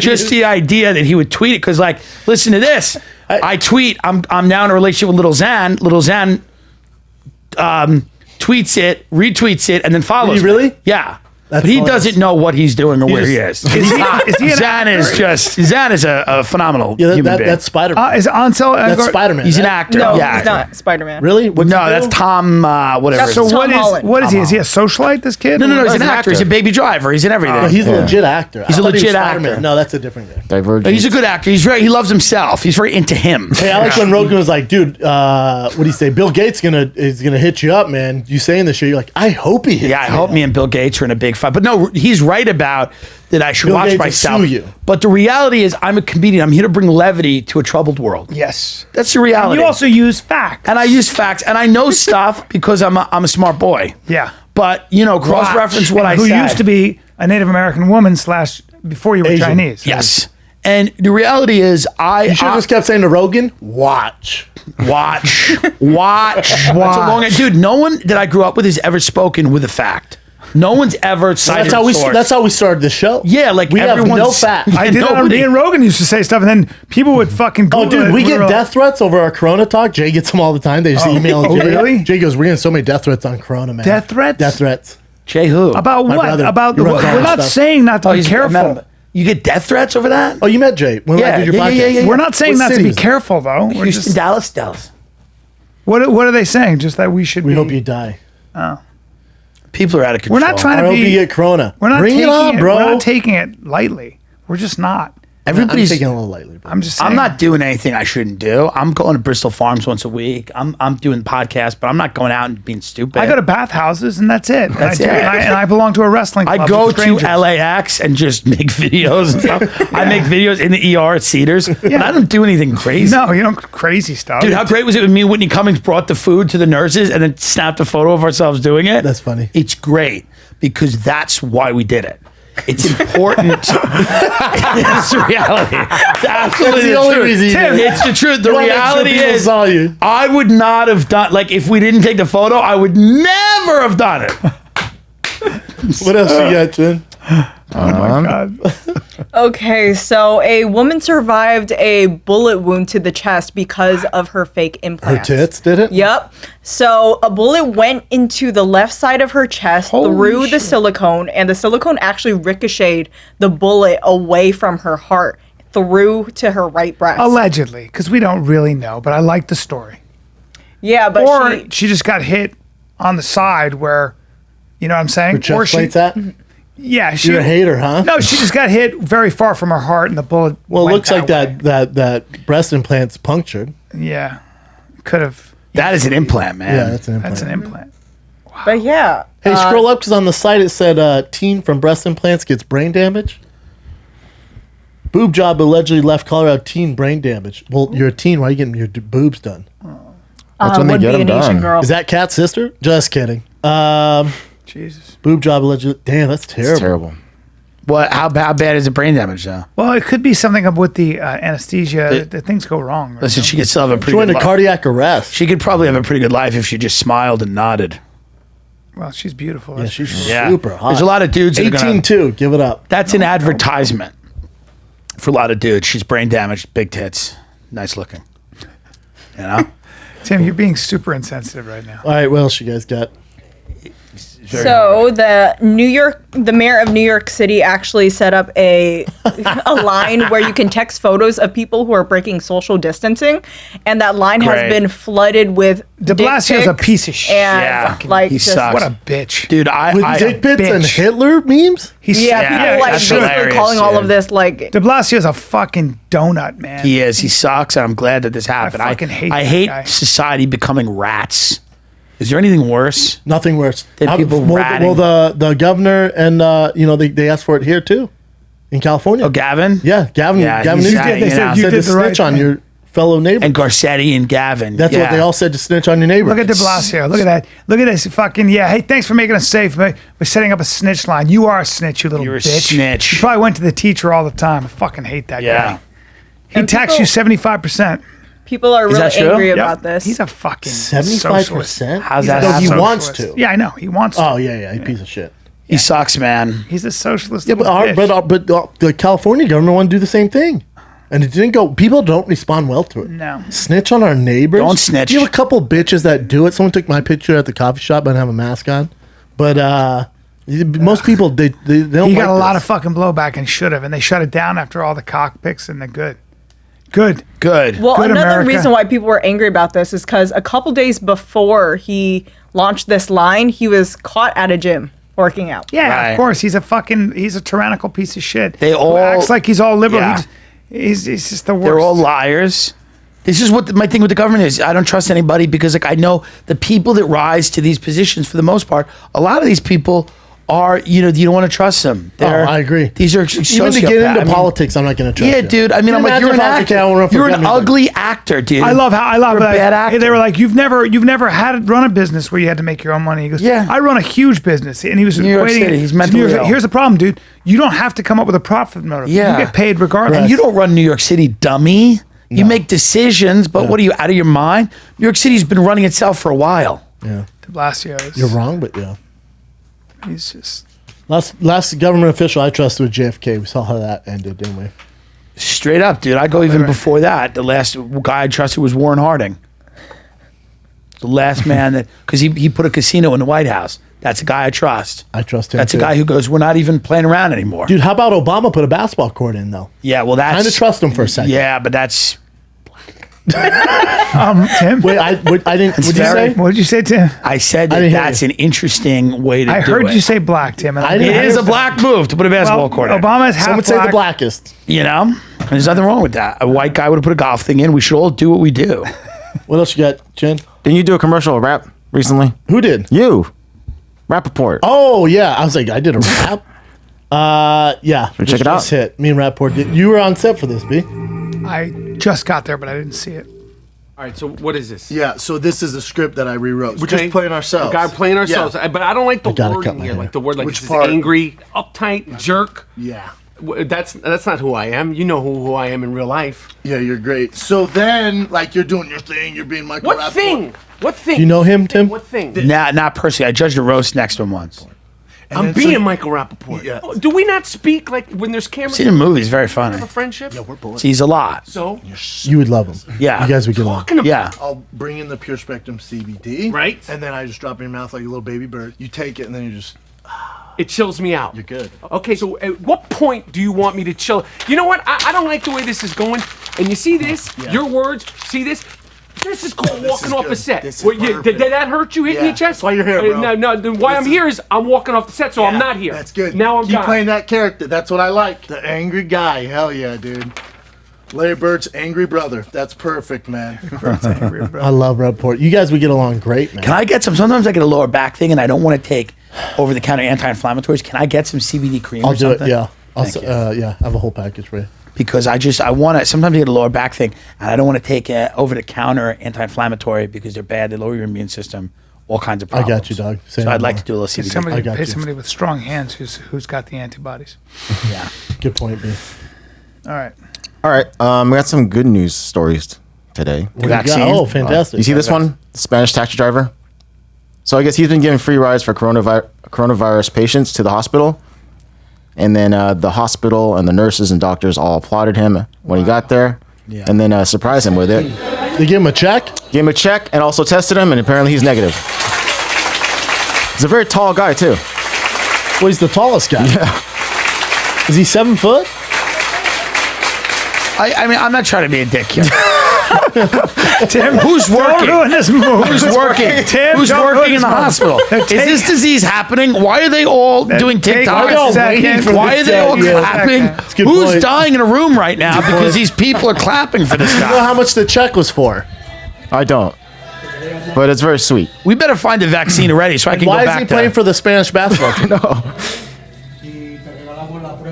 Just the idea that he would tweet it, because like, listen to this. I tweet, I'm now in a relationship with Little Xan. Little Xan tweets it, retweets it, and then follows. Did he really? me. Yeah. That's but he hilarious. doesn't know what he's doing or where he is. Is he an Xan is Xan is a phenomenal Yeah, human being. that's Spider-Man. Is Ansel Elgort? That's Spider-Man. He's an right? actor. No, yeah, he's not Spider-Man. Really? What's No, he that's do? Tom, whatever. That's his- Tom Holland. What is he? Is he a socialite, this kid? No, he's he's an an actor. He's a actor. baby driver. He's in everything. No, he's a legit actor. He's I a thought he was legit Spider-Man. actor. No, that's a different guy. Divergent. He's a good actor. He loves himself. He's very into him. Hey, I like when Rogan was like, dude, what do you say? Bill Gates is gonna hit you up, man. You saying this shit? You're like, I hope he hits Yeah, I me hope up. me and Bill Gates are in a big fight. But no, he's right about that I should Bill watch Gates will myself. sue you. But the reality is I'm a comedian. I'm here to bring levity to a troubled world. Yes. That's the reality. You also use facts. and I use facts and I know stuff because I'm a smart boy. Yeah. But, cross-reference what I Who said. used to be a Native American woman / before you were Asian. Chinese. Yes. And the reality is You should have just kept saying to Rogan, watch. watch. That's a long, dude, no one that I grew up with has ever spoken with a fact. No one's ever cited That's how we started the show. Yeah, like we have no everyone's- facts. I did that on Nobody- me and Rogan used to say stuff, and then people would fucking Google Oh, dude, it. we and get were death threats over our Corona talk. Jay gets them all the time. They just email Oh, Jay. really? Jay goes, we're getting so many death threats on Corona, man. Death threats? Death threats. Jay who? About My what? brother. About He the, runs all we're that not stuff. saying not to be I met careful. him. You get death threats over that? Oh, you met Jay when I did your podcast. yeah. We're not saying What not to city be is it? careful, though. We're Houston, just, Dallas. what are they saying? Just that we should We be. hope you die. People are out of control. We're not trying I to hope you be. get Corona. We're not Bring taking it on, bro. We're not taking it lightly. We're just not. I'm Everybody's. taking it a little lightly, bro. I'm just saying. I'm not doing anything I shouldn't do. I'm going to Bristol Farms once a week. I'm doing podcasts, but I'm not going out and being stupid. I go to bathhouses and that's it. That's and, it. and I belong to a wrestling club. I go with to strangers. LAX and just make videos and stuff. I make videos in the ER at Cedars, but I don't do anything crazy. No, you don't crazy stuff. Dude, how great was it when me and Whitney Cummings brought the food to the nurses and then snapped a photo of ourselves doing it? That's funny. It's great because that's why we did it. It's important. It's the reality. It's absolutely That's the only truth. reason you did it. It's the truth. The You wanna make sure reality people is, saw you. I would not have done, like, if we didn't take the photo, I would never have done it. What else you got, Jen? Okay, so a woman survived a bullet wound to the chest because of her fake Her implants. tits did it? Yep. So a bullet went into the left side of her chest through the silicone, and the silicone actually ricocheted the bullet away from her heart through to her right breast. Allegedly, because we don't really know, but I like the story. Yeah, but Or she, she just got hit on the side where, you know what I'm saying? Her chest or she, plate's at? Yeah, she. You're a hater, huh? No, she just got hit very far from her heart, and the bullet. Well, it went looks like way. that breast implant's punctured. Yeah, could have. That is an implant, man. Yeah, that's an implant. That's an implant. but yeah. Hey, scroll up because on the site it said teen from breast implants gets brain damage. Boob job allegedly left Colorado teen brain damage. Well, you're a teen. Why are you getting your boobs done? That's when they would get be them an Asian done. girl. Is that Kat's sister? Just kidding. Jesus. Boob job allegedly. Damn, that's terrible. It's terrible. What? How bad is the brain damage, though? Well, it could be something up with the anesthesia. The things go wrong. Right? Listen, she could still have a pretty She went good into life. cardiac arrest. She could probably have a pretty good life if she just smiled and nodded. Well, she's beautiful. Yeah, That's she's for sure. Yeah. super hot. There's a lot of dudes that are gonna- 18-2. Give it up. That's an advertisement for a lot of dudes. She's brain damaged, big tits, nice looking. You know? Tim, you're being super insensitive right now. All right, what else you guys got? So the mayor of New York City actually set up a line where you can text photos of people who are breaking social distancing, and that line Great. has been flooded with De dick Blasio's a pics piece of shit. and Yeah, like he just sucks. What a bitch. Dude, With I dick pics and bitch. Hitler memes? He's yeah, Yeah, people like that's basically hilarious, calling all of dude. this like De Blasio's a fucking donut, man. he is. He sucks, and I'm glad that this happened. fucking hate I that hate guy. society becoming rats. Is there anything worse? Nothing worse. Did people ratting? the governor and they asked for it here too, in California. Oh, Gavin? Yeah, Gavin. Yeah, Gavin he's Newsom saying, they said you said did to the right snitch on thing. your fellow neighbors. And Garcetti and Gavin. That's what they all said, to snitch on your neighbor. Look at de Blasio. Look at that. Look at this fucking, hey, thanks for making us safe by setting up a snitch line. You are a snitch, you little You're bitch. a snitch. You probably went to the teacher all the time. I fucking hate that guy. He taxed you 75%. People are really that true? angry Yep. about this. He's a fucking 75%? How's that No, he happen? wants to. Yeah, I know. He wants to. Oh, yeah, he's a piece of shit. He sucks, man. He's a socialist. Yeah, but little bitch. the California government wanted to do the same thing. And it didn't go. People don't respond well to it. No. Snitch on our neighbors. Don't snitch. You have a couple bitches that do it. Someone took my picture at the coffee shop, but I didn't have a mask on. But most people, they don't He like got a lot this. of fucking blowback and should have. And they shut it down after all the cock pics and the good. Good. Good. Well, Good another America. reason why people were angry about this is because a couple days before he launched this line, he was caught at a gym working out. Yeah, Right. of course. He's a tyrannical piece of shit. They who all- acts like he's all liberal. Yeah. He's just the worst. They're all liars. This is what my thing with the government is. I don't trust anybody because, like, I know the people that rise to these positions, for the most part, a lot of these people are, you don't want to trust them. I agree. These are Even to get sociopaths. into politics, I'm not going to trust Yeah, you. dude. I mean, Can I'm you like, you're an imagine if I was a actor. kid, I wanna run for You're an governor? ugly actor, dude. I love how You're a bad actor. They were like, you've never had run a business where you had to make your own money. He goes, Yeah. I run a huge business, and he was New York equating City, it he's to mentally New York. ill. Here's the problem, dude. You don't have to come up with a profit motive. Yeah. You get paid regardless. And you don't run New York City, dummy. You make decisions, but what are you, out of your mind? New York City's been running itself for a while. Yeah. De Blasio is. You're wrong, but yeah. He's just. Last government official I trusted was JFK. We saw how that ended, didn't we? Straight up, dude. I go even before that. The last guy I trusted was Warren Harding. The last man that, because he put a casino in the White House. That's a guy I trust. I trust him. That's too. a guy who goes, we're not even playing around anymore. Dude, how about Obama put a basketball court in, though? Yeah, well, that's. Kind of trust him for a second. Yeah, but that's. Tim? Wait, I didn't. What'd you very- say? What did you say, Tim? I said I that didn't hear that's you. an interesting way to I do heard it. you say black, Tim. And I It didn't- is a black move to put a basketball court in. Obama's half Some would say black. the blackest. There's nothing wrong with that. A white guy would have put a golf thing in. We should all do what we do. What else you got, Jen? Didn't you do a commercial rap recently? Who did? You. Rappaport. Oh yeah, I was like, I did a rap. Yeah. we check it out? Just hit. Me and Rapport did. You were on set for this, B. I just got there, but I didn't see it. All right, so what is this? Yeah. So this is a script that I rewrote. We're Okay. just playing ourselves. A guy playing ourselves. Yeah. But I don't like the gotta cut wording my here. hair. Like the word, like Which this part? is angry, uptight, jerk. Yeah. That's not who I am. You know who I am in real life. Yeah, you're great. So then, like, you're doing your thing. You're being Michael. What Rappaport. thing? What thing? Do you know him, Tim? What thing? Not personally. I judged a roast next to him once. I'm then being so- Michael Rappaport. Yeah. Oh, do we not speak like when there's cameras? Seen him movies. Very funny. Have a friendship. Yeah, we're both. Sees a lot. So You would love him. Yeah. You guys would get along. talking about Yeah. I'll bring in the Pure Spectrum CBD. Right. And then I just drop it in your mouth like a little baby bird. You take it and then you just. it chills me out. You're good. Okay, so at what point do you want me to chill? You know what? I don't like the way this is going. And you see this? Your words. See this? This is called walking is off good. a set. This is Did perfect. that hurt you? Hitting Yeah. your chest? That's why you're here, bro. No. Why I'm here is I'm walking off the set, so I'm not here. That's good. Now I'm Keep gone. playing that character. That's what I like. The angry guy. Hell yeah, dude. Larry Bird's angry brother. That's perfect, man. I love Rapport. You guys would get along great, man. Can I get some? Sometimes I get a lower back thing, and I don't want to take over-the-counter anti-inflammatories. Can I get some CBD cream? I'll or do it. something? Yeah. Thank you. Yeah. I have a whole package for you. Because I want to. Sometimes I get a lower back thing, and I don't want to take over-the-counter anti-inflammatory because they're bad. They lower your immune system. All kinds of I problems. got you, dog. Say So no I'd like more. to do a little CBD. Somebody I got pay you. somebody with strong hands who's got the antibodies. Yeah. Good point, B. All right. All right. We got some good news stories today. What do you Vaccine. got? Oh, fantastic. You see this one? The Spanish taxi driver. So I guess he's been giving free rides for coronavirus patients to the hospital. And then the hospital and the nurses and doctors all applauded him when he got there. Yeah. And then surprised him with it. They give him a check? Gave him a check and also tested him, and apparently he's negative. He's a very tall guy, too. Well, he's the tallest guy. Yeah. Is he 7 foot? I mean, I'm not trying to be a dick here. Tim, Who's don't working? ruin this movie. Who's working? Tim, Who's don't ruin working in this the movie. hospital? Is this disease happening? Why are they all doing take TikTok? a second. Why are they all Yeah. clapping? That's a good Who's point. dying in a room right now because these people are clapping for this You know guy? how much the check was for? I don't. But it's very sweet. We better find a vaccine already so I can Why go is back he to playing for the Spanish basketball team?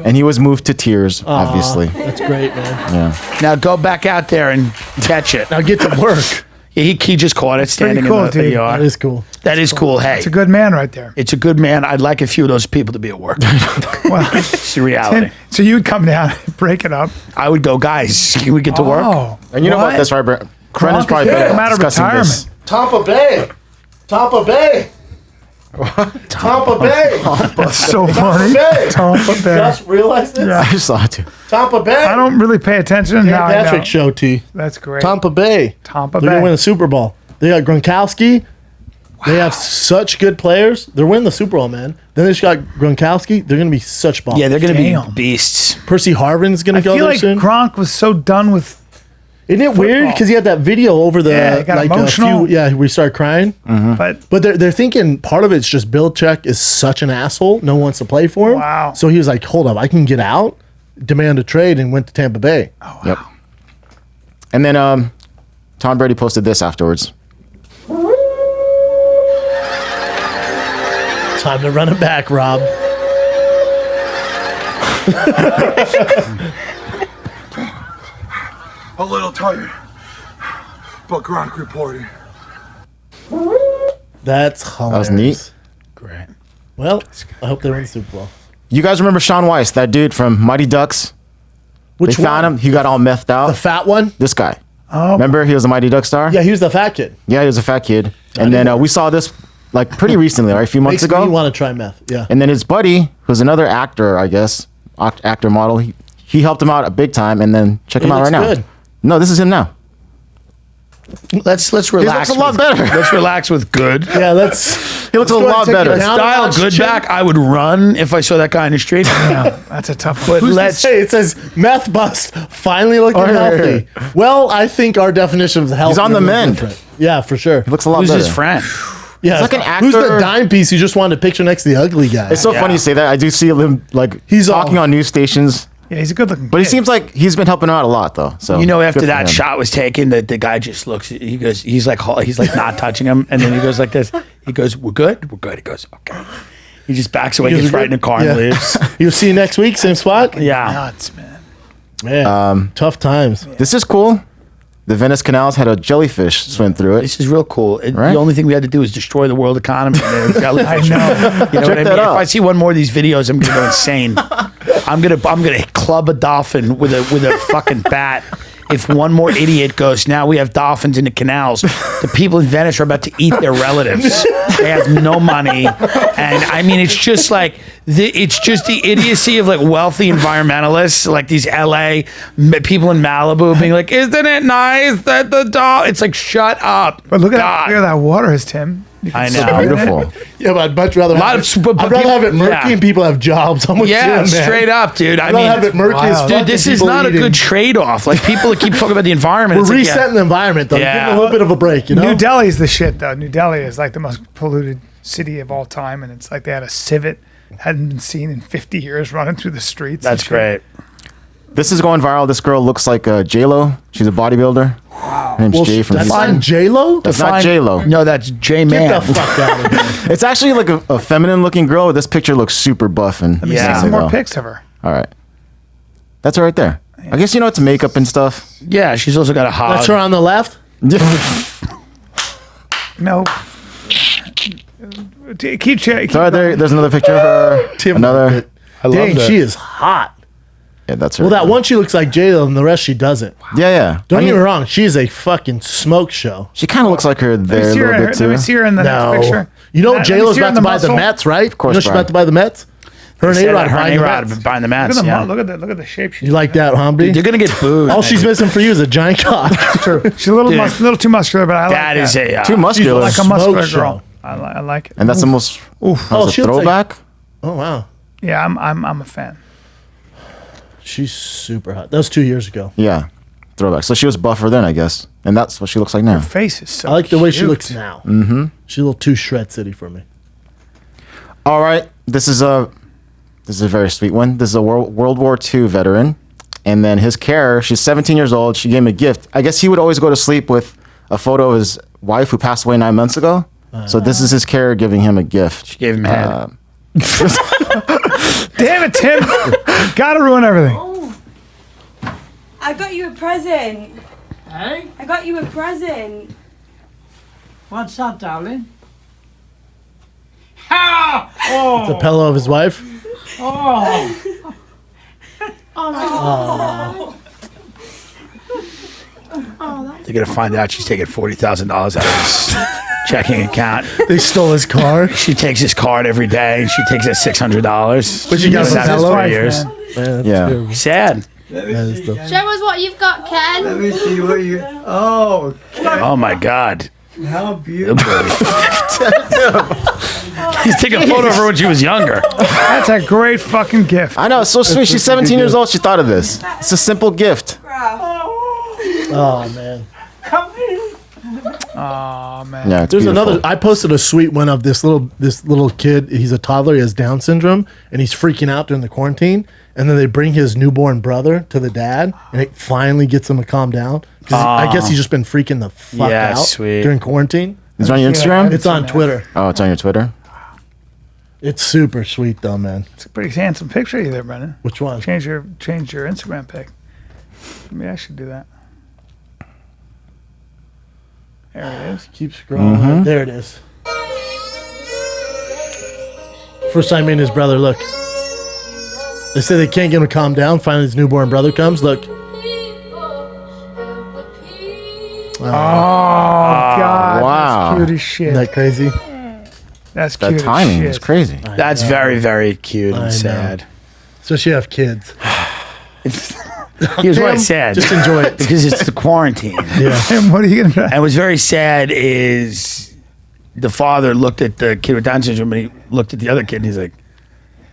And he was moved to tears, obviously. That's great, man. Yeah. Now go back out there and catch it. Now get to work. Yeah, he just caught it standing cool, in the dude. yard. That is cool. That is cool. Hey, It's a good man right there. it's a good man. I'd like a few of those people to be at work. Well, It's the reality. so you would come down, break it up. I would go, guys, can we get to work? Oh, And you know what? That's right, Brent. Brendan's probably Gronk is better come at out of discussing retirement. this. Tampa Bay. Tampa Bay. Tampa Bay. That's so funny. Bay. Tampa Bay. Just realized this? Yeah. I just saw it too. Tampa Bay. I don't really pay attention. Dan Now I know. Patrick show, T. That's great. Tampa Bay. Tampa They're going to Bay. win the Super Bowl. They got Gronkowski. They have such good players. They're winning the Super Bowl, man. Then they just got Gronkowski. They're going to be such balls. Yeah, they're going to Damn. be beasts. Percy Harvin's going I to go feel there like soon. Gronk was so done with. Isn't it weird? football. Because he had that video over the Yeah, he got emotional. where he started crying. But But they're thinking part of it's just Belichick is such an asshole. No one wants to play for him. Wow. So he was like, hold up, I can get out, demand a trade, and went to Tampa Bay. Yep. And then Tom Brady posted this afterwards. Time to run it back, Rob. A little tired, but Gronk reporting. That's hilarious. was neat. Great. Well, I hope they win the Super Bowl. You guys remember Sean Weiss, that dude from Mighty Ducks? Which They found one? him. He got all methed out. The fat one? This guy. oh, Remember, he was a Mighty Duck star. Yeah, he was the fat kid. Yeah, he was a fat kid. And then we saw this like pretty recently, right? A few months Makes ago. me want to try meth. Yeah. And then his buddy, who's another actor, I guess, actor model, he helped him out a big time. And then check him He out right looks now. good. No, this is him now. Let's relax. looks a lot with- better. Let's relax with good. Yeah, let's. He looks a go ahead lot and take better. it down a Style notch, good Chip. back. I would run if I saw that guy in the street. yeah, that's a tough one. But Who's let's. to say? It says meth bust finally looking Oh, here, healthy. here. Well, I think our definition of healthy He's on is the a little mend. different. Yeah, for sure. He looks a lot Who's better. his friend? Yeah, like an Who's the actor- dime piece you just wanted to picture next to the ugly guy? It's so funny you say that. I do see him like He's talking all- on news stations, Yeah, he's a good looking. but he seems like he's been helping him out a lot though. So You know, good after for that him. shot was taken, the guy just looks. He goes. He's like not touching him, and then he goes like this. He goes, "We're good. We're good." He goes, "Okay." He just backs away, Because gets we're right in the good? car, and Yeah. leaves. You'll see you next week, same spot. Yeah. nuts, man. Man, tough times. This is cool. The Venice canals had a jellyfish swim through it. This is real cool. Right? The only thing we had to do is destroy the world economy. I know. You know what I Check mean? that If out. I see one more of these videos, I'm gonna go insane. I'm gonna club a dolphin with a fucking bat. If one more idiot goes, now we have dolphins in the canals. The people in Venice are about to eat their relatives. They have no money, and I mean, it's just like it's just the idiocy of like wealthy environmentalists, like these LA people in Malibu, being like, "Isn't it nice that the dog?" It's like, shut up. But look at God. that water is Tim. You can I swim know. in it. Beautiful. Yeah, but I'd much rather lot have of- it, but I'd rather have it murky yeah. and people have jobs. I'm with Yeah, Jim, man. straight up, dude. I I'd rather mean, have it murky as wild. fuck dude, and this is people not a eating. good trade-off. Like people that keep talking about the environment. We're it's like, resetting the environment, though. Yeah. Give them a little bit of a break, you know? New Delhi's the shit, though. New Delhi is like the most polluted city of all time, and it's like they had a civet hadn't been seen in 50 years running through the streets. That's and shit. great. This is going viral. This girl looks like J-Lo. She's a bodybuilder. Her name's Well, Jay from that's Houston. not J-Lo? That's not Fine. J-Lo. No, that's J Get Man. the fuck out of here. It's actually like a feminine looking girl. This picture looks super buff and Let me Yeah. see sexy, some more though. pics of her. All right. That's her right there. I guess you know it's makeup and stuff. Yeah, she's also got a hog. That's her on the left? No. Keep checking. Sorry, there's another picture of her. Another. I love Dang, that. she is hot. Yeah, that's her. Well, that one she looks like J-Lo and the rest she doesn't. Yeah. Don't I get mean, me wrong. She is a fucking smoke show. She kind of looks like her Let there me a see her, little bit let me too. see her in the No. next picture. You know Let me J-Lo's see her about in to the buy the muscle. Mets, right? Of course, you know she's Brian. about to buy the Mets? Her and Say A-Rod that, are her buying and the A-Rod Mets. buying the Look Mets. at, Yeah. look at the shape she's You like that, Humphrey? They're gonna get booed. All she's missing for you is a giant cock. She's a little, Dude. little too muscular, but I like That is a Too muscular. like a muscular Smoke girl. show. I like it. and that's almost Oh, a she looks like- throwback. Oh, wow. Yeah, I'm a fan. She's super hot. That was 2 years ago. Yeah, throwback. So she was buffer then, I guess, and that's what she looks like now. Face is so I like the way she cute. looks now. Mm-hmm. She's a little too Shred City for me. All right, this is a very sweet one. This is a World War II veteran, and then his carer. She's 17 years old. She gave him a gift. I guess he would always go to sleep with a photo of his wife who passed away 9 months ago. So this is his carer giving him a gift. She gave him head. Damn it, Tim. Gotta ruin everything. I got you a present. Hey, I got you a present. what's up, darling? Ha! It's a pillow of his wife. Oh, They're gonna find out she's taking $40,000 out of his checking account. They stole his car. She takes his card every day, and she takes that $600. But you got She's a had it Zello? for years. Man, that's Yeah. terrible. Sad. That is the- Show us what you've got, Ken. let me see what you. Oh, Oh my God. how beautiful! He's taking a photo of her when she was younger. That's a great fucking gift. I know, it's so sweet. She's 17 years old. She thought of this. It's a simple gift. Oh man. Come here. Oh man. Yeah, it's There's beautiful. another. I posted a sweet one of this little kid. He's a toddler. He has Down syndrome, and he's freaking out during the quarantine. And then they bring his newborn brother to the dad, and it finally gets him to calm down. 'Cause I guess he's just been freaking the fuck Yeah, out sweet. during quarantine. Is it on your Instagram? It's on Twitter. Oh, it's on your Twitter? It's super sweet though, man. It's a pretty handsome picture of you there, Brendan. Which one? Change your Instagram pic. Maybe I should do that. There it is. Keep scrolling. There it is. First time me and his brother look. They say they can't get him to calm down. Finally, his newborn brother comes. Look. Oh God. wow. That's cute as shit. Isn't that crazy? That's That cute as timing shit. is crazy. That's very, very cute I know. and sad. So she have kids. Here's what I Damn, said. just enjoy it. Because it's the quarantine. Yeah. And what are you gonna? And what's very sad is the father looked at the kid with Down syndrome and he looked at the other kid and he's like,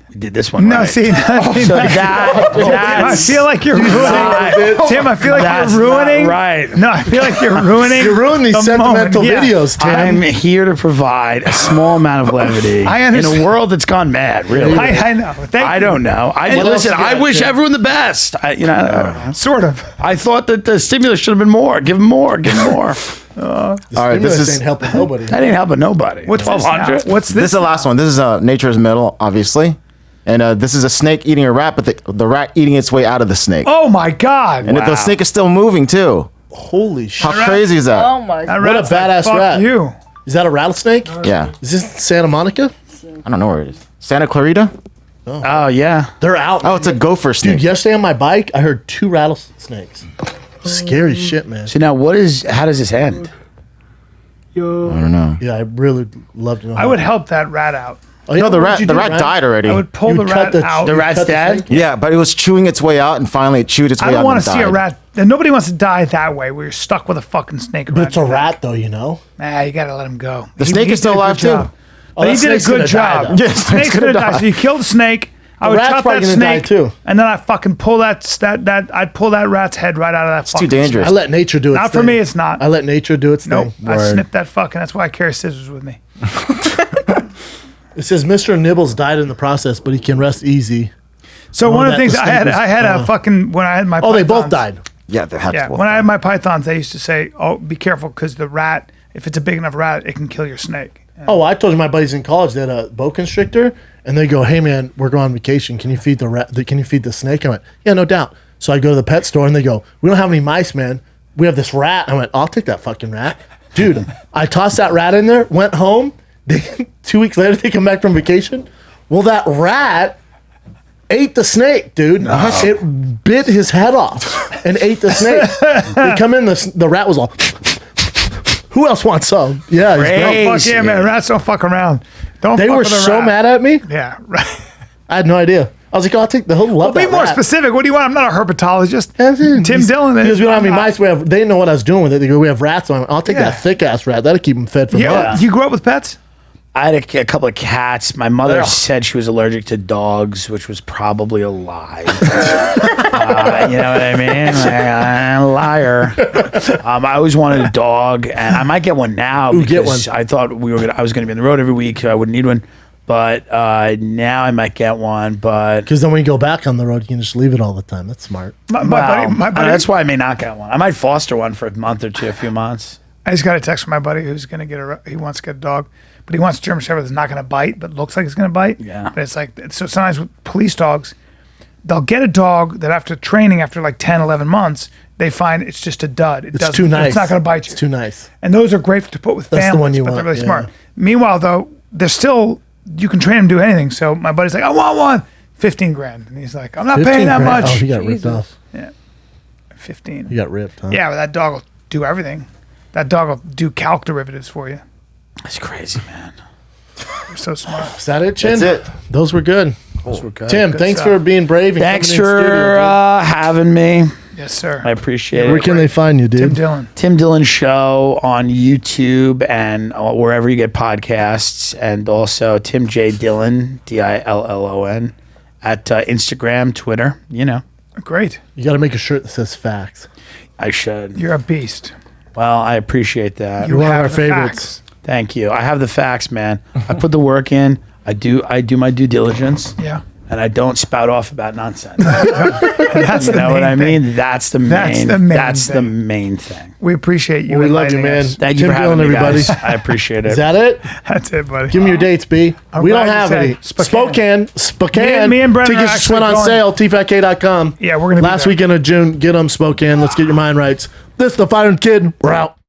we did this one No, right. see, So I I feel like you're ruining. Tim, I feel like That's you're ruining. not right. No, I feel like you're ruining. You ruined these the sentimental moment. Yeah. videos, Tim. I'm here to provide a small amount of levity I in understand. a world that's gone mad, really. I know. Thank I you. don't know. What Listen, else you I got, wish Tim? everyone the best. Sort of. I thought that the stimulus should have been more. Give them more. Give them more. All right, this Stimulus is ain't helping nobody. That ain't helping nobody. What's this? 1200. Now? What's this is this? the last one. This is Nature's Middle, obviously. And this is a snake eating a rat, but the rat eating its way out of the snake. Oh my God. And the snake is still moving, too. Holy shit. How crazy is that? Oh my That What a rat's like, badass fuck rat. You. Is that a rattlesnake? Yeah. Is this Santa Monica? I don't know where it is. Santa Clarita? Oh, yeah. They're out. Oh, it's a gopher snake. Dude, yesterday on my bike, I heard 2 rattlesnakes. Scary shit, man. So now how does this end? I don't know. Yeah, I really love to know. I would help that rat out. Oh, yeah, No, the what'd rat you the do, rat Ryan? died already. I would pull You the cut rat out. The rat's cut the dead? snake? Yeah, but it was chewing its way out, and finally it chewed its way I out. don't want and to see a died. rat. And nobody wants to die that way, where you're stuck with a fucking snake. But around it's a your neck. rat, though, you know? Nah, you gotta let him go. The snake is still did a alive, good job. too. Oh, But that he did a snake's good gonna die, job. though. Yeah, Snake's gonna die. So you kill the snake. I would rat's chop probably that gonna die, snake, too. and then I fucking pull that. I'd pull that rat's head right out of that. It's too fucking dangerous. I let nature do its Not thing. for me, it's not. I let nature do its Nope. thing. I Word. snip that fucking. That's why I carry scissors with me. It says Mr. Nibbles died in the process, but he can rest easy. So Oh, one of the that things the I snake had, was- I had a fucking when I had my. Oh, they both pythons- died. Yeah, they had Yeah, to. when I had my pythons, they used to say, "Oh, be careful, because the rat, if it's a big enough rat, it can kill your snake." Oh, I told you my buddies in college they had a boa constrictor, and they go, "Hey man, we're going on vacation. Can you feed the rat? Can you feed the snake?" I went, "Yeah, no doubt." So I go to the pet store, and they go, "We don't have any mice, man. We have this rat." I went, "I'll take that fucking rat, dude." I tossed that rat in there, went home. 2 weeks later, they come back from vacation. Well, that rat ate the snake, dude. It bit his head off and ate the snake. They come in, the rat was all. Who else wants some? Yeah, he's Great. Oh, fuck yeah, man! Rats don't fuck around. Don't. they fuck were with a so rat. mad at me. Yeah, right. I had no idea. I was like, "Oh, I'll take the whole love Be that more rat." specific. What do you want? I'm not a herpetologist. Tim Tim Dillon is. Because we don't have any I'm not- mice. They didn't know what I was doing with it. They go, "We have rats." So I went, "I'll take Yeah. that thick ass rat. That'll keep them fed for Yeah, months." you grew up with pets? I had a couple of cats. My mother said she was allergic to dogs, which was probably a lie. You know what I mean? I'm a liar. I always wanted a dog, and I might get one now Ooh, get because one. I thought I was going to be on the road every week, so I wouldn't need one. But now I might get one. But Because then when you go back on the road, you can just leave it all the time. That's smart. My well, buddy. that's why I may not get one. I might foster one for a month or two, a few months. I just got a text from my buddy who's going to get he wants to get a dog, but he wants a German Shepherd that's not going to bite, but looks like it's going to bite. Yeah. But it's like, so sometimes with police dogs, they'll get a dog that after training, after like 10, 11 months, they find it's just a dud. It's too nice. It's not going to bite you. It's too nice. And those are great to put with That's the families, one you but want, they're really yeah. smart. Meanwhile, though, they're still, you can train them to do anything. So my buddy's like, I want one. 15 grand. And he's like, I'm not 15 paying that grand? much. Oh, he got ripped off. Yeah. 15. He got ripped, huh? Yeah, but that dog will do everything. That dog will do calc derivatives for you. That's crazy, man. You're so smart. Is that it, Chin? That's it. Those were good. Those were good. Tim, Good thanks stuff. for being brave. And Thanks coming in for studio, dude. having me. Yes, sir. I appreciate Where it. can they find you, Tim dude? Dillon. Tim Dillon Show on YouTube and wherever you get podcasts, and also Tim J Dillon, Dillon, at Instagram, Twitter. You know, Great. You got to make a shirt that says facts. I should. You're a beast. Well, I appreciate that. You're one of have our the favorites. facts. Thank you. I have the facts, man. I put the work in. I do my due diligence. Yeah. And I don't spout off about nonsense. That's You the know main what I thing. mean? That's the That's main. the main That's the thing. main thing. We appreciate you. Well, we love you, enlightening man. us. Thank you Tim for having Dillon, me, everybody. guys. I appreciate it. Is that it? That's it, buddy. Give me your dates, B. I'm We don't glad you have said any. Spokane. Spokane. Me and Brendan are Tickets just went on actually sale. tfatk.com. Yeah, we're gonna be Last there. weekend of June. Get them, Spokane. Let's get your mind rights. This is the Fire and Kid. We're out.